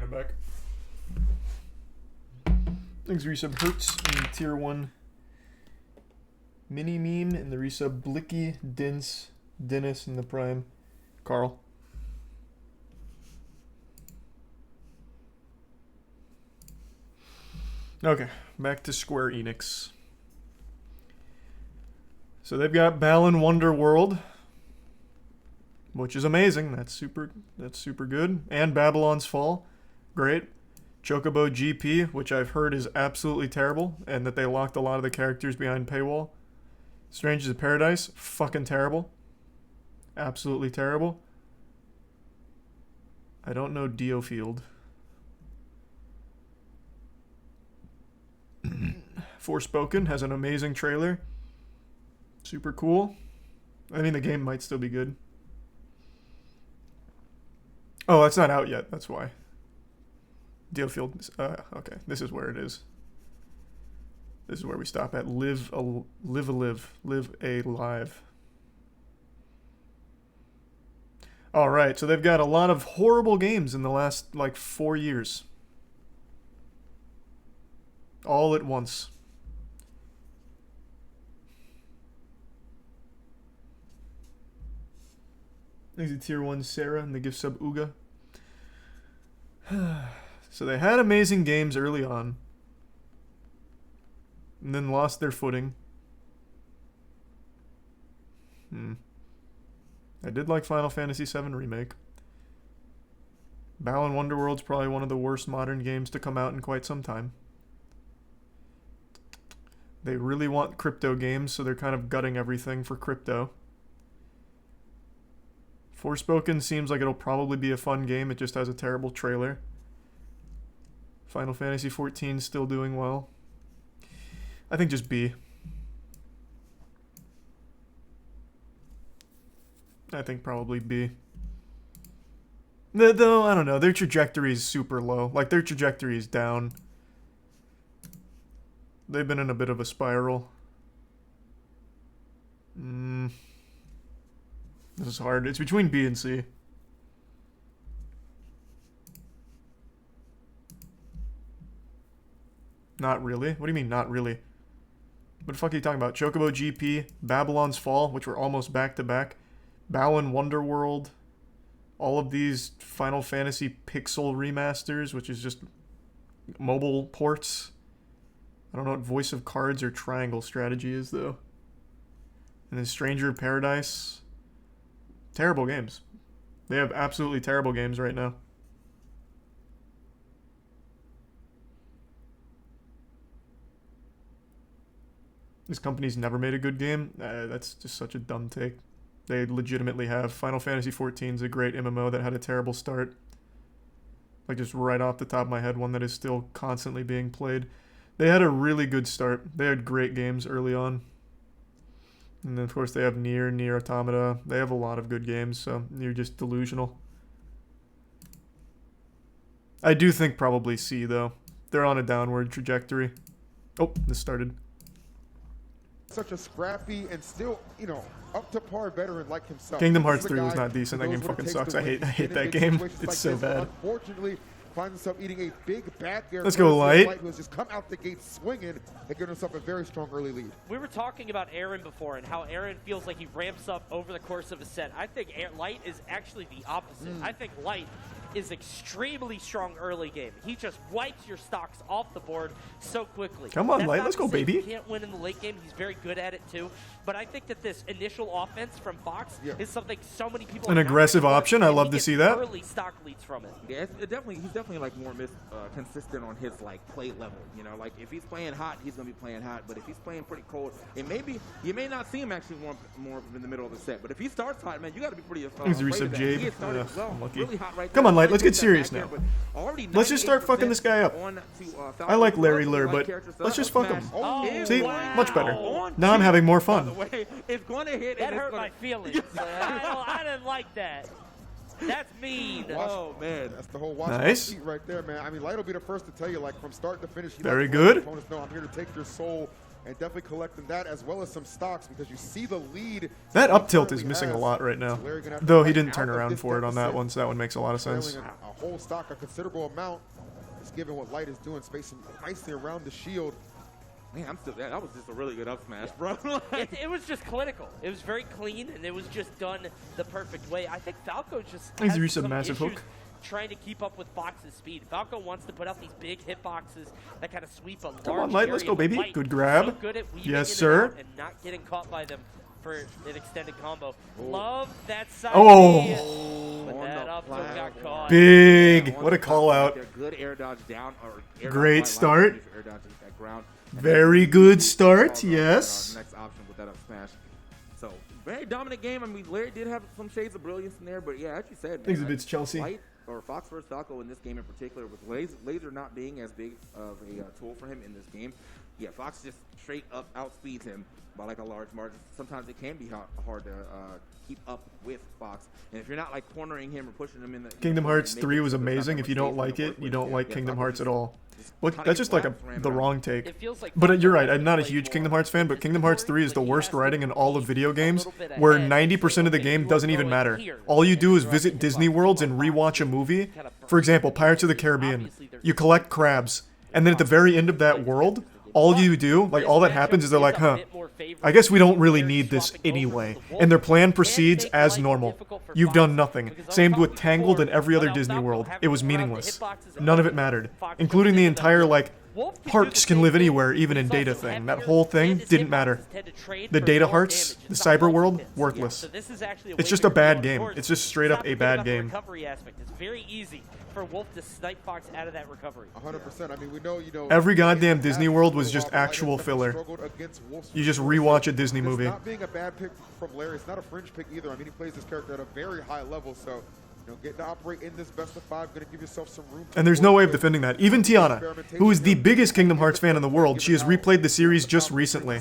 I'm back. Thanks, resub Hertz in the tier 1 mini meme, and the resub Blicky Dennis in the prime Carl. Okay, back to Square Enix. So they've got Balan Wonderworld, which is amazing. That's super good. And Babylon's Fall, great. Chocobo GP, which I've heard is absolutely terrible, and that they locked a lot of the characters behind paywall. Strangers of Paradise, fucking terrible. Absolutely terrible. I don't know Diofield. Forspoken has an amazing trailer. Super cool. I mean, the game might still be good. Oh, it's not out yet. That's why. Diofield. Okay, this is where it is. This is where we stop at. Live a live. All right, so they've got a lot of horrible games in the last like 4 years. All at once. Thanks to tier 1 Sarah and the gift sub Uga. So they had amazing games early on, and then lost their footing. I did like Final Fantasy VII Remake. Balan Wonderworld's probably one of the worst modern games to come out in quite some time. They really want crypto games, so they're kind of gutting everything for crypto. Forspoken seems like it'll probably be a fun game. It just has a terrible trailer. Final Fantasy XIV still doing well. I think just B. I think probably B. Though, I don't know. Their trajectory is super low. Like, their trajectory is down. They've been in a bit of a spiral. This is hard. It's between B and C. Not really? What do you mean, not really? What the fuck are you talking about? Chocobo GP, Babylon's Fall, which were almost back-to-back, Balan Wonderworld, all of these Final Fantasy Pixel remasters, which is just mobile ports. I don't know what Voice of Cards or Triangle Strategy is, though. And then Stranger of Paradise. Terrible games. They have absolutely terrible games right now. This company's never made a good game. That's just such a dumb take. They legitimately have. Final Fantasy XIV is a great MMO that had a terrible start. Like, just right off the top of my head, one that is still constantly being played. They had a really good start. They had great games early on. And then, of course, they have Nier Automata. They have a lot of good games, so you're just delusional. I do think probably C, though. They're on a downward trajectory. Oh, this started. Such a scrappy and still, you know, up to par veteran like himself. Kingdom Hearts 3 was not decent. That game fucking sucks. I hate that game. It's so bad. Unfortunately, finds himself eating a big back air. Let's go, Light. Who has just come out the gate swinging and given himself a very strong early lead. We were talking about Aaron before and how Aaron feels like he ramps up over the course of a set. I think Light is actually the opposite. I think Light is extremely strong early game. He just wipes your stocks off the board so quickly. Come on, Light. Let's go, baby. He can't win in the late game. He's very good at it, too. But I think that this initial offense from Fox is something so many people... An aggressive option. I love to see that. Early stock leads from it. Yeah, he's definitely like more consistent on his like play level. You know, like if he's playing hot, he's gonna be playing hot. But if he's playing pretty cold, it may be you may not see him actually more in the middle of the set. But if he starts hot, man, you got to be pretty. Thanks to afraid of Resub that. Jade. He had started well, really hot right Come there. on, Light. Let's get serious Back now. there, but already Let's just start fucking this guy up. I like Larry Lur, but let's just fuck him. See? Much better. Now I'm having more fun. It's going to hit. That hurt my feelings. I didn't like that. That's mean. Oh, man. That's the whole watch right there, man. I mean, Light will be the first to tell you, like, from start to finish. Very good. Opponents know I'm here to take your soul and definitely collecting that as well as some stocks because you see the lead. That he up tilt is currently missing a has. lot right now. So Larry gonna have to Though he fight didn't turn out of around this for it on that deficit, one, so that one makes a lot of sense. trailing a whole stock, a considerable amount. Just given what Light is doing, spacing nicely around the shield. Man, that was just a really good up smash, bro. It was just clinical. It was very clean, and it was just done the perfect way. I think Falco just He's has reached a some massive issues hook. trying to keep up with Fox's speed. Falco wants to put out these big hitboxes that kind of sweep a large Come on, Light, let's area, go, baby. but Light Good grab. so good at weaving Yes, in and sir. out and not getting caught by them for an extended combo. Love that side Oh. B, but that up tilt got caught. Big. What a call out. Good air dodge down. Or air Great dodge by start. Light, air dodge at ground. Very good start, yes. Next option with that up smash. So, very dominant game. I mean, Larry did have some shades of brilliance in there, but yeah, as you said, man, Exhibits Chelsea. Light or Fox versus Falco in this game in particular, with Laser not being as big of a tool for him in this game, yeah, Fox just straight up outspeeds him by like a large margin. Sometimes it can be hard to keep up with Fox, and if you're not like cornering him or pushing him in the Kingdom Hearts 3 was amazing. If you don't like it, you don't like Kingdom Hearts at all. Well, that's just like the wrong take. It feels like But you're right, Falco I'm not a played huge more Kingdom Hearts fan, but Kingdom Hearts 3 is the but he worst has to writing in all of push video a games, little bit where ahead. 90% of the Okay, game you are doesn't even going matter. here, All you and do then is you're visit up Disney against Worlds and Fox. rewatch a movie. Kinda burn For example, it. Pirates of the Caribbean. Obviously, there's You collect crabs, and then at the very end of that world, all you do, like all that happens is they're like, huh, I guess we don't really need this anyway. And their plan proceeds as normal. You've done nothing. Same with Tangled and every other Disney World. It was meaningless. None of it mattered. Including the entire, like, parks can live anywhere, even in data thing. That whole thing didn't matter. The data hearts, the cyber world, worthless. It's just a bad game. It's just straight up a bad game. Recovery aspect. It's very easy for Wolf to snipe Fox out of that recovery. 100%. I mean, we know, Every goddamn Disney World was just actual filler. You just rewatch a Disney movie. It's not being a bad pick from Larry. It's not a fringe pick either. I mean, he plays this character at a very high level, so getting to operate in this best of 5, going to give yourself some room. And there's no way of defending that. Even Tiana, who is the biggest Kingdom Hearts fan in the world, she has replayed the series just recently,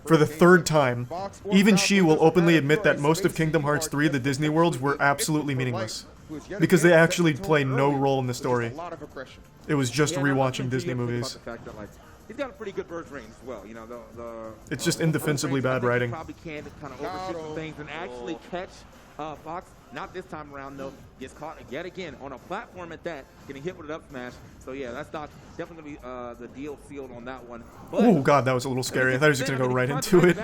for the 3rd time. Even she will openly admit that most of Kingdom Hearts 3, the Disney Worlds, were absolutely meaningless. Because they actually play no role in the story. It was just rewatching Disney movies. He's got a pretty good burst range as well. It's just indefensibly bad writing. Probably can kind of overshoot some things and actually catch Fox. Not this time around though. Gets caught yet again on a platform at that, getting hit with an up smash. So yeah, that's not definitely the deal sealed on that one. Oh god, that was a little scary. I thought he was just gonna go right into it.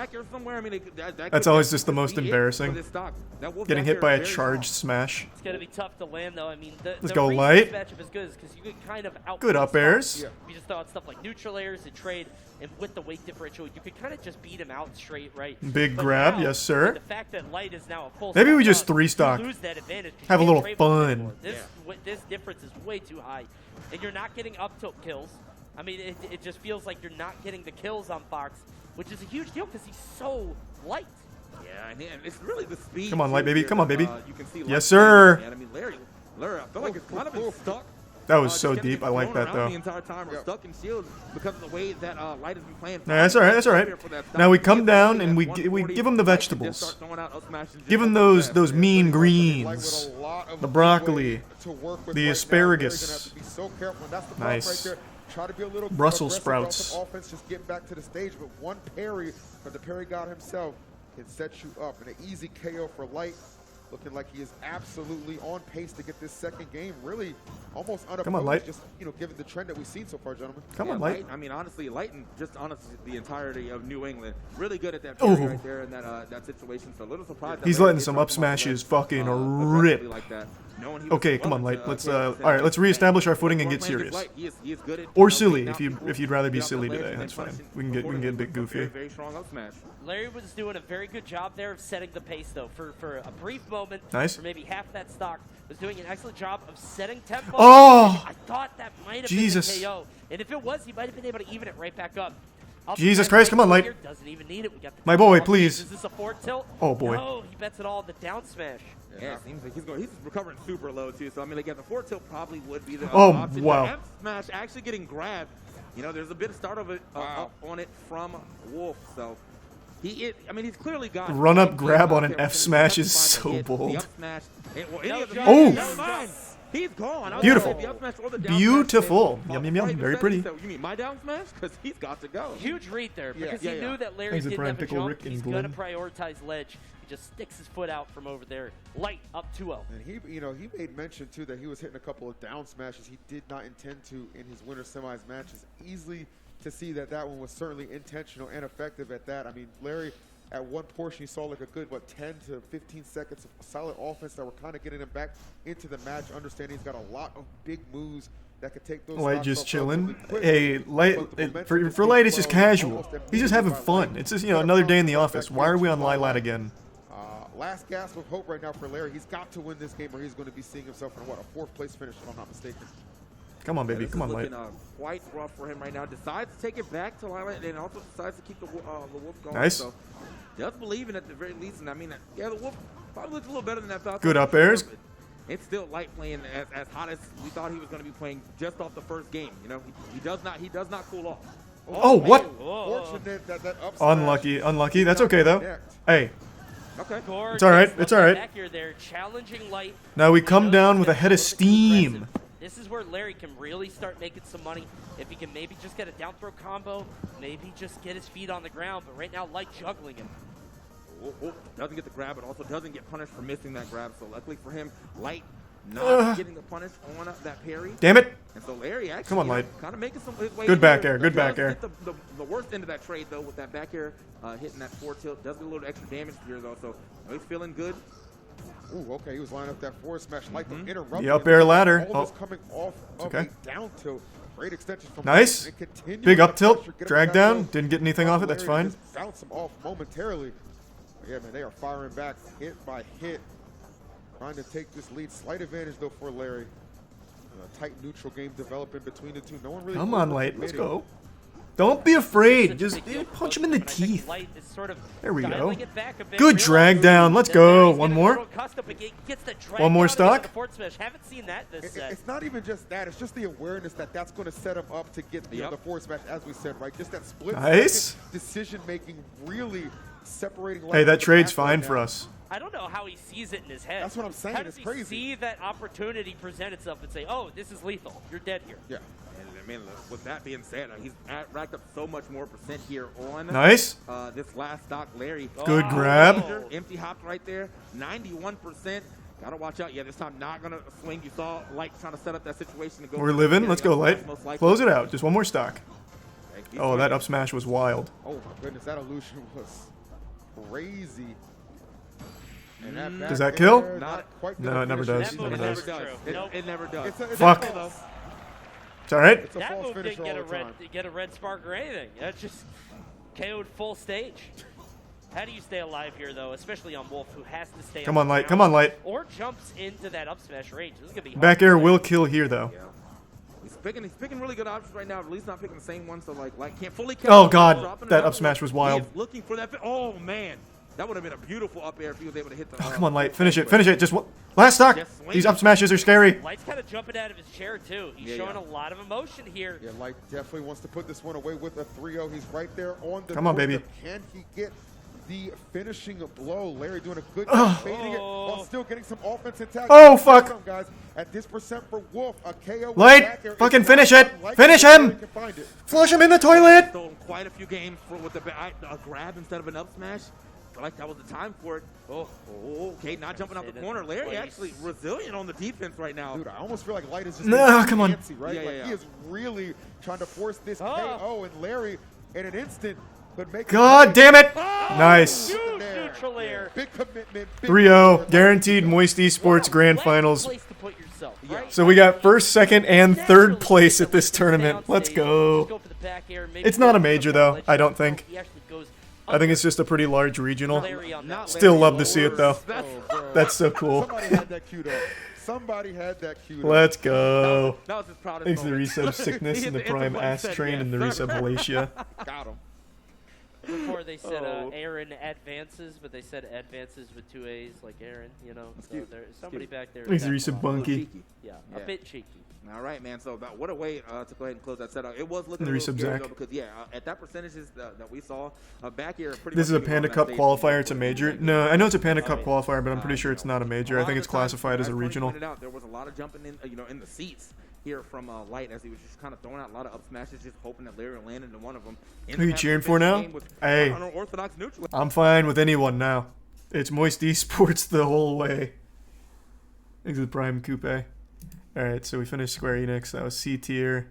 That's always just the most embarrassing. Getting hit by a charged smash. It's gonna be tough to land though. I mean, Let's go, Light. Matchup is good because you could kind of out. Good up airs. You just throw out stuff like neutral airs and trade, and with the weight differential, you could kind of just beat him out straight, right? Big But grab, now, yes sir. The fact that Light is now a full Maybe we stock just up, 3-stock. you lose that advantage 'cause Have a you little can't trade with him fun. anymore. This difference is way too high, and you're not getting up tilt kills. I mean, it just feels like you're not getting the kills on Fox, which is a huge deal because he's so light. Yeah, and it's really the speed. Come on, Light, baby. Come on, baby. You can see Yes, sir. I mean, Larry, I feel like it's kind of been stuck. That was so just getting deep. I like thrown that around though. The entire time, or stuck in shield because of the way that Light has been playing. Nah, that's alright, that's alright. Now we come down and we give him the vegetables. Give him those mean greens, the broccoli, the asparagus. Nice. Brussels sprouts. Offense just get back to the stage, but one parry from the parry god himself can set you up. And an easy KO for Light. Looking like he is absolutely on pace to get this second game. Really, almost unopposed. Come on, Light. Just given the trend that we've seen so far, gentlemen. Come on, Light. I mean, honestly, Light and just honestly the entirety of New England really good at that Ooh. right there in that situation. So a little surprised. He's letting some up smashes fucking rip. Like that. Okay, come on, Light. Let's all right. Let's reestablish our footing and get serious. He is good at, Or silly, if you'd rather be silly today. That's fine. We can get a bit goofy. Very strong up smash. Larry was doing a very good job there of setting the pace, though. For a brief moment, Nice. for maybe half that stock, was doing an excellent job of setting tempo. Oh! I thought that might have Jesus. been the KO. And if it was, he might have been able to even it right back up. Jesus Christ, come on, Light. Doesn't even need it. We got the My boy, off. please. Is this a forward tilt? Oh, boy. No, he bets it all on the down smash. Yeah, it seems like he's recovering super low too. So I mean, again, the forward tilt probably would be the Oh, option. wow. The F smash actually getting grabbed. There's a bit of start of it up on it from Wolf. So he's clearly got Run up some grab skills on out an there. F smash He is has to so find the hit, bold. The up smash. Any of the Oh! never mind. He's gone. I was Beautiful. gonna say the up smash or the down Beautiful. smash. Yum, yum, yum. Right, Very said, pretty. he said, you mean my down smash? Because he's got to go. Huge read there because Yeah, he knew that Larry Thanks to didn't Prime have a Pickle jump. Rick and He's going to Glenn. prioritize ledge. He just sticks his foot out from over there. Light up 2-0. And he made mention too that he was hitting a couple of down smashes he did not intend to in his winter semis matches. Easily to see that one was certainly intentional and effective at that. I mean, Larry, at one portion, you saw like a good, 10 to 15 seconds of solid offense that were kind of getting him back into the match, understanding he's got a lot of big moves that could take those Light stocks just off chilling. relatively quick. Hey, Light, But the momentum for just Light, keeps it's just flowing casual. almost He's just immediately having by fun. Light. It's just, another day in the office. Why are we on Light again? Last gasp of hope right now for Larry. He's got to win this game or he's going to be seeing himself in a 4th place finish, if I'm not mistaken. Come on, baby. This Come is on, Light. looking, quite rough for him right now. Decides to take it back to Light and also decides to keep the Wolf going. Nice. So does believe in it at the very least. And I mean, yeah, the Wolf probably looks a little better than that. Thought. Good up airs. It's still Light playing as hot as we thought he was going to be playing just off the first game. You know, he does not cool off. Oh, what? Fortunate that up smash Unlucky. That's okay, though. connect. Hey, Okay. It's all right, it's all right. Back here, they're challenging Light. now we come He knows down he's with a got head of little bit too steam. aggressive. This is where Larry can really start making some money. If he can maybe just get a down throw combo, maybe just get his feet on the ground. But right now, Light juggling him. Doesn't get the grab, but also doesn't get punished for missing that grab. So luckily for him, Light not getting the punish on that parry. Damn it. And so Larry actually Come on, Light. kind of making some his way. Good in back here. air, good Does back air. hit the worst end of that trade though with that back air hitting that 4 tilt. Does get a little extra damage here though, so he's feeling good. Ooh, okay, he was lining up that forward smash. Like the interrupt. The up air ladder. All this Oh. coming off of okay. a down tilt. Great extension from Nice. Light, and continuing Big the up tilt. pressure, get him Drag back down. low. Didn't get anything off it. That's Larry fine. just bounce him off momentarily. Yeah, man, they are firing back hit by hit. Trying to take this lead. Slight advantage, though, for Larry. A tight neutral game developing between the two. No one really Come knows on, what's Light. Let's committing. go. Don't be afraid. Such a Just big deal punch for him in the both, but I think teeth. Light is sort of There we go. dialing it back a bit, Good drag down. Let's that go. Larry's One getting a more. little accustomed, but gets the drag One more down stock. into the forward smash. Haven't seen that this set. It's not even just that. It's just the awareness that that's going to set him up to get the forward smash, as we said, right? Just that split Nice. decision making, really separating. Hey, Light that from trade's the back fine right for now. us. I don't know how he sees it in his head. That's what I'm saying, How does it's he crazy. see that opportunity present itself and say, "Oh, this is lethal. You're dead here." Yeah. And I mean, with that being said, he's racked up so much more percent here on Nice. this last stock. Larry, Good grab. empty hopped right there, 91%. Gotta watch out. Yeah, this time not gonna swing. You saw Light trying to set up that situation to go. We're living. Let's go, Light. Close it out. Just one more stock. Oh, that up smash was wild. Oh my goodness, that illusion was crazy. And that back Does that kill? air, Not quite No, gonna it never finish does. That Never move does. never true. Nope. It never does. It's a Fuck. false- It's all right. It's a That false move finisher didn't get all a the red time. get a red spark or anything. That just KO'd full stage. How do you stay alive here, though, especially on Wolf, who has to stay Come on on, the Light. ground Come on, Light. or jumps into that up smash range? This is gonna be hard Back to air play. will kill here, though. Yeah. He's picking really good options right now. At least not picking the same one, so Light can't fully. Oh, catch God. dropping That another up smash one. was wild. He is looking for that. Oh man, that would have been a beautiful up air if he was able to hit the. Oh, come on, Light. Finish it. Finish it. Just one. Last stock. Just swing. These up smashes are scary. Light's kind of jumping out of his chair too. He's Yeah, showing yeah. a lot of emotion here. Yeah, Light definitely wants to put this one away with a 3-0. He's right there on the Come on, doorstep. baby. Can he get the finishing blow? Larry doing a good job fading it Oh. while still getting some offense intact. Oh, fuck. Some guys, at this percent for Wolf, a KO. with Light, back air is fucking not finish it. unlikely. Finish Larry him. can find it. Flush him in the toilet. Stolen quite a few games with a grab instead of an up smash. I like that was the time for it. Oh, okay, not jumping out the corner. Larry actually resilient on the defense right now. Dude, I almost feel like Light is just No, being come on. fancy, right? Yeah, like yeah, he yeah. is really trying to force this Oh. KO, and Larry in an instant could make. God damn it. Oh, Nice. Huge There. neutral air. Big commitment. Big 3-0. effort. Guaranteed Moist Esports Grand Last Finals. place to put yourself, right? So we got first, second, and third Naturally, place at if this it's tournament. downstage, Let's just go. go for the back air, maybe It's not a go for major, the though, ledge. I don't think. He actually goes I think it's just a pretty large regional. Larry on that Not one. Still Larry love to see it, though. Lowers. That's- Oh, bro. That's so cool. Somebody had that queued up. Somebody had that queued up. Let's go. That was his proudest Thanks to the moment. resub sickness He and the hit the prime button, ass said train yes, and the sir. resub Halacia. Got him. Before they said Oh. Aaron advances, but they said advances with 2 A's like Aaron, you know. That's So cute. there's That's somebody cute. back there. Thanks, is Risa acting A little Bunky. cheeky. Yeah, Yeah. a bit cheeky. All right, man. So what a way to go ahead and close that setup. It was looking a Three little sub scary Zach. though, because at that percentages that we saw, back here pretty This is much a getting on Panda that Cup stage qualifier. and It's a putting major. that No, game. I know it's a Panda Oh, Cup yeah. qualifier, but I'm pretty sure it's not a major. I think it's classified as a Tony regional. Pointed out, there was a lot of jumping in, in the seats here from Light as he was just kind of throwing out a lot of up smashes, just hoping that Larry would land into one of them. Who you cheering for now? Hey. Unorthodox neutral. I'm fine with anyone now. It's Moist Esports the whole way. Thanks to the Prime Coupe. Alright, so we finished Square Enix. That was C tier.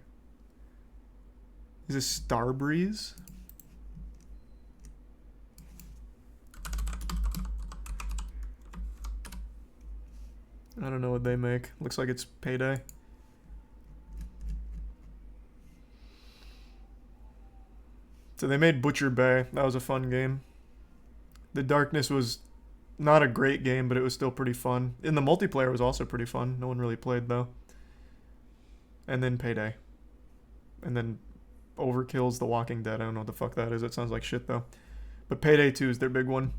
Is this Starbreeze? I don't know what they make. Looks like it's Payday. So they made Butcher Bay. That was a fun game. The Darkness was not a great game, but it was still pretty fun. And the multiplayer was also pretty fun. No one really played, though. And then Payday. And then Overkill's The Walking Dead. I don't know what the fuck that is. It sounds like shit, though. But Payday 2 is their big one.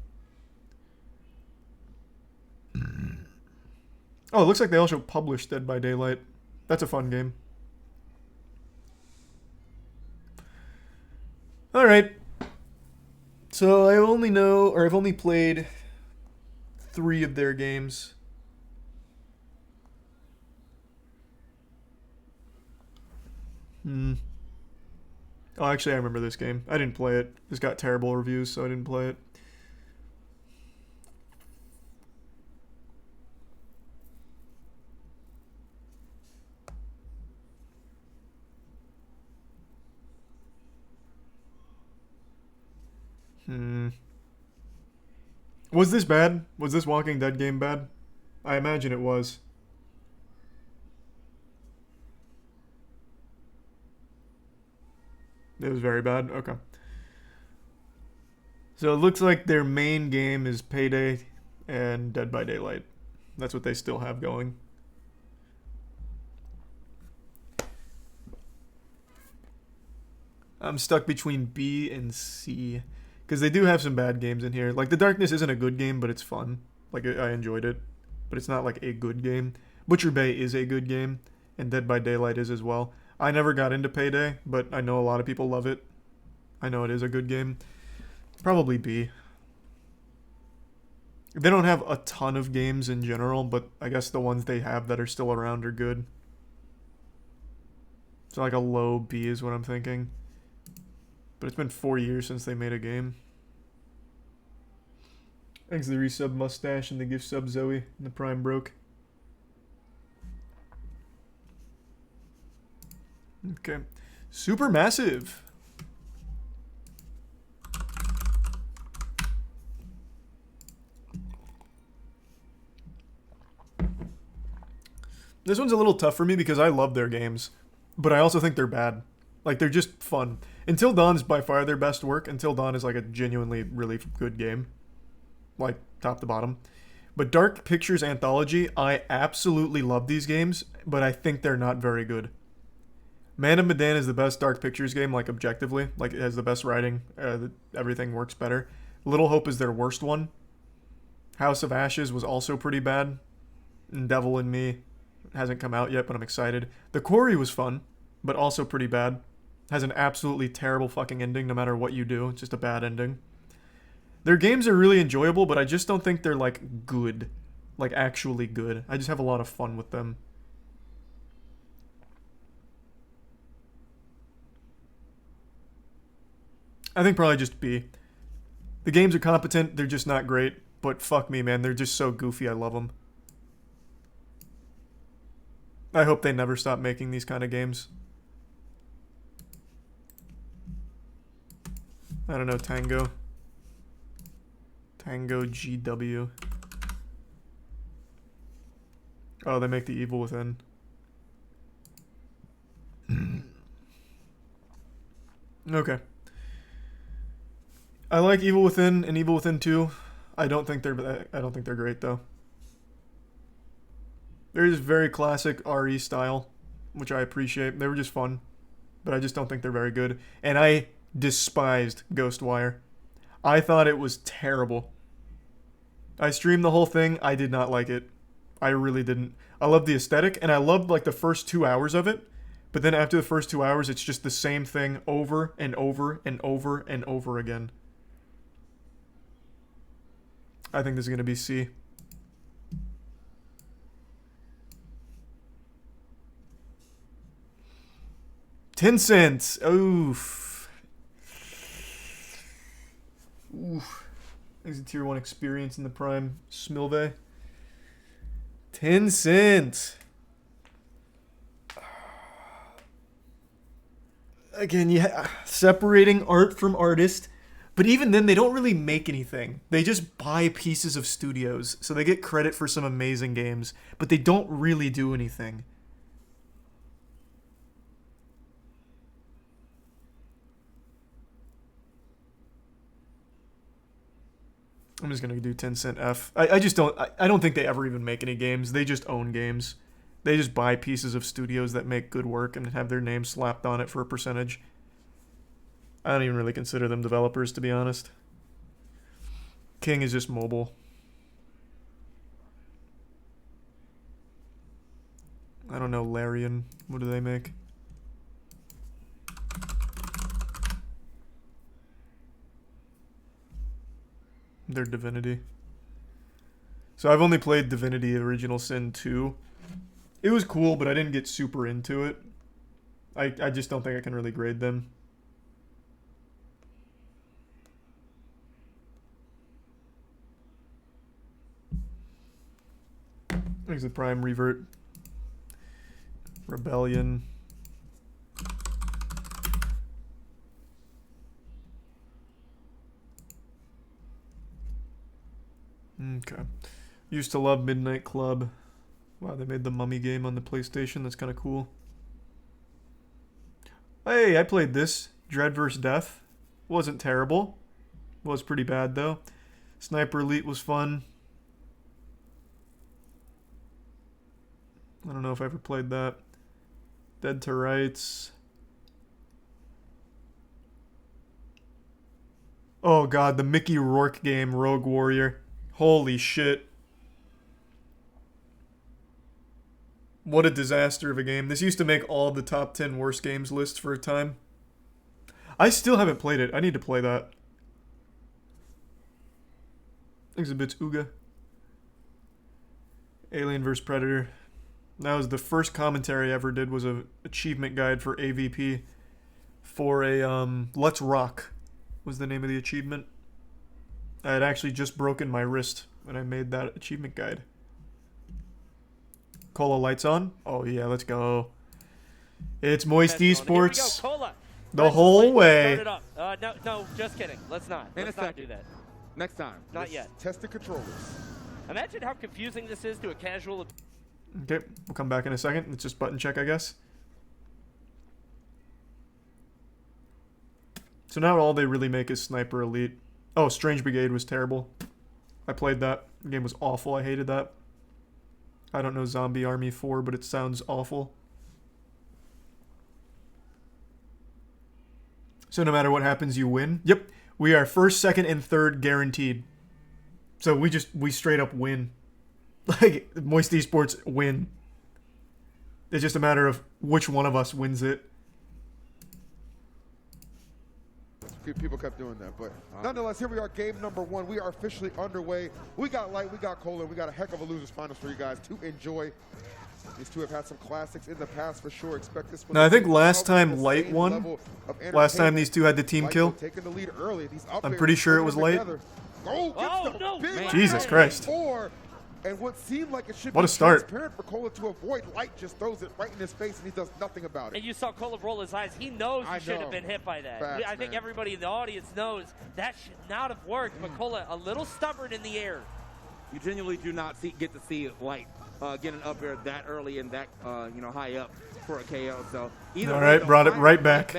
Oh, it looks like they also published Dead by Daylight. That's a fun game. Alright. So I've only played 3 of their games. Oh, actually, I remember this game. I didn't play it. This got terrible reviews, so I didn't play it. Was this bad? Was this Walking Dead game bad? I imagine it was. It was very bad? Okay. So it looks like their main game is Payday and Dead by Daylight. That's what they still have going. I'm stuck between B and C. Because they do have some bad games in here. Like, The Darkness isn't a good game, but it's fun. Like, I enjoyed it. But it's not, like, a good game. Butcher Bay is a good game. And Dead by Daylight is as well. I never got into Payday, but I know a lot of people love it. I know it is a good game. Probably B. They don't have a ton of games in general, but I guess the ones they have that are still around are good. So, like, a low B is what I'm thinking. But it's been 4 years since they made a game. Thanks to the resub Mustache and the gift sub Zoe and the Prime Broke. Okay. Supermassive. This one's a little tough for me because I love their games. But I also think they're bad. Like, they're just fun. Until Dawn is by far their best work. Until Dawn is like a genuinely really good game. Like, top to bottom. But Dark Pictures Anthology, I absolutely love these games, but I think they're not very good. Man of Medan is the best Dark Pictures game, like, objectively. Like, it has the best writing. Everything works better. Little Hope is their worst one. House of Ashes was also pretty bad. And Devil in Me hasn't come out yet, but I'm excited. The Quarry was fun, but also pretty bad. Has an absolutely terrible fucking ending no matter what you do. It's just a bad ending. Their games are really enjoyable, but I just don't think they're, like, good. Like, actually good. I just have a lot of fun with them. I think probably just B. The games are competent, they're just not great. But fuck me, man, they're just so goofy, I love them. I hope they never stop making these kind of games. I don't know, Tango. Tango GW. Oh, they make the Evil Within. Okay. I like Evil Within and Evil Within 2. I don't think they're great though. They're just very classic RE style, which I appreciate. They were just fun, but I just don't think they're very good. And I despised Ghostwire. I thought it was terrible. I streamed the whole thing. I did not like it. I really didn't. I loved the aesthetic, and I loved like the first 2 hours of it. But then after the first 2 hours, it's just the same thing over and over and over and over again. I think this is going to be C. $0.10. Oof. Oof. There's a tier 1 experience in the prime. Smilve. $0.10. Again, yeah, separating art from artist. But even then, they don't really make anything. They just buy pieces of studios. So they get credit for some amazing games. But they don't really do anything. I'm just going to do 10-cent F. I just don't... I don't think they ever even make any games. They just own games. They just buy pieces of studios that make good work and have their name slapped on it for a percentage. I don't even really consider them developers, to be honest. King is just mobile. I don't know, Larian. What do they make? They're Divinity. So I've only played Divinity Original Sin 2. It was cool, but I didn't get super into it. I just don't think I can really grade them. There's the Prime Revert. Rebellion. Okay. Used to love Midnight Club. Wow, they made the Mummy game on the PlayStation. That's kind of cool. Hey, I played this. Dread vs. Death. Wasn't terrible. Was pretty bad, though. Sniper Elite was fun. I don't know if I ever played that. Dead to Rights. Oh god, the Mickey Rourke game, Rogue Warrior. Holy shit. What a disaster of a game. This used to make all the top 10 worst games lists for a time. I still haven't played it. I need to play that. Exhibits Uga. Alien vs. Predator. That was the first commentary I ever did, was a achievement guide for AVP for a Let's Rock was the name of the achievement. I had actually just broken my wrist when I made that achievement guide. Cola lights on? Oh yeah, let's go. It's Moist Esports. Cola. The whole way. Start it up. No, just kidding. Let's not. Let's not do that. Next time. Not yet. Test the controllers. Imagine how confusing this is to a casual. Okay, we'll come back in a second. It's just button check, I guess. So now all they really make is Sniper Elite. Oh, Strange Brigade was terrible. I played that. The game was awful. I hated that. I don't know Zombie Army 4, but it sounds awful. So no matter what happens, you win? Yep. We are first, second, and third guaranteed. So we straight up win. Like, Moist Esports win. It's just a matter of which one of us wins it. People kept doing that, but nonetheless, here we are, game number 1. We are officially underway. We got Light, we got Cola, we got a heck of a losers finals for you guys to enjoy. These two have had some classics in the past for sure. Expect this one. No, I think last time Light won. Last time these two had the team kill. Taking the lead early. I'm pretty sure it was Light. Oh no! Jesus Christ! And what seemed like it should be transparent for Cola to avoid, Light just throws it right in his face and he does nothing about it. And you saw Cola roll his eyes. He knows he should have been hit by that. Facts, I think everybody in the audience knows that should not have worked, but Cola a little stubborn in the air. You genuinely do not get to see Light get an up air that early and that high up for a KO. So all right, brought it right back.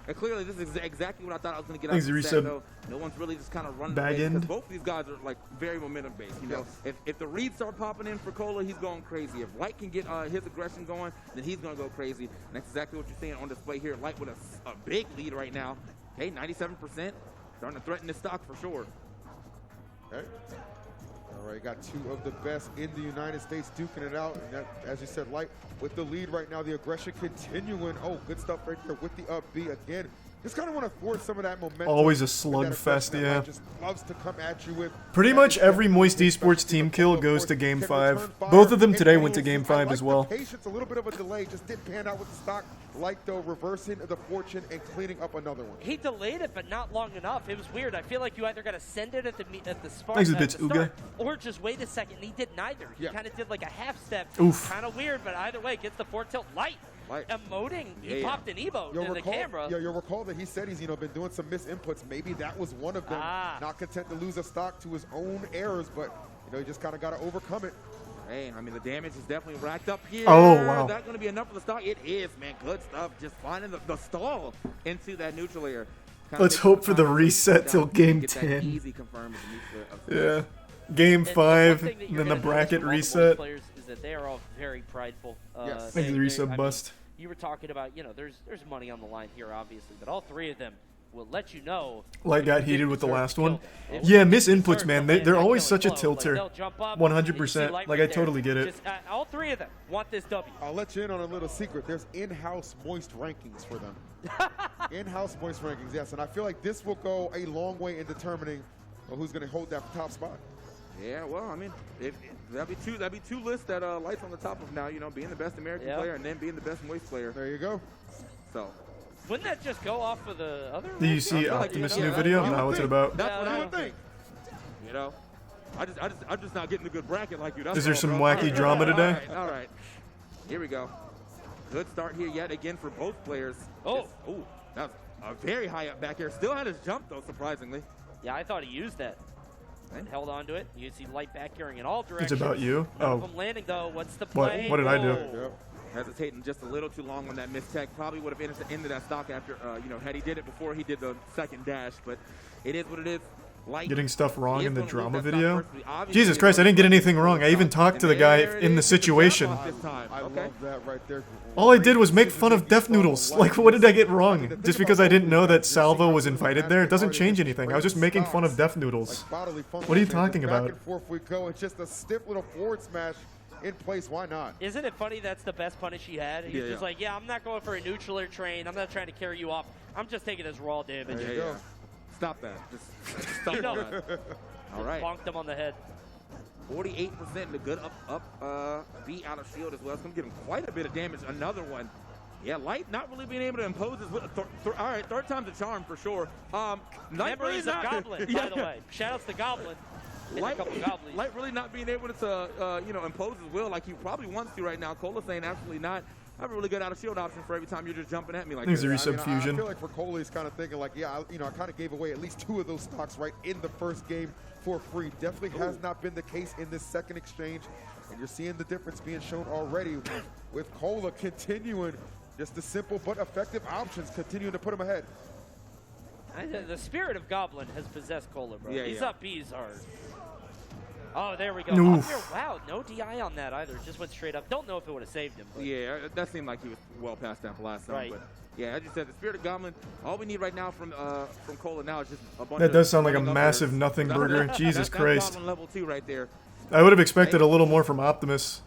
And clearly, this is exactly what I thought I was going to get out of the set, though. No one's really just kind of running bag away end. because both of these guys are like very momentum based. You know, if the reads start popping in for Cola, he's going crazy. If Light can get his aggression going, then he's going to go crazy. And that's exactly what you're seeing on display here. Light with a big lead right now. Okay, 97%. starting to threaten this stock for sure. Okay. All right, got two of the best in the United States duking it out. And that, as you said, Light with the lead right now. The aggression continuing. Oh, good stuff right there with the up B again. Just kind of want to force some of that momentum. Always a that slugfest, that yeah. Light just loves to come at you with. Pretty much every Moist Esports team kill goes to Game 5. Both of them today went to Game 5 as well. Patience, a little bit of a delay, just didn't pan out with the stock. Light though, reversing the fortune and cleaning up another one. He delayed it, but not long enough. It was weird. I feel like you either got to send it at the start, Thanks a bit, Uga. or just wait a second. And he did neither. He Yeah. kind of did like a half step. Oof. Kind of weird, but either way, gets the forward tilt. Light. Emoting. He popped an emote in the camera. Yeah, you'll recall that he said he's been doing some missed inputs. Maybe that was one of them. Not content to lose a stock to his own errors, but he just kind of got to overcome it. Hey, I mean, the damage is definitely racked up here. Oh, wow. Is that going to be enough for the stock? It is, man. Good stuff. Just finding the stall into that neutral layer. Let's hope for the reset till Game Get that 10. easy confirm with the nuclear Yeah. Game And 5, one thing that and you're then the gonna notice bracket from all the reset. players is that they are all very prideful. Yes. Thanks to the reset bust. You were talking about, there's money on the line here, obviously, but all three of them will let you know. Light got if you heated didn't with the deserve last to one. kill them. If Yeah, you miss didn't inputs, deserve man. to land They're that always killing such a blow. Like, tilter. they'll jump up, 100%. and you see Light Like, right I totally there. get it. Just, all three of them want this W. I'll let you in on a little secret. There's in-house Moist rankings for them. In-house Moist rankings, yes. And I feel like this will go a long way in determining who's going to hold that top spot. Yeah, well, I mean, that'd be two lists that Light's on the top of now. Being the best American player and then being the best Moist player. There you go. So. Wouldn't that just go off of the other? Do you rankings? see like, Optimus' you know, new video? you No, would what's it think. about? That's Yeah, what I I don't would think. I'm just not getting a good bracket like you. That's Is there all, some bro. wacky All right. drama today? All right. Here we go. Good start here yet again for both players. Oh, That was a very high up back here. Still had his jump though, surprisingly. yeah, I thought he used that. And held on to it. You see Light back carrying in all directions. It's about you? None of Oh. them landing though. What's the What- play? what did I do? Yep. Hesitating just a little too long on that missed tech. Probably would have ended that stock after, had he did it before he did the second dash. But it is what it is. Light Getting stuff wrong is in the gonna lose drama that stock video? personally. Obviously, Jesus Christ, I didn't get anything wrong. I even talked to the guy there it in the is. It's the situation. jackpot this time. I Okay. love that right there. All I did was make fun of Death Noodles. Like, what did I get wrong? Just because I didn't know that Salvo was invited there, it doesn't change anything. I was just making fun of Death Noodles. What are you talking about? Back and forth we go. It's just a stiff little forward smash in place. Why not? Isn't it funny that's the best punish he had? He's Yeah, just yeah. like, yeah, I'm not going for a neutral or train. I'm not trying to carry you off. I'm just taking this raw damage. There Yeah, you go. yeah. Stop that. Just stop You know. that. All right. Bonked him on the head. 48% and a good beat out of shield as well. It's going to give him quite a bit of damage. Another one. Yeah, Light not really being able to impose his will. All right, third time's a charm for sure. Light really Memories of not. Goblin, by the way. Shout-outs to Goblin. And a couple Goblins. Light really not being able to, impose his will like he probably wants to right now. Cola saying absolutely not. I have a really good out of shield option for every time you're just jumping at me like Thanks this. to I Resubfusion. feel like for Cole, he's kind of thinking like, I kind of gave away at least 2 of those stocks right in the first game for free. Definitely has not been the case in this second exchange, and you're seeing the difference being shown already with Cola continuing just the simple but effective options, continuing to put him ahead. The spirit of Goblin has possessed Cola, bro. Yeah, These yeah. up Bs are... Oh, there we go. Oof. Up there, wow, no DI on that either. Just went straight up. Don't know if it would have saved him. But Yeah, that seemed like he was well past that for last time. Right. But yeah, as you said, the Spirit of Goblin, all we need right now from Cola now is just a bunch That of does sound like a running massive uppers. nothing burger. Jesus That's Christ. Goblin level 2 right there. I would have expected a little more from Optimus.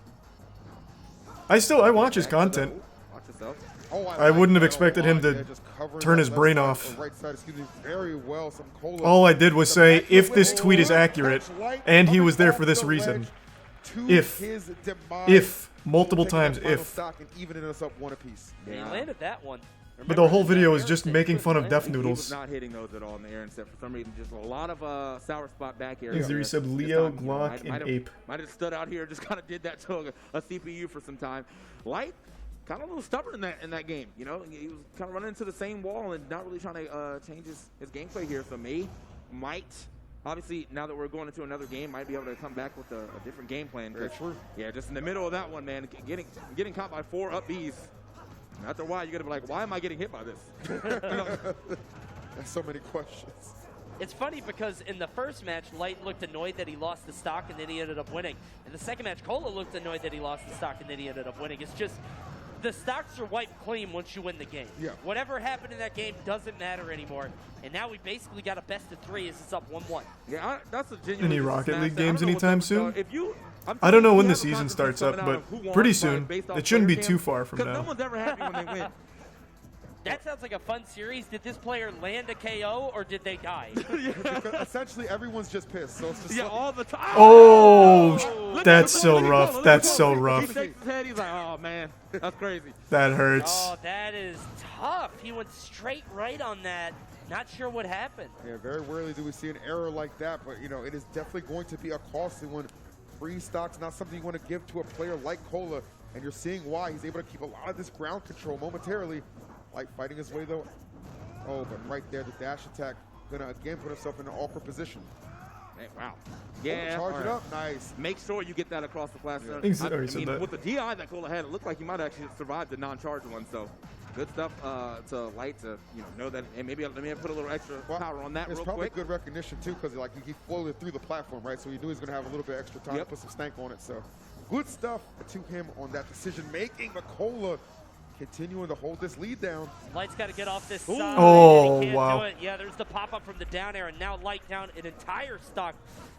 I watch his content. Watch yourself. Oh, I wouldn't have like expected that him a to lot. Just covering turn that his left brain side, off. or right side, very well. Some Cola. All I did was The say, back if of this the tweet is ledge, accurate, Light and he coming was there off for this the reason. ledge to If. his demise, If. Multiple taking that times, final if. stock and evening us up 1 apiece. he landed that one. But the whole video is just making fun of He Death was Noodles. not hitting those at all in the air instead. For some reason, just a lot of sour spot back here. Thanks to Resub, Leo, Glock, and Ape. Might have stood out here, just kind of did that to a CPU for some time. Light, kind of a little stubborn in that game. He was kind of running into the same wall and not really trying to change his gameplay here. So might, obviously, now that we're going into another game, might be able to come back with a different game plan. Very true. Yeah, just in the middle of that one, man, getting caught by 4 up Bs. After a while, you're going to be like, why am I getting hit by this? There's so many questions. It's funny because in the first match, Light looked annoyed that he lost the stock and then he ended up winning. In the second match, Cola looked annoyed that he lost the stock and then he ended up winning. It's just the stocks are wiped clean once you win the game. Yeah. Whatever happened in that game doesn't matter anymore. And now we basically got a best of 3 as it's up 1-1. Yeah, that's a genuine. Any Rocket League games anytime soon? If you, I don't know when the season starts up, but pretty soon. It shouldn't be too far from Because now. no one's ever happy when they win. That sounds like a fun series. Did this player land a KO or did they die? Because essentially, everyone's just pissed. So it's just Yeah, like, all the time. Oh, that's so rough. That's so He rough. shakes his head. He's like, oh, man. That's crazy. That hurts. Oh, that is tough. He went straight right on that. Not sure what happened. yeah, very rarely do we see an error like that, but you know, it is definitely going to be a costly one. Free stock's not something you want to give to a player like Cola, and you're seeing why he's able to keep a lot of this ground control momentarily. Like fighting his way though. Oh, but right there, the dash attack gonna again put himself in an awkward position. Hey, wow. Yeah. Charge all it right. up, nice. Make sure you get that across the flat center. He's I already said mean, that. with the DI that Cola had, it looked like he might actually survive the non-charge one. So good stuff to Light to know that, and maybe let me put a little extra power on that It's real probably quick. good recognition too, because like he floated through the platform, right? So he knew he was gonna have a little bit extra time Yep. to put some stank on it. So good stuff to him on that decision making. But Cola continuing to hold this lead down. Light's got to get off this Ooh. side. Oh, and he can't wow. do it. Yeah, there's the pop-up from the down air, and now Light down an entire stock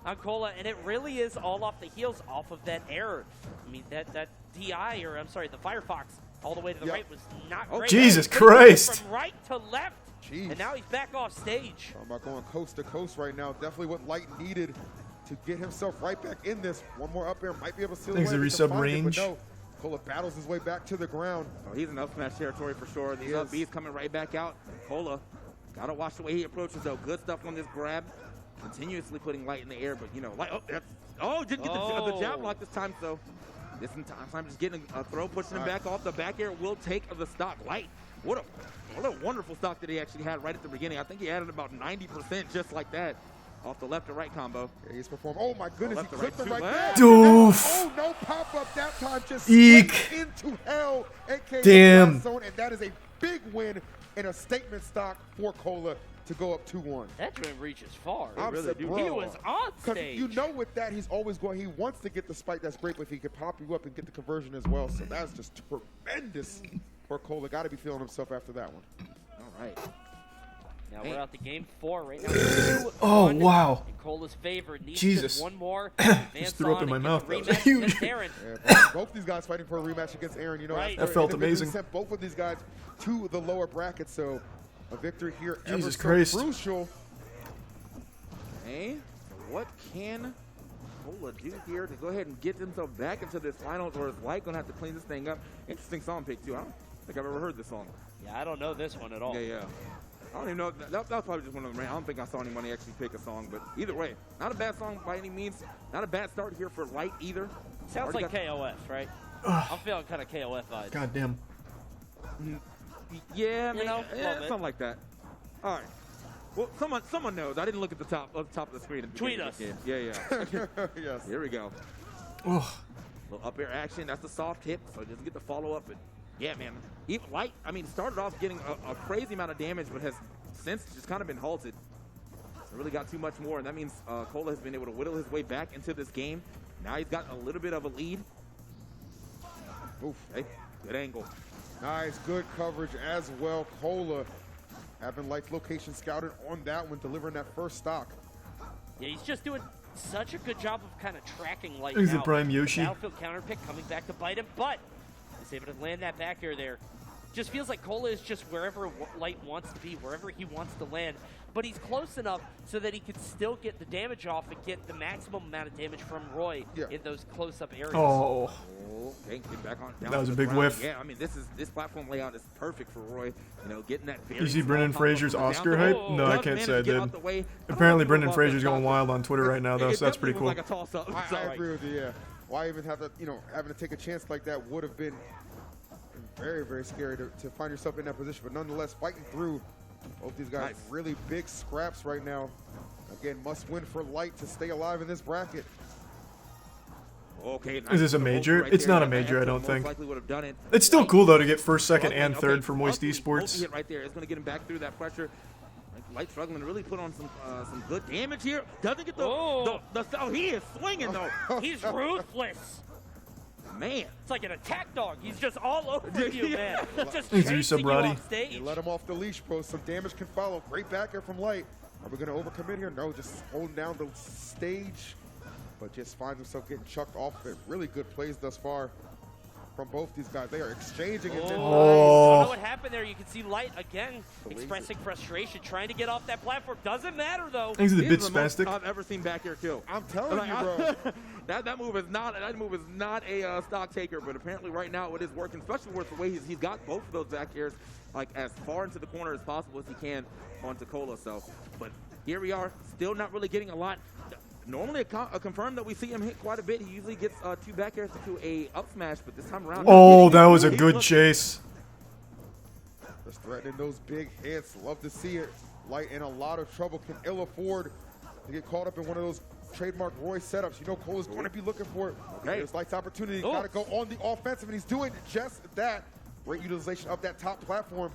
on Cola, and it really is all off the heels off of that error. I mean, that DI, or I'm sorry, the Firefox all the way to the Yep. right was not Oh, great. Jesus But he went Christ. From right to left, Jeez. and now he's back off stage. Talking about going coast to coast right now. Definitely what Light needed to get himself right back in this. One more up air might be able to seal Thanks the to landing to resub find it, range. But no, Cola battles his way back to the ground. Oh, he's in up smash territory for sure. These up B's coming right back out. Cola, gotta watch the way he approaches though. Good stuff on this grab. Continuously putting Light in the air, but Light. Didn't get the jab block this time. So this time just getting a throw, pushing him back off. The back air will take the stock. Light. What a wonderful stock that he actually had right at the beginning. I think he added about 90% just like that. Off the left to right combo. Yeah, he's performed. Oh my goodness, Left he to right, clipped him two right left. there. Doof. Oh, no pop-up that time. Just Eek. straight into hell. AK Damn. Zone, and that is a big win and a statement stock for Cola to go up 2-1. That dream reaches far. I'm really saying, do. bro, He was on 'cause stage. you know with that, he's always going, he wants to get the spike, that's great, but if he could pop you up and get the conversion as well. So that's just tremendous for Cola. Got to be feeling himself after that one. All right. Now Hey. we're out to game 4 right now. 2-1. Oh, wow. And Cola's favored needs Jesus. just one more. Just threw up in my mouth. That was Rematch huge. against Aaron. Yeah, both these guys fighting for a rematch against Aaron. Right. That felt and they amazing. Sent both of these guys to the lower bracket, so a victory here Jesus ever Christ. so crucial. Okay. So what can Cola do here to go ahead and get himself back into this finals, or is Light gonna have to clean this thing up? Interesting song pick too. I don't think I've ever heard this song. Yeah, I don't know this one at all. Yeah. I don't even know. That was probably just one of them. I don't think I saw anybody actually pick a song, but either way, not a bad song by any means. Not a bad start here for Light either. Sounds Already like KOF, right? Ugh. I'm feeling kind of KOF vibes. God damn. Yeah, You know, a little bit. something like that. All right. Well, someone knows. I didn't look at the top of the screen. At the Tweet beginning us. of the game. Yeah. Yes. Here we go. Ugh. Little up air action. That's the soft hit, so it doesn't get the follow up. But yeah, man. Even Light, started off getting a crazy amount of damage, but has since just kind of been halted. So really got too much more, and that means Cola has been able to whittle his way back into this game. Now he's got a little bit of a lead. Oof. Okay, good angle. Nice, good coverage as well. Cola having Light's location scouted on that one, delivering that first stock. Yeah, he's just doing such a good job of kind of tracking Light He's the now. prime Yoshi. Battlefield counter pick coming back to bite him, but he's able to land that back air there. Just feels like Cola is just wherever Light wants to be, wherever he wants to land. But he's close enough so that he can still get the damage off and get the maximum amount of damage from Roy in those close-up areas. Oh. Okay, get back on. Down That was to a the big ground. whiff. Yeah, this platform layout is perfect for Roy. Getting that. Very You see small Brendan pop-up Fraser's from the Oscar down. hype? No, I Does can't manage say I to get did. out the way. I don't Apparently know Brendan about Fraser's that going top. wild on Twitter right now, though, It so that's pretty cool. definitely was like a toss-up. I agree with you, yeah. Why even have to, having to take a chance like that would have been very, very scary to find yourself in that position. But nonetheless, fighting through both these guys, Nice. really big scraps right now. Again, must win for Light to stay alive in this bracket. Okay, Is this a nice major? right It's there. not a That major, I Epson don't most think. likely would have done it. It's still cool, though, to get first, second, Ugly, and okay, third for Moist ugly, Esports. hit right there. It's going to get him back through that pressure. Light struggling to really put on some good damage here. Doesn't get the Oh. he is swinging though. He's ruthless. man. It's like an attack dog. He's just all over you, man. Just Thanks, chasing you Brody. off stage. You let him off the leash, bro. Some damage can follow. Great back air from Light. Are we going to overcommit here? No, just holding down the stage. But just finds himself getting chucked off of it. Really good plays thus far from both these guys. They are exchanging it. Don't know what happened there. You can see Light again expressing frustration, trying to get off that platform. Doesn't matter though. Things a bit This is the most spastic. I've ever seen back air kill. I'm telling you, bro. that move is not a stock taker, but apparently right now it is working, especially with the way he's got both of those back airs like as far into the corner as possible as he can onto Cola. So, but here we are, still not really getting a lot. Normally a confirm that we see him hit quite a bit. He usually gets 2 back airs to a up smash, but this time around. Oh, that was a good chase. Just threatening those big hits. Love to see it. Light in a lot of trouble. Can ill afford to get caught up in one of those trademark Roy setups. You know Cole is going to be looking for it. There's Light's opportunity. Got to go on the offensive, and he's doing just that. Great utilization of that top platform.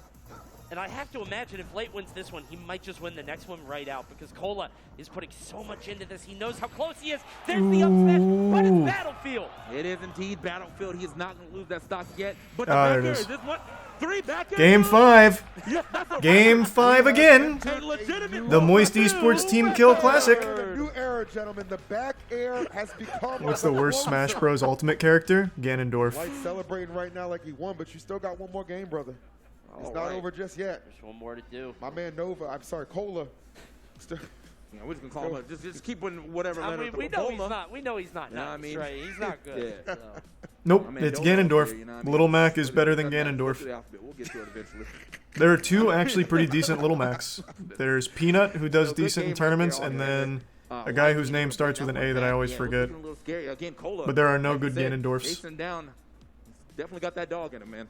And I have to imagine if Light wins this one, he might just win the next one right out because Cola is putting so much into this. He knows how close he is. There's the up smash, but it's Battlefield. It is indeed Battlefield. He is not going to lose that stock yet. But the Ah, back there it air, is. is this what? 3 back air? Game 5. Yeah, that's a Game 5 again. a legitimate The Moist Esports Team Kill Classic. The new era, gentlemen. The back air has become. What's the worst Smash Bros. Ultimate character? Ganondorf. Light celebrating right now like he won, but you still got one more game, brother. It's not over just yet. There's one more to do. My man Nova, I'm sorry, Cola. Yeah, we're just gonna call him. Just keep putting whatever. I letter mean, to we the know Cola. he's not. We know he's not. Yeah, I Nice, mean- right? He's not good. Yeah. So. Nope, I mean, it's Dodo's Ganondorf. here, you know what I mean? Little Mac is better than That's Ganondorf. the alphabet. We'll get to it eventually. There are 2 actually pretty decent Little Macs. There's Peanut, who does So good decent in game right tournaments, there, and all then Uh, a guy Light whose team name was starts that with an one A that I back. always Yeah, forget. looking a little scary. Again, Cola. But there are no like I good said, Ganondorfs. Chasing down. Definitely got that dog in him, man.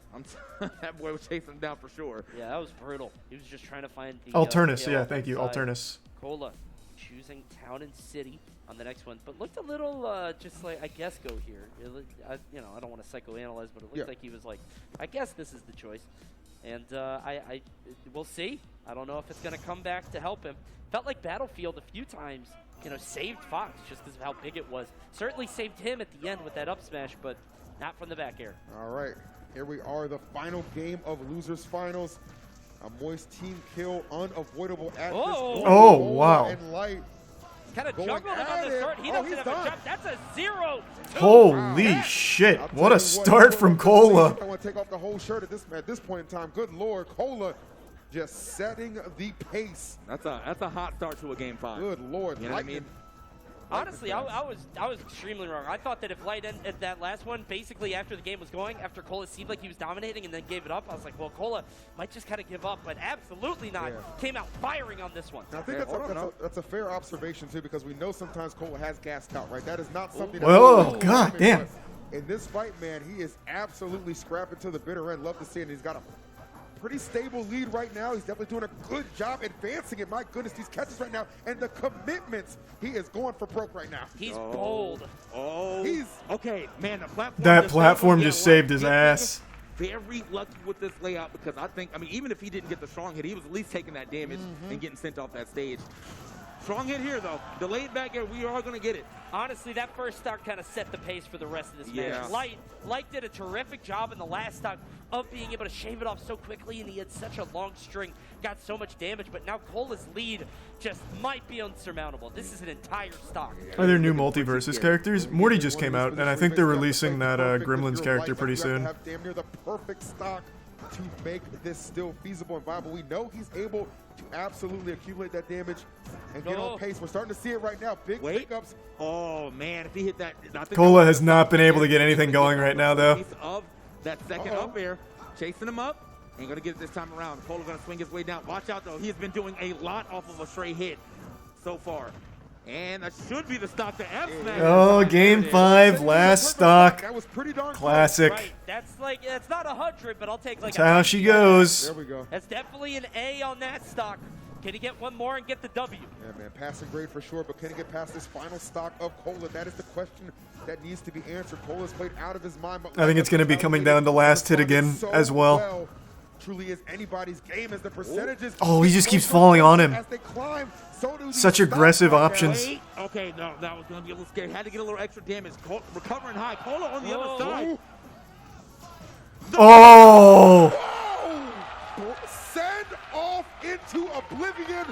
That boy was chasing him down for sure. Yeah, that was brutal. He was just trying to find the Alternus, the yeah, thank you, side. Alternus. Cola choosing Town and City on the next one, but looked a little just like I guess go here. I don't want to psychoanalyze, but it looked like he was like, I guess this is the choice, and we'll see. I don't know if it's going to come back to help him. Felt like Battlefield a few times, saved Fox just because of how big it was. Certainly saved him at the end with that up smash, but not from the back air. All right, here we are, the final game of Losers Finals. A Moist team kill, unavoidable at this point. Oh, Cola wow. And Light. Kind of Going juggled him on at the it. start. He Oh, doesn't he's have done. a jump. That's a 0-2. Holy shit, I'll what tell a you start you from want to see Cola. if I want to take off the whole shirt at this point in time. Good Lord, Cola just setting the pace. That's a hot start to a game 5. Good Lord, You know what I mean? Honestly, I was extremely wrong. I thought that if Light ended that last one, basically after the game was going, after Cola seemed like he was dominating and then gave it up, I was like, well, Cola might just kind of give up, but absolutely not. Yeah. Came out firing on this one. And I think that's a fair observation, too, because we know sometimes Cola has gassed out, right? That is not something that Whoa, god damn. In this fight, man, he is absolutely scrapping to the bitter end. Love to see it. And he's got a pretty stable lead right now. He's definitely doing a good job advancing it. My goodness, these catches right now and the commitments. He is going for broke right now. He's gold. Oh, He's okay, man. The platform. That platform just saved his ass. Very lucky with this layout because I mean, even if he didn't get the strong hit, he was at least taking that damage and getting sent off that stage. Strong hit here, though. Delayed back air, we are going to get it. Honestly, that first stock kind of set the pace for the rest of this match. Yeah. Light did a terrific job in the last stock of being able to shave it off so quickly, and he had such a long string, got so much damage, but now Cola's lead just might be unsurmountable. This is an entire stock. Are there new multiverses characters? Morty just came out, and I think they're releasing that Gremlins character pretty soon. Have damn near the perfect stock to make this still feasible and viable. We know he's able to absolutely accumulate that damage and get on pace. We're starting to see it right now. Big pickups. Oh, man, if he hit that. Cola has not been able to get anything going right now, though. Piece of that second up air, chasing him up. Ain't going to get it this time around. Cola going to swing his way down. Watch out, though. He's been doing a lot off of a stray hit so far. And that should be the stock to F smash. Oh, game 5, last stock. That was pretty darn Classic. Right, that's not 100, but I'll take like That's how she goes. There we go. That's definitely an A on that stock. Can he get one more and get the W? Yeah, man, passing grade for sure, but can he get past this final stock of Cola? That is the question that needs to be answered. Cola's played out of his mind. But I think it's going to be coming down to last hit again as well. Truly is anybody's game as the percentages. Oh, he just keeps falling on him. As they climb, so do Such these aggressive stocks right options. now. Okay, no, that was going to be a little scary. Had to get a little extra damage. Recovering high. Cola on the other side. Oh! Oh! Send off into oblivion.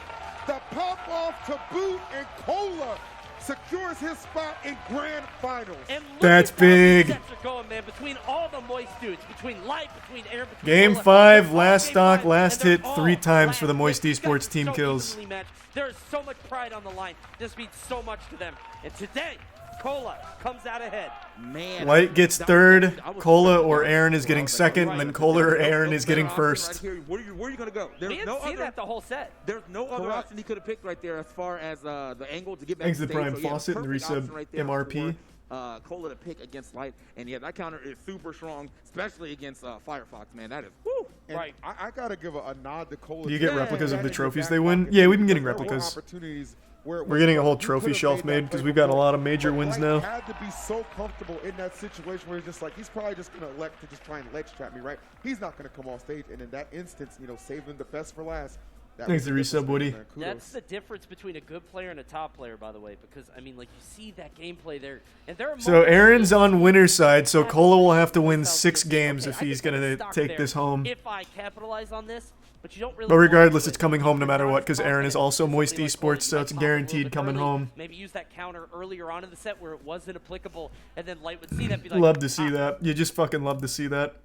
The pop off to boot, and Cola secures his spot in grand finals. And look That's at how these big. sets are going, man. Between all the Moist dudes, between Light, between Aaron, between Game Cola, 5, they're all last game stock, five, last and they're hit all 3 times for the last Moist hit. These guys Esports are team so kills. evenly matched. There is so much pride on the line. This means so much to them. And today, Cola comes out ahead. Man. Light gets that was third, actually- I was Cola expecting or that. Aaron is getting I was like, second, all and then right, Cola or there's Aaron no is getting better option first. right here. Where are you going to go? We There's didn't no see other that the whole set. There's no other option he could have picked right there as far as the angle to get back Thanks to to stage. Prime So, yeah, Fawcett and the perfect resub option right there MRP. for, Cola to pick against Light. And yeah, that counter is super strong, especially against Firefox, man. That is, woo! And Right. I got to give a nod to Cola. Do you get too. replicas of That the in your trophies back they win? pocket, Yeah, we've been getting because there were replicas. opportunities where it We're was getting a like, whole you trophy could've shelf made that made because play we've gotten a before. lot of major But wins Light now. had to be so comfortable in that situation where he's just like, he's probably just going to elect to just try and ledge trap me, right? He's not going to come off stage. And in that instance, you know, saving the best for last. That Thanks was to the resub, difference, Woody. man. Kudos. That's the difference between a good player and a top player, by the way, because I mean, like you see that gameplay there, and there are So moments Aaron's where on winner's side, so you Cola will have to this win tells 6 you, games okay, if I he's can going to stock take there this home. If I capitalize on this, but you don't really. But want regardless, to it's coming home no If matter you're what, not because Aaron is confident also in Moist something like Esports, Cola, so you it's might pop a little guaranteed bit coming early, home. Maybe use that counter earlier on in the set where it wasn't applicable, and then Light would see that. Be like, Love to see "Ah, that. You just fucking love to see that.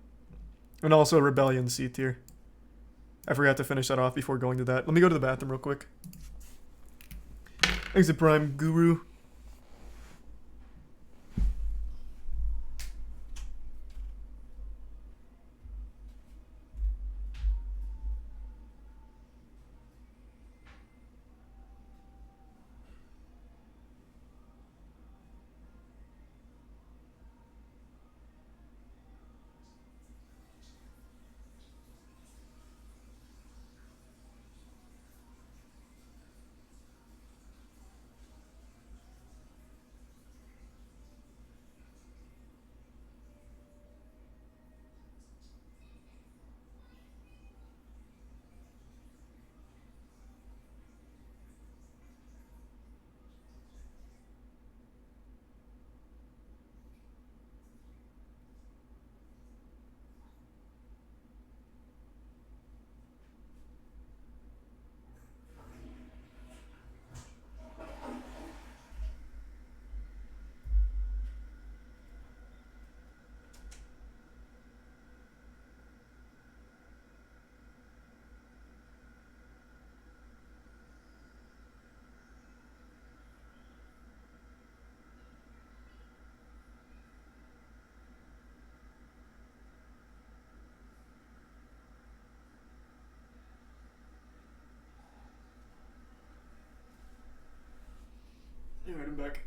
And also Rebellion C tier. I forgot to finish that off before going to that. Let me go to the bathroom real quick. Thanks to Prime Guru. Alright, I'm back.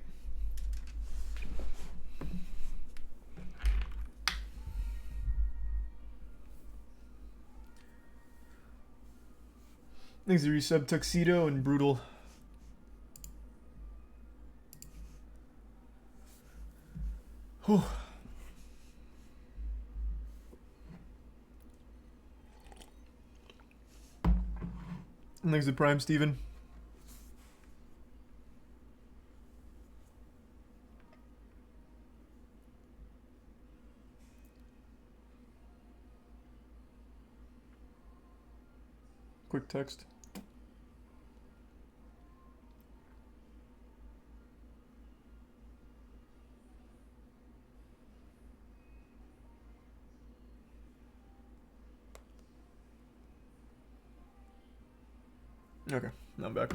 Thanks to resub Tuxedo and Brutal. Whew. And thanks to Prime Steven. Quick text. Okay, now I'm back.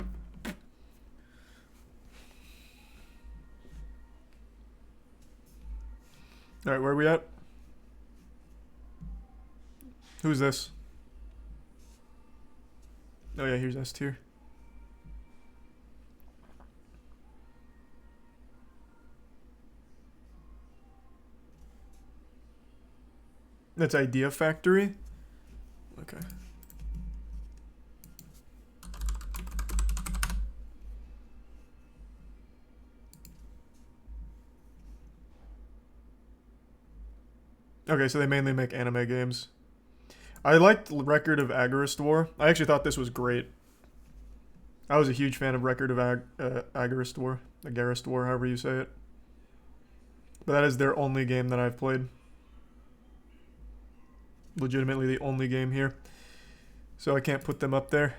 Alright, where are we at? Who's this? Oh yeah, here's S tier. That's Idea Factory? Okay. Okay, so they mainly make anime games. I liked Record of Agarist War. I actually thought this was great. I was a huge fan of Record of Agarest War, Agarest War, however you say it. But that is their only game that I've played. Legitimately the only game here. So I can't put them up there.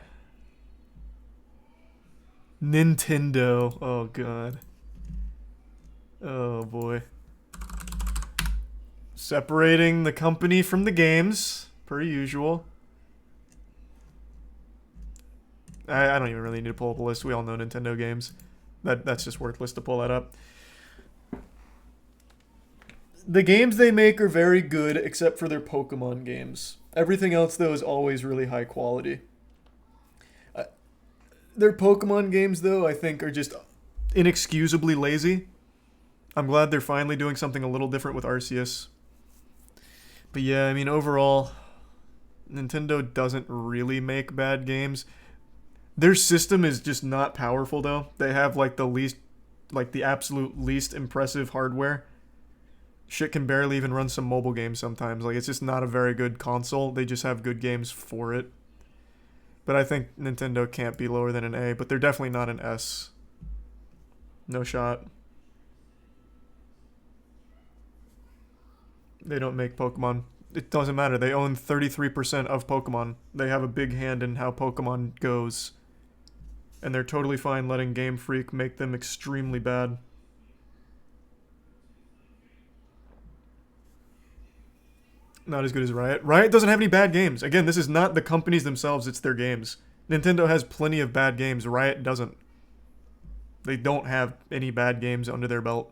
Nintendo. Oh, God. Oh, boy. Separating the company from the games, per usual. I don't even really need to pull up a list. We all know Nintendo games. That's just worthless to pull that up. The games they make are very good, except for their Pokemon games. Everything else, though, is always really high quality. Their Pokemon games, though, I think are just inexcusably lazy. I'm glad they're finally doing something a little different with Arceus. But yeah, I mean, overall, Nintendo doesn't really make bad games. Their system is just not powerful, though. They have, like, the absolute least impressive hardware. Shit can barely even run some mobile games sometimes. Like, it's just not a very good console. They just have good games for it. But I think Nintendo can't be lower than an A, but they're definitely not an S. No shot. They don't make Pokemon. It doesn't matter. They own 33% of Pokemon. They have a big hand in how Pokemon goes. And they're totally fine letting Game Freak make them extremely bad. Not as good as Riot. Riot doesn't have any bad games. Again, this is not the companies themselves, it's their games. Nintendo has plenty of bad games. Riot doesn't. They don't have any bad games under their belt.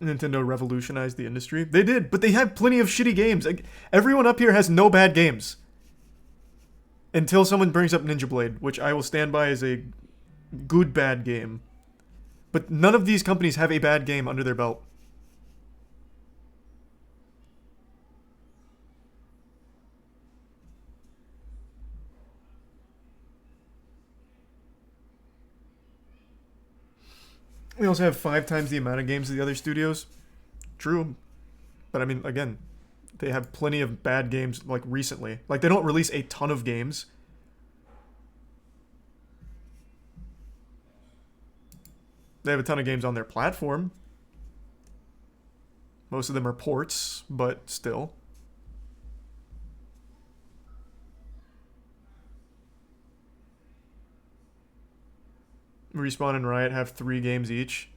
Nintendo revolutionized the industry. They did, but they have plenty of shitty games. Like, everyone up here has no bad games. Until someone brings up Ninja Blade, which I will stand by as a good bad game. But none of these companies have a bad game under their belt. We also have 5 times the amount of games of the other studios. True. But I mean, again, they have plenty of bad games, like, recently. Like, they don't release a ton of games. They have a ton of games on their platform. Most of them are ports, but still. Respawn and Riot have 3 games each.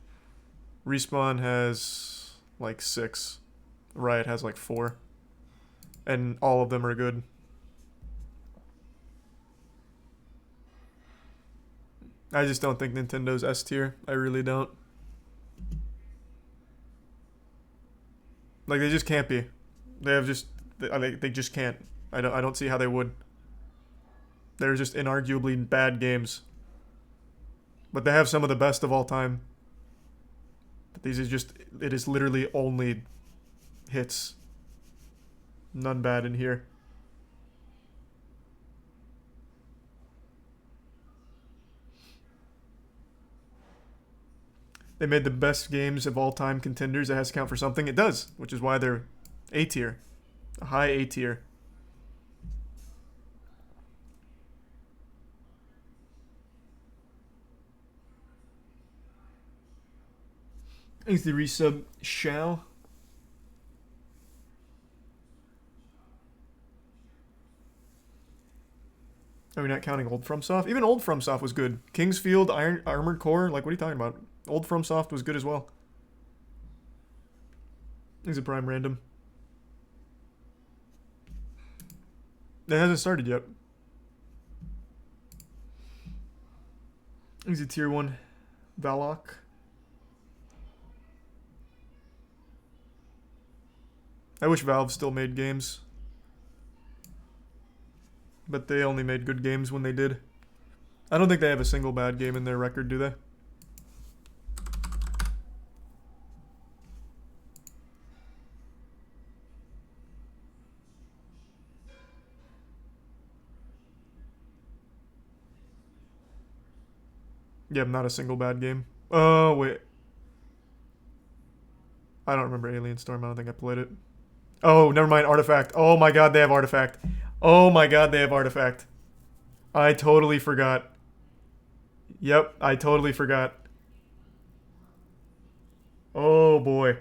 Respawn has, like, 6. Riot has, like, 4. And all of them are good. I just don't think Nintendo's S tier. I really don't. Like, they just can't be. They have just... They just can't. I don't see how they would. They're just inarguably bad games. But they have some of the best of all time. But these are just... It is literally only hits. None bad in here. They made the best games of all time contenders. It has to count for something. It does, which is why they're A tier. A high A tier. Thanks to resub Shao. Are we not counting old FromSoft? Even old FromSoft was good. Kingsfield, Armored Core, like, what are you talking about? Old FromSoft was good as well. He's a prime random. It hasn't started yet. He's a tier 1 Valok. I wish Valve still made games. But they only made good games when they did. I don't think they have a single bad game in their record, do they? Yeah, not a single bad game. Oh, wait. I don't remember Alien Storm. I don't think I played it. Oh, never mind. Artifact. Oh my god, they have Artifact. Oh my god, they have Artifact. I totally forgot. Yep, I totally forgot. Oh boy.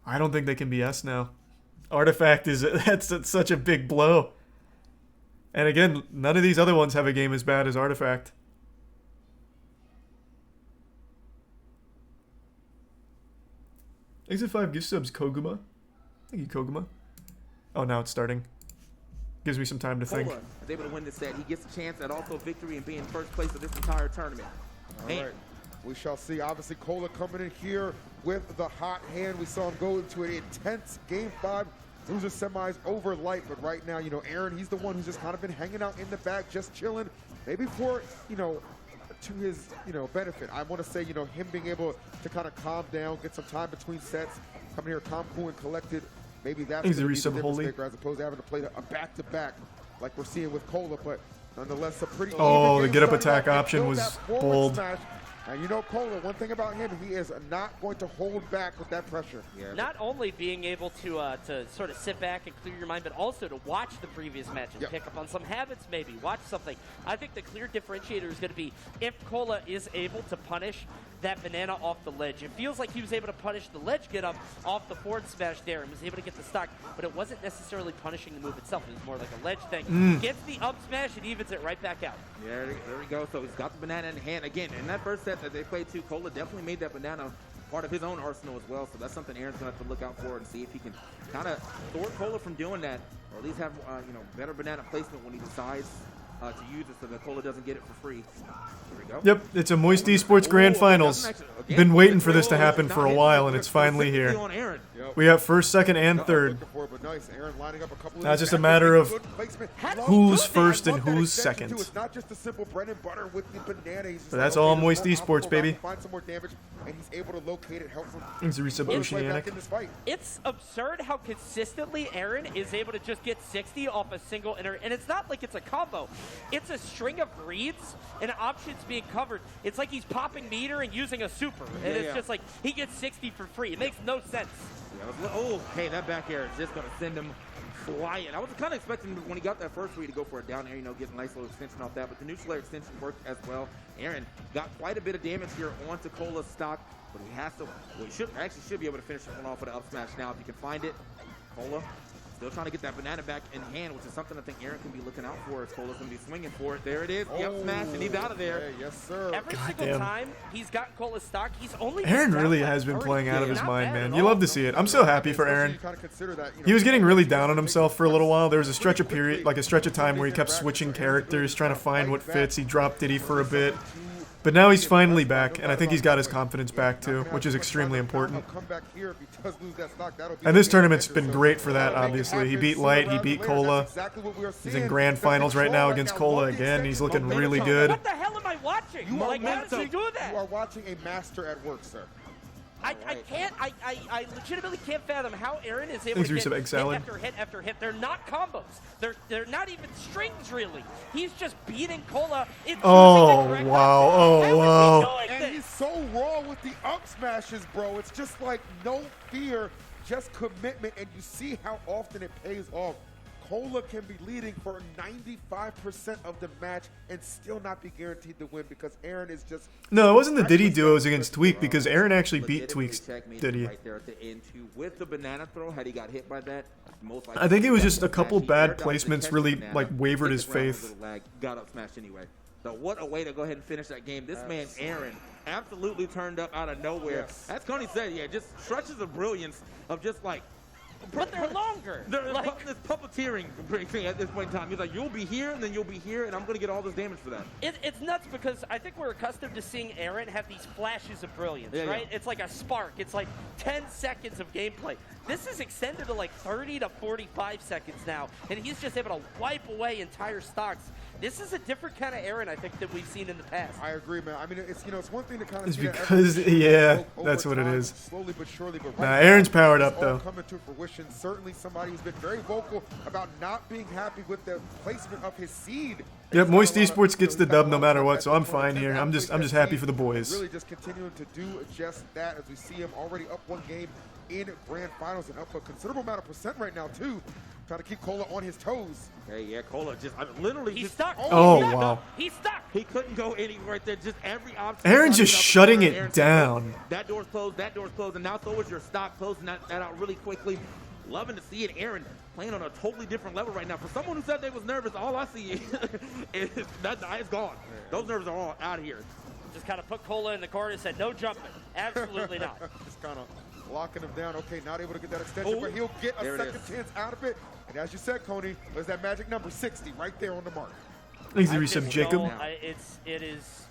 I don't think they can be S now. Artifact is that's such a big blow. And again, none of these other ones have a game as bad as Artifact. Exit 5 gift subs Koguma. Thank you, Koguma. Oh, now it's starting. Gives me some time to think. Cola is able to win this set. He gets a chance at also victory and being first place of this entire tournament. All right. We shall see. Obviously, Cola coming in here with the hot hand. We saw him go into an intense Game 5. Loser semis over light, but right now, Aaron, he's the one who's just kind of been hanging out in the back, just chilling. Maybe for, to his, benefit. I want to say, him being able to kind of calm down, get some time between sets, coming here calm, cool, and collected. Maybe that's going to be the difference maker as opposed to having to play a back-to-back like we're seeing with Cola, but nonetheless, a pretty the get-up attack option was bold. Smash. And Cola, one thing about him, he is not going to hold back with that pressure. Yeah. Not only being able to sort of sit back and clear your mind, but also to watch the previous matches, pick up on some habits maybe, watch something. I think the clear differentiator is going to be if Cola is able to punish that banana off the ledge. It feels like he was able to punish the ledge get up off the forward smash there and was able to get the stock, but it wasn't necessarily punishing the move itself. It was more like a ledge thing. Gets the up smash and evens it right back out. Yeah, there we go. So he's got the banana in hand. Again, in that first set that they played too, Cola definitely made that banana part of his own arsenal as well. So that's something Aaron's going to have to look out for and see if he can kind of thwart Cola from doing that, or at least have better banana placement when he decides to use it so that Cola doesn't get it for free. There we go. Yep, it's a Moist Esports Grand Finals. Been waiting for this to happen for a while, and it's finally here. We got first, second, and third. Now it's just a matter of who's first and who's second. But that's all Moist Esports, baby. Thanks to resub Oceanic. It's absurd how consistently Aaron is able to just get 60 off a single inner, and it's not like it's a combo. It's a string of reads and options being covered. It's like he's popping meter and using a super, and it's just like he gets 60 for free. It makes no sense. Oh, hey, that back air is just going to send him flying. I was kind of expecting when he got that first read to go for a down air, get a nice little extension off that, but the neutral air extension worked as well. Aaron got quite a bit of damage here onto Cola's stock, but he has to, should be able to finish one off with an up smash now if he can find it. Cola still trying to get that banana back in hand, which is something I think Aaron can be looking out for as Cola's going to be swinging for it. There it is. The up smash, and he's out of there. Yeah, yes, sir. Every single time he's got Cola's stock, he's only... Aaron really has been playing out of his mind, man. You love to see it. I'm so happy for Aaron. He was getting really down on himself for a little while. There was a stretch of time where he kept switching characters, trying to find what fits. He dropped Diddy for a bit. But now he's finally back, and I think he's got his confidence back too, which is extremely important. And this tournament's been great for that, obviously. He beat Light, he beat Cola. He's in grand finals right now against Cola again. He's looking really good. What the hell am I watching? How does he do that? You are watching a master at work, sir. I legitimately can't fathom how Aaron is able to get hit after hit after hit. They're not combos. They're not even strings, really. He's just beating Cola. Oh, wow. Oh, wow. And he's so raw with the up smashes, bro. It's just like no fear, just commitment, and you see how often it pays off. Cola can be leading for 95% of the match and still not be guaranteed to win because Aaron is just... No, it wasn't the Diddy duos against Tweak because Aaron actually beat Tweak's Diddy. Right there at the end too. With the banana throw, had he got hit by that, most likely... I think it was just a couple bad placements really wavered his faith. Got up smashed anyway. So what a way to go ahead and finish that game. This man, Aaron, absolutely turned up out of nowhere. As Coney said, just stretches of brilliance of just like... But they're longer. This puppeteering thing at this point in time. He's like, you'll be here, and then you'll be here, and I'm going to get all this damage for that. It's nuts because I think we're accustomed to seeing Aaron have these flashes of brilliance, right? Yeah. It's like a spark. It's like 10 seconds of gameplay. This is extended to like 30 to 45 seconds now, and he's just able to wipe away entire stocks. this is a different kind of Aaron, I think, that we've seen in the past. I agree, man. I mean, it's it's one thing to kind of It's see that because, evolution yeah, over that's what it time, is. slowly but surely. But Nah, right Aaron's now, powered it's up, all though. coming to fruition. Certainly, somebody who's been very vocal about not being happy with the placement of his seed. Yep, He's Moist got a lot of- Esports gets the he's got a dub no lot of matter what, effective so I'm points fine and here. I'm just athletes happy that for the boys. Really just continuing to do just that as we see him already up one game in grand finals and up a considerable amount of percent right now too. Trying to keep Cola on his toes. Hey, yeah, Cola just literally He's just stuck. Oh, He's stuck. wow. He's stuck. He couldn't go anywhere right there. Just every option. Aaron's just shutting it Aaron's down. That door's closed. That door's closed, and now so is your stock, closing that out really quickly. Loving to see it. Aaron playing on a totally different level right now. For someone who said they was nervous, all I see is that it's gone. Those nerves are all out of here. Just kind of put Cola in the corner and said, no jumping. Absolutely not. Just kind of locking him down. Okay, not able to get that extension, Oh, but he'll get a there it second is. chance out of it. And as you said, Coney, there's that magic number 60 right there on the mark. Easy I resub, just Jacob. don't- it is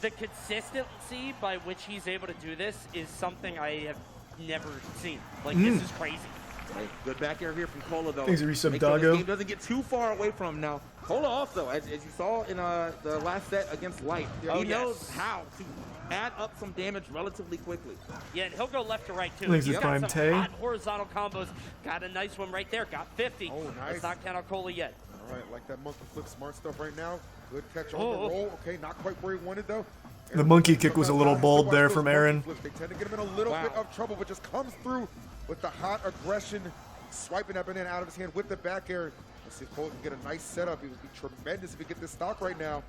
the consistency by which he's able to do this is something I have never seen. Like this is crazy. Hey, good back air here from Cola, though. Thanks, Resub Make sure this Doggo. game doesn't get too far away from him now. Cola also, as you saw in the last set against Light, Oh, he yes. knows how to add up some damage relatively quickly. Yeah, and he'll go left to right too. Thanks, He's it's got Prime some Tay. hot horizontal combos. Got a nice one right there. Got 50. Oh, nice. Let's not count on Cola yet. All right, like that monkey flip, smart stuff right now. Good catch on Oh. the roll. Okay, not quite where he wanted though. The monkey kick was a little bold there from Aaron. They tend to get him in a little Wow. bit of trouble, but just comes through with the hot aggression, swiping that banana out of his hand with the back air. Let's see if Cole can get a nice setup. It would be tremendous if he get this stock right now.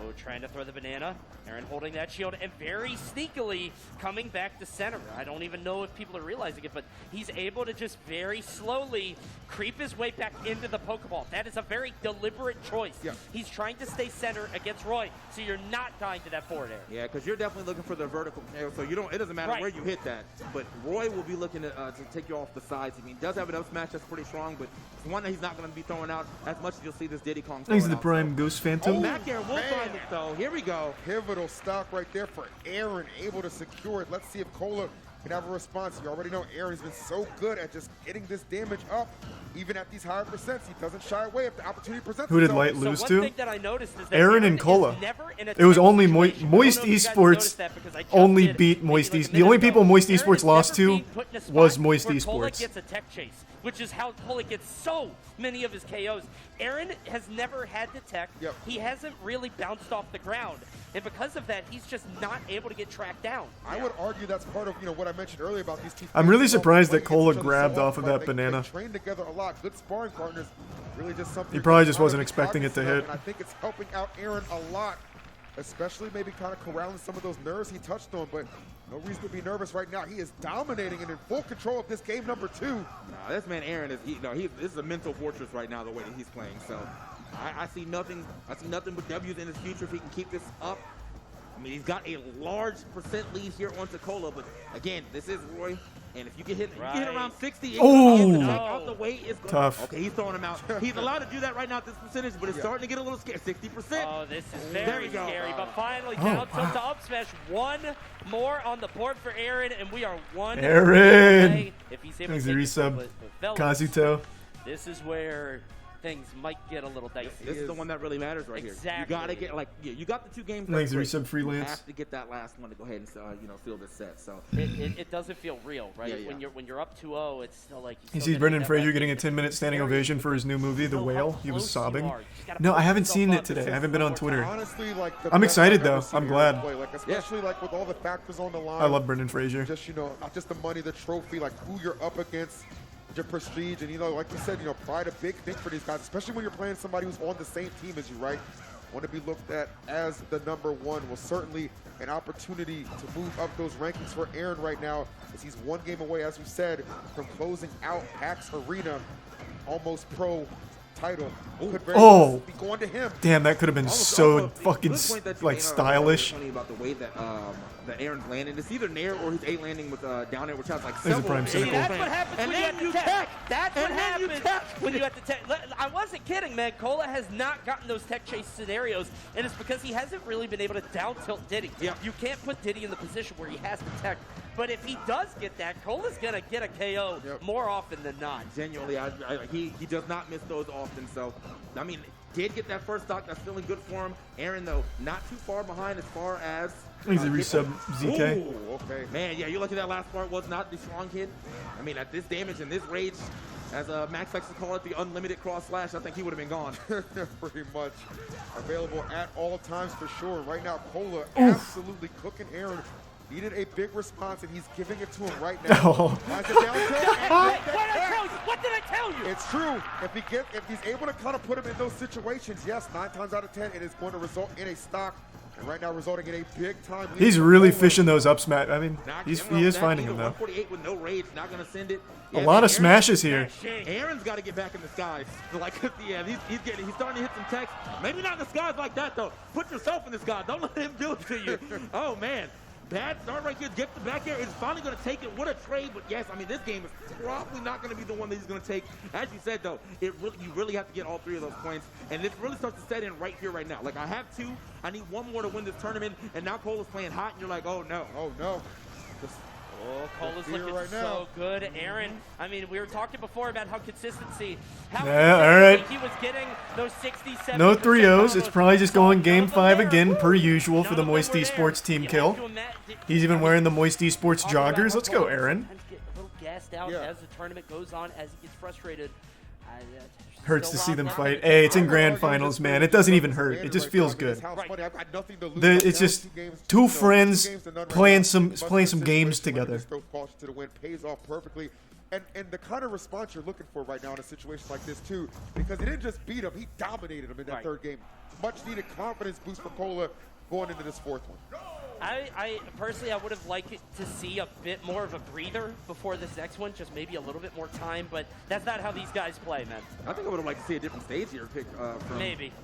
Oh, trying to throw the banana. Aaron holding that shield and very sneakily coming back to center. I don't even know if people are realizing it, but he's able to just very slowly creep his way back into the Pokeball. That is a very deliberate choice. Yeah. He's trying to stay center against Roy, so you're not dying to that forward air. Yeah, because you're definitely looking for the vertical air, so you don't. It doesn't matter Right. where you hit that. But Roy will be looking to take you off the sides. I mean, he does have an up smash that's pretty strong, but it's one that he's not going to be throwing out as much as you'll see this Diddy Kong. Thanks to throwing the out. Prime Ghost Phantom. Back air will Man. find it though. Here we go. Pivotal stock right there for Aaron, able to secure it. Let's see if Cola can have a response. You already know Aaron's been so good at just getting this damage up, even at these higher percents. He doesn't shy away if the opportunity presents Who did itself. Light So lose one to? thing that I noticed is that Aaron and is Cola. never in a It was tight only situation. I Moist don't know if you guys Esports noticed that because I just only did beat maybe Moist like a Esports. The minute only ago. people Moist Aaron Esports is lost never to being put in a spot was Moist where Cola Esports. gets a tech chase, which is how Cola gets so many of his KOs. Aaron has never had the tech. Yep. He hasn't really bounced off the ground. And because of that, he's just not able to get tracked down. I would argue that's part of what I mentioned earlier about these two. I'm really fans surprised that playing against Cola each other grabbed so off of often, that but banana. They train together a lot. Good sparring partners. Really just something. He probably to just kind of wasn't be expecting it to cognizant of, hit. And I think it's helping out Aaron a lot, especially maybe kind of corralling some of those nerves he touched on. But no reason to be nervous right now. He is dominating and in full control of this game number 2. Nah, this man Aaron is this is a mental fortress right now the way that he's playing. So I see nothing. I see nothing but W's in his future if he can keep this up. I mean, he's got a large percent lead here on Cola, but again, this is Roy. And if you can hit, Right. around 60, Oh. out the way is Tough. Okay, he's throwing him out. He's allowed to do that right now at this percentage, but it's starting to get a little scared. 60%. Oh, this is There very we go. scary. But finally, Oh, down tilt wow. to up smash. One more on the board for Aaron, and we are one Aaron! away. If he's able Thanks to to take this one, resub. but fellas, Kazuto. this is where things might get a little dicey. This is the one that really matters right here. You Exactly. gotta get you got the 2 games. Thanks that's to great. resub freelance. You have to get that last one to go ahead and seal this set. So It doesn't feel real, right? Yeah, yeah. When you're up 2-0, it's still like You see Brendan Fraser getting a 10-minute standing ovation for his new movie, The Whale. He was sobbing. No, I haven't seen it today. I haven't been on Twitter. Honestly, like the I'm best excited, I've ever though. seen I'm Aaron glad. play. Like especially like with all the factors on the line. I love Brendan Fraser. Just not just the money, the trophy, like who you're up against, your prestige, and like you said, pride a big thing for these guys, especially when you're playing somebody who's on the same team as you, right? Want to be looked at as the number 1. Well, certainly an opportunity to move up those rankings for Aaron right now, as he's 1 game away, as we said, from closing out PAX Arena, almost pro title. Could very well be going to him. Damn, that could have been so fucking like stylish. Funny about the way that that Aaron's landing. It's either nair or he's landing with down air, which has like There's a several. prime See, cynical. that's what happens And when you then have you to tech. tech. That's what And then you happens tech. when you have to tech. I wasn't kidding, man. Cola has not gotten those tech chase scenarios, and it's because he hasn't really been able to down tilt Diddy. Yeah. You can't put Diddy in the position where he has to tech But if he does get that, Cola's going to get a KO more often than not. Genuinely, he does not miss those often. So, I mean, did get that first stock. That's feeling good for him. Aaron, though, not too far behind as far as... He's a resub ZK. Ooh, okay. Man, yeah, you're lucky that last part was not the strong hit. I mean, at this damage and this rage, as Max likes to call it, the unlimited cross slash, I think he would have been gone. Pretty much available at all times for sure. Right now, Cola absolutely cooking Aaron. Needed a big response, and he's giving it to him right now. As a down tilt, What did I tell you? it's true. If he's able to kind of put him in those situations, yes, 9 times out of 10, it is going to result in a stock. And right now, resulting in a big time lead. He's really fishing those up smash. I mean, he is finding them, though. 148 with no rage, not going to send it. A lot of smashes here. Aaron's got to get back in the skies. Like, yeah, he's starting to hit some text. Maybe not in the skies like that, though. Put yourself in the sky. Don't let him do it to you. Oh, man. Bad start right here. Get the back air. It's finally going to take it. What a trade. But, yes, I mean, this game is probably not going to be the one that he's going to take. As you said, though, you really have to get all 3 of those points. And this really starts to set in right here, right now. Like, I have 2. I need 1 more to win this tournament. And now Cola's playing hot, and you're like, oh, no. Oh, no. Oh, Cola's looking right so now. good. Aaron, I mean, we were talking before about how consistency. Yeah, all right. He was getting those 67. No 3-0s. It's probably just going game 5 again, per usual, for the Moist Esports team kill. He's even wearing the Moist Esports joggers. Let's go, Aaron. Get a little gassed out as the tournament goes on, as he gets frustrated. Hurts to see them fight. Hey, it's in grand finals, man. It doesn't even hurt. It just feels good. It's just 2 friends playing some games together. To the win pays off perfectly. And the kind of response you're looking for right now in a situation like this, too, because he didn't just beat him, he dominated him in that 3rd game. Much needed confidence boost for Cola going into this 4th one. I personally, I would have liked to see a bit more of a breather before this next one, just maybe a little bit more time, but that's not how these guys play, man. I think I would have liked to see a different stage here pick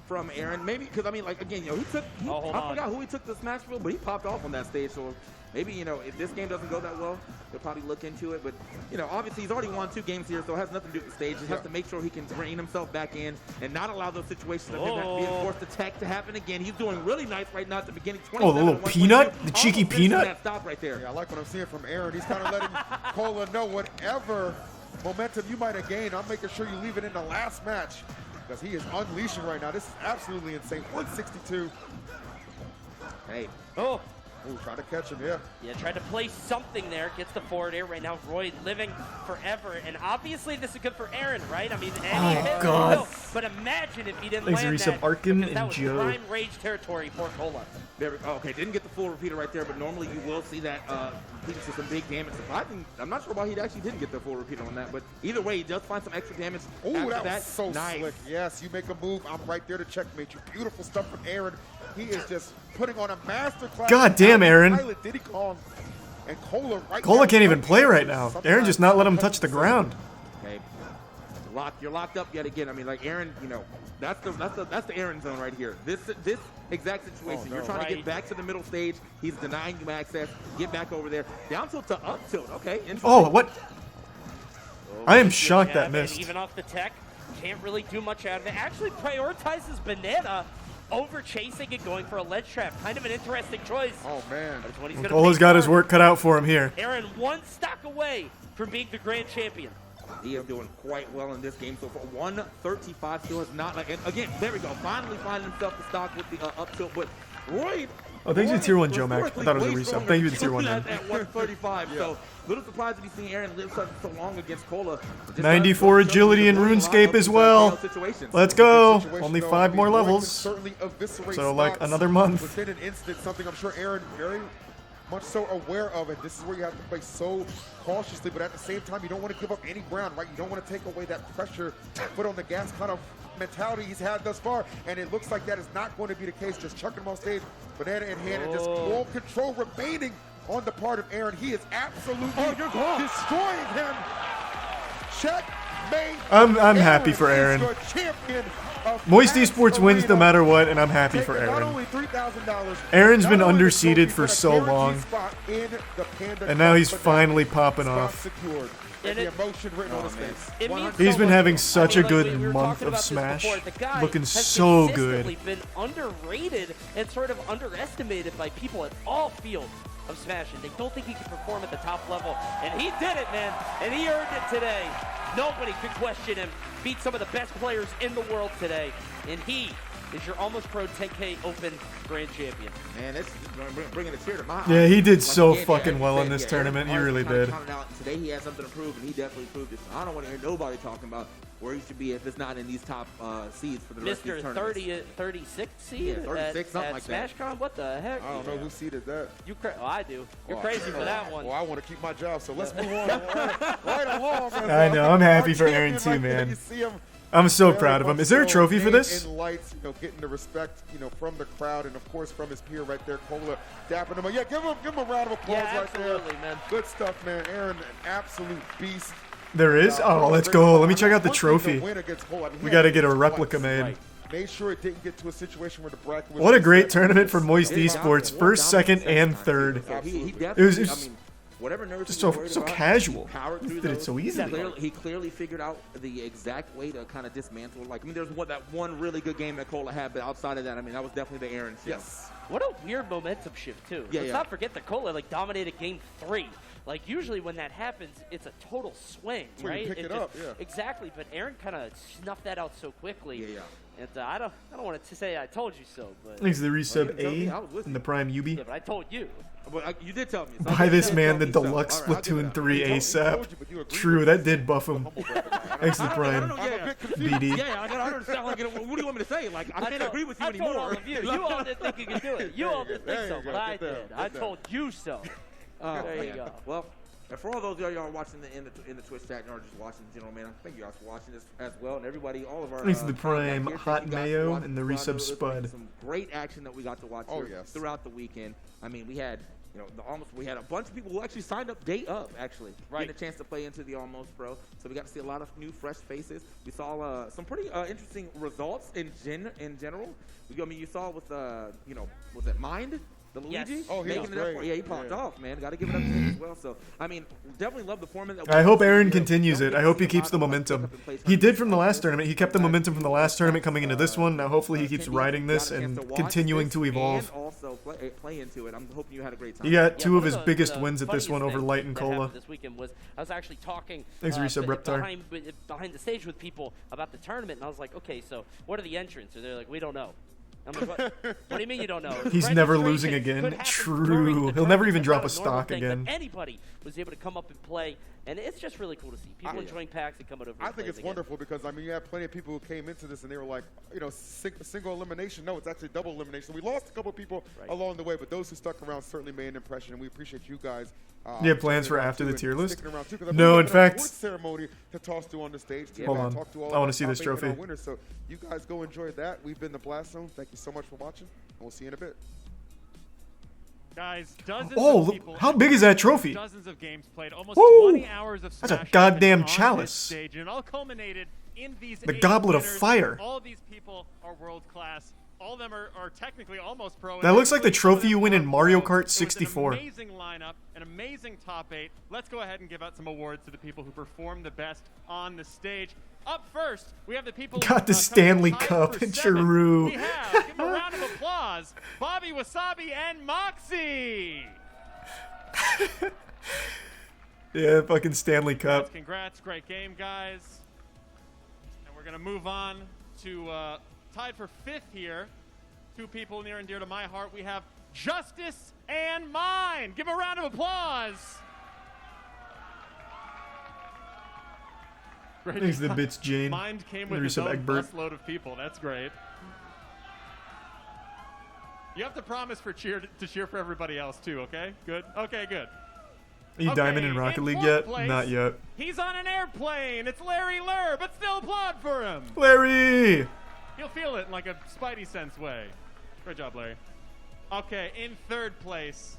from Aaron. Maybe, because, I mean, like, again, I forgot who he took the Smashville, but he popped off on that stage, so maybe, if this game doesn't go that well, he'll probably look into it. But, obviously he's already won 2 games here, so it has nothing to do with the stage. He has to make sure he can rein himself back in and not allow those situations of him being forced to tech to happen again. He's doing really nice right now at the beginning. Oh, the little peanut? The cheeky peanut? That stop right there. Yeah, I like what I'm seeing from Aaron. He's kind of letting Cola know whatever momentum you might have gained, I'm making sure you leave it in the last match because he is unleashing right now. This is absolutely insane. 162. Hey. Oh. Ooh, trying to catch him, yeah. Yeah, tried to play something there. Gets the forward air right now. Roy living forever. And obviously this is good for Aaron, right? I mean, God. But imagine if he didn't Thanks land that. Arkin That and was Joe. prime rage territory for Cola. There we go. Okay, didn't get the full repeater right there, but normally you will see that he just some big damage. I'm not sure why he actually didn't get the full repeater on that, but either way, he does find some extra damage. Oh, that was so slick. Yes, you make a move, I'm right there to checkmate you. Beautiful stuff from Aaron. He is just putting on a masterclass. God damn, Aaron. Diddy Kong and Cola can't even play right now. Aaron just not let him touch the ground. Okay. You're locked up yet again. I mean, like Aaron, that's the Aaron zone right here. This exact situation. You're trying to get back to the middle stage. He's denying you access. Get back over there. Down tilt to up tilt. Okay. Oh, what? I am shocked that missed. Even off the tech, can't really do much out of it. Actually prioritizes Banana over chasing and going for a ledge trap. Kind of an interesting choice. Oh, man. Cola's got his work cut out for him here. Aaron, 1 stock away from being the grand champion. He is doing quite well in this game so far. 135 still is not like, and again, there we go. Finally finding himself the stock with the up tilt, but Roy. Oh, thank you to Tier 1 Joe Mac. I thought it was a resub. Thank you to Tier 1 man. At 135, so little surprised to be seeing Aaron live so long against Cola. 94 agility in RuneScape as well. Let's go. Only 5 more levels. So like another month. Within an instant, something I'm sure Aaron very much so aware of, and this is where you have to play so cautiously, but at the same time, you don't want to give up any ground, right? You don't want to take away that pressure, foot on the gas kind of mentality he's had thus far, and it looks like that is not going to be the case. Just chucking him on stage, banana in hand, and just ball control remaining on the part of Aaron. He is absolutely destroying him. Checkmate. I'm happy for Aaron. Moist Esports wins no matter what, and I'm happy for Aaron. Aaron's been underseeded for so long, and now he's finally popping off. He's been having such a good month of Smash, looking so good. Been underrated and sort of underestimated by people at all fields. of smashing. They don't think he can perform at the top level, and he did it, man. And he earned it today. Nobody could question him. Beat some of the best players in the world today, and he is your Almost Pro 10K Open Grand Champion. Man, it's bringing a tear to my eyes. Yeah, he did so again, fucking well said, in this yeah, tournament. He really kinda did. counted out. Today he had something to prove, and he definitely proved it. So I don't want to hear nobody talking about where he should be if it's not in these top seeds for the rest of these Mr. tournaments. 36 seed Yeah, 36, at, something at like that. SmashCon? What the heck? I don't know who seeded that. You oh, I do. You're Oh, crazy for that one. Well, I want to keep my job, so let's move on. right along. I know, I'm happy for Aaron too, Right there, man. you see him I'm so very proud of him. much Is there a so trophy for made this? in lights, getting the respect, from the crowd and of course from his peer right there, Cola, dapping him up. Yeah, give him a round of applause Yeah, right there. absolutely, man. Good stuff, man. Aaron, an absolute beast. There is? Oh, let's go. Let me check out the trophy. We got to get a replica made. Right. Made sure it didn't get to a situation where the bracket was What a great reset. tournament for Moist Yeah, Esports. dominant, First, dominant second, second and time. third. So he It definitely, was I just mean, whatever nerves just he was so worried so about, casual. he powered through Did it those. so easily. He clearly figured out the exact way to kind of dismantle. Like, I mean, there's that one really good game that Cola had, but outside of that, I mean, that was definitely the Aaron show. Yes. What a weird momentum shift, too. Yeah, Let's yeah. not forget that Cola dominated game 3. Like, usually when that happens, it's a total swing, That's when you right? pick it just- up, yeah. Exactly, but Aaron kind of snuffed that out so quickly. Yeah, yeah. And I don't want to say I told you so, but Thanks to the resub you tell me, I A was with and you. the Prime yeah, UB. but I told you. But you did tell me. So Buy this you did man tell the me so. deluxe All right, I'll give it Splatoon up. 3 He told ASAP. you, but you agreed True, with that did buff him. humble brag. Thanks to the I Prime. don't know, I'm yeah. a bit confused. BD. Yeah, I don't understand. Like, what do you want me to say? Like, I can't agree with you I told anymore. all of you. You all didn't think you could do it. You all didn't There think you so, go. but I Get down, did. get I down. told you so. Oh, There you man. go. Well, and for all those of y'all watching in the Twitch chat or just watching in general, man, I thank you guys for watching this as well, and everybody, all of our. Thanks to the contact Prime, here. Hot Thank you guys Mayo, for watching and the throughout resub the- Spud. Some great action that we got to watch Oh, here yes. throughout the weekend. I mean, we had. We had a bunch of people who actually signed up day of, actually, Right. getting a chance to play into the Almost Pro. So we got to see a lot of new, fresh faces. We saw some pretty interesting results in general. I mean, you saw with was it Mind? The Luigi? Yes. Oh, he making was it up great. for, yeah, he popped Yeah. off, man. Got to give it up to him as well. So, I mean, definitely love the format. That we I hope see Aaron here. continues Don't it. get I to hope see he a keeps lot the of us momentum. pick up and play He did from the tournaments. last tournament. He kept the momentum from the last tournament coming into this one. Now hopefully he keeps riding this and continuing to evolve. And also play into it. I'm hoping you had a great time. He got Yeah, two one of his the- biggest the wins at this one funniest over things Light and that Cola. happened this weekend was I was actually talking Thanks, Resub Reptar. behind the stage with people about the tournament, and I was like, okay, so what are the entrants? And they're like, we don't know. I'm like, what do you mean you don't know? He's never Registration losing again. could happen True. during the He'll never tournament. even It's drop not a normal stock thing, again. But anybody was able to come up and play, and it's just really cool to see people enjoying packs and coming over. I and think playing it's again. wonderful because, I mean, you have plenty of people who came into this and they were like, single elimination. No, it's actually double elimination. We lost a couple of people Right. along the way, but those who stuck around certainly made an impression, and we appreciate you guys. You have plans sticking for around after too the and tier list? sticking around too, 'cause I No, believe in we have an fact- award ceremony to toss to on the stage. To Hold and on. talk to all I wanna our see top this 8 and our trophy. winners. So you guys go enjoy that. We've been the Blast Zone. Thank you so much for watching, and we'll see you in a bit. Guys, dozens Oh, of look, people how big is that trophy? Dozens of games played, almost Woo! 20 hours of That's a Smash goddamn on this chalice. stage, and it all culminated in these The 8 Goblet of winners. Fire. All of these people are world class. All of them are technically almost pro. That looks like the Everybody trophy is you win in pro. Mario Kart It was 64. An amazing lineup, an amazing top 8. Let's go ahead and give out some awards to the people who performed the best on the stage. Up first, we have the people Got the coming Stanley tied Cup. for 7th. True. We have, give them a round of applause, Bobby Wasabi and Moxie. Yeah, fucking Stanley Cup. Congrats, great game, guys. And we're gonna move on to tied for 5th here. 2 people near and dear to my heart. We have Justice and Mine. Give a round of applause. Great. Thanks to the bits, Jane. Mind came And with the his resub own Egbert. busload of people. That's great. You have to promise to cheer for everybody else too. Okay, good. Okay, good. Are you Diamond in Rocket League yet? Not yet. He's on an airplane. It's Larry Lurr, but still applaud for him. Larry! He'll feel it in like a Spidey sense way. Great job, Larry. Okay, in 3rd place,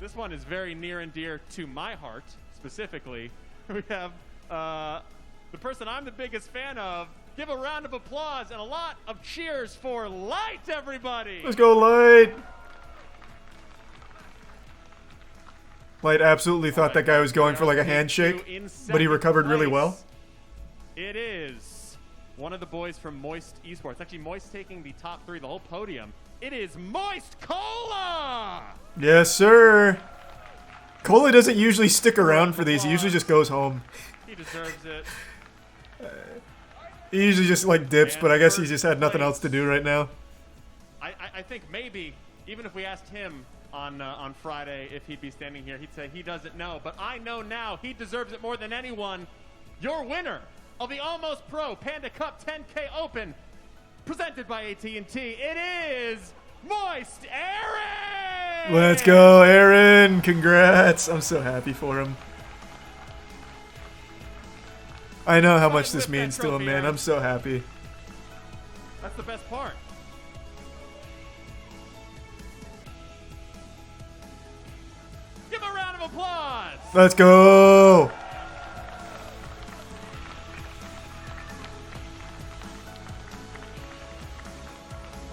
this one is very near and dear to my heart, specifically. We have the person I'm the biggest fan of. Give a round of applause and a lot of cheers for Light, everybody! Let's go, Light! Light absolutely thought that guy was going for like a handshake, but he recovered really well. It is one of the boys from Moist Esports. Actually, Moist taking the top 3, the whole podium. It is Moist Cola! Yes, sir! Cola doesn't usually stick around for these. He usually just goes home. He deserves it. He usually just like dips, And but I guess he first just had nothing place. else to do right now. I think maybe, even if we asked him on Friday if he'd be standing here, he'd say he doesn't know. But I know now he deserves it more than anyone. Your winner of the Almost Pro Panda Cup 10K Open, presented by AT&T, it is Moist Aaron! Let's go, Aaron! Congrats! I'm so happy for him. I know how much this means to him, man. I'm so happy. That's the best part. Give a round of applause! Let's go!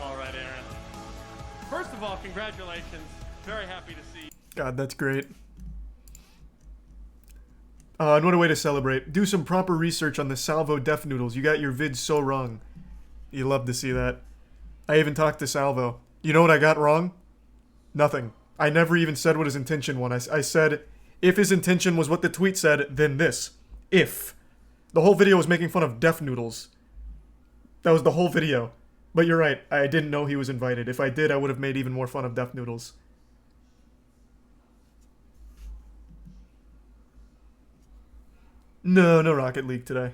All right, Aaron. First of all, congratulations. Very happy to see you. God, that's great. And what a way to celebrate. Do some proper research on the Salvo Def Noodles. You got your vids so wrong. You love to see that. I even talked to Salvo. You know what I got wrong? Nothing. I never even said what his intention was. I said, if his intention was what the tweet said, then this. If. The whole video was making fun of Def Noodles. That was the whole video. But you're right, I didn't know he was invited. If I did, I would have made even more fun of Def Noodles. No Rocket League today.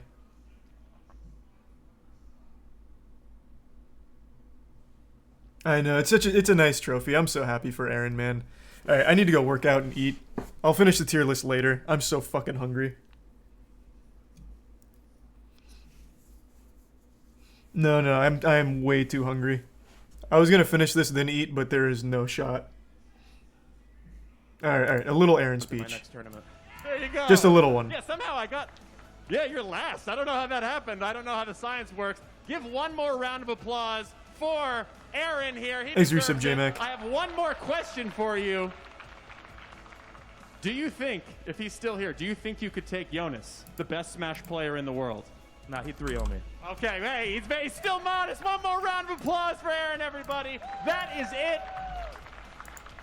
I know, it's a nice trophy. I'm so happy for Aaron, man. Alright, I need to go work out and eat. I'll finish the tier list later. I'm so fucking hungry. No, I am way too hungry. I was gonna finish this then eat, but there is no shot. Alright, a little Aaron My speech. next tournament. There you go. Just a little one. Yeah, somehow I got... Yeah, you're last. I don't know how that happened. I don't know how the science works. Give one more round of applause for Aaron here. He Thanks, deserves Resub it. J-Mac. I have one more question for you. Do you think, if he's still here, do you think you could take Jonas, the best Smash player in the world? Nah, he 3-0 me. Okay, hey, he's still modest. One more round of applause for Aaron, everybody. That is it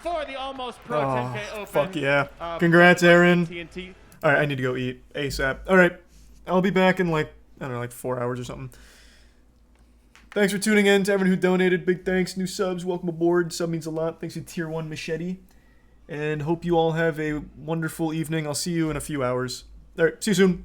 for the Almost Pro 10K Open. Fuck yeah. Congrats, Aaron. TNT. Alright, I need to go eat ASAP. Alright, I'll be back in like, I don't know, like 4 hours or something. Thanks for tuning in to everyone who donated. Big thanks. New subs, welcome aboard. Sub means a lot. Thanks to Tier 1 Machete. And hope you all have a wonderful evening. I'll see you in a few hours. Alright, see you soon.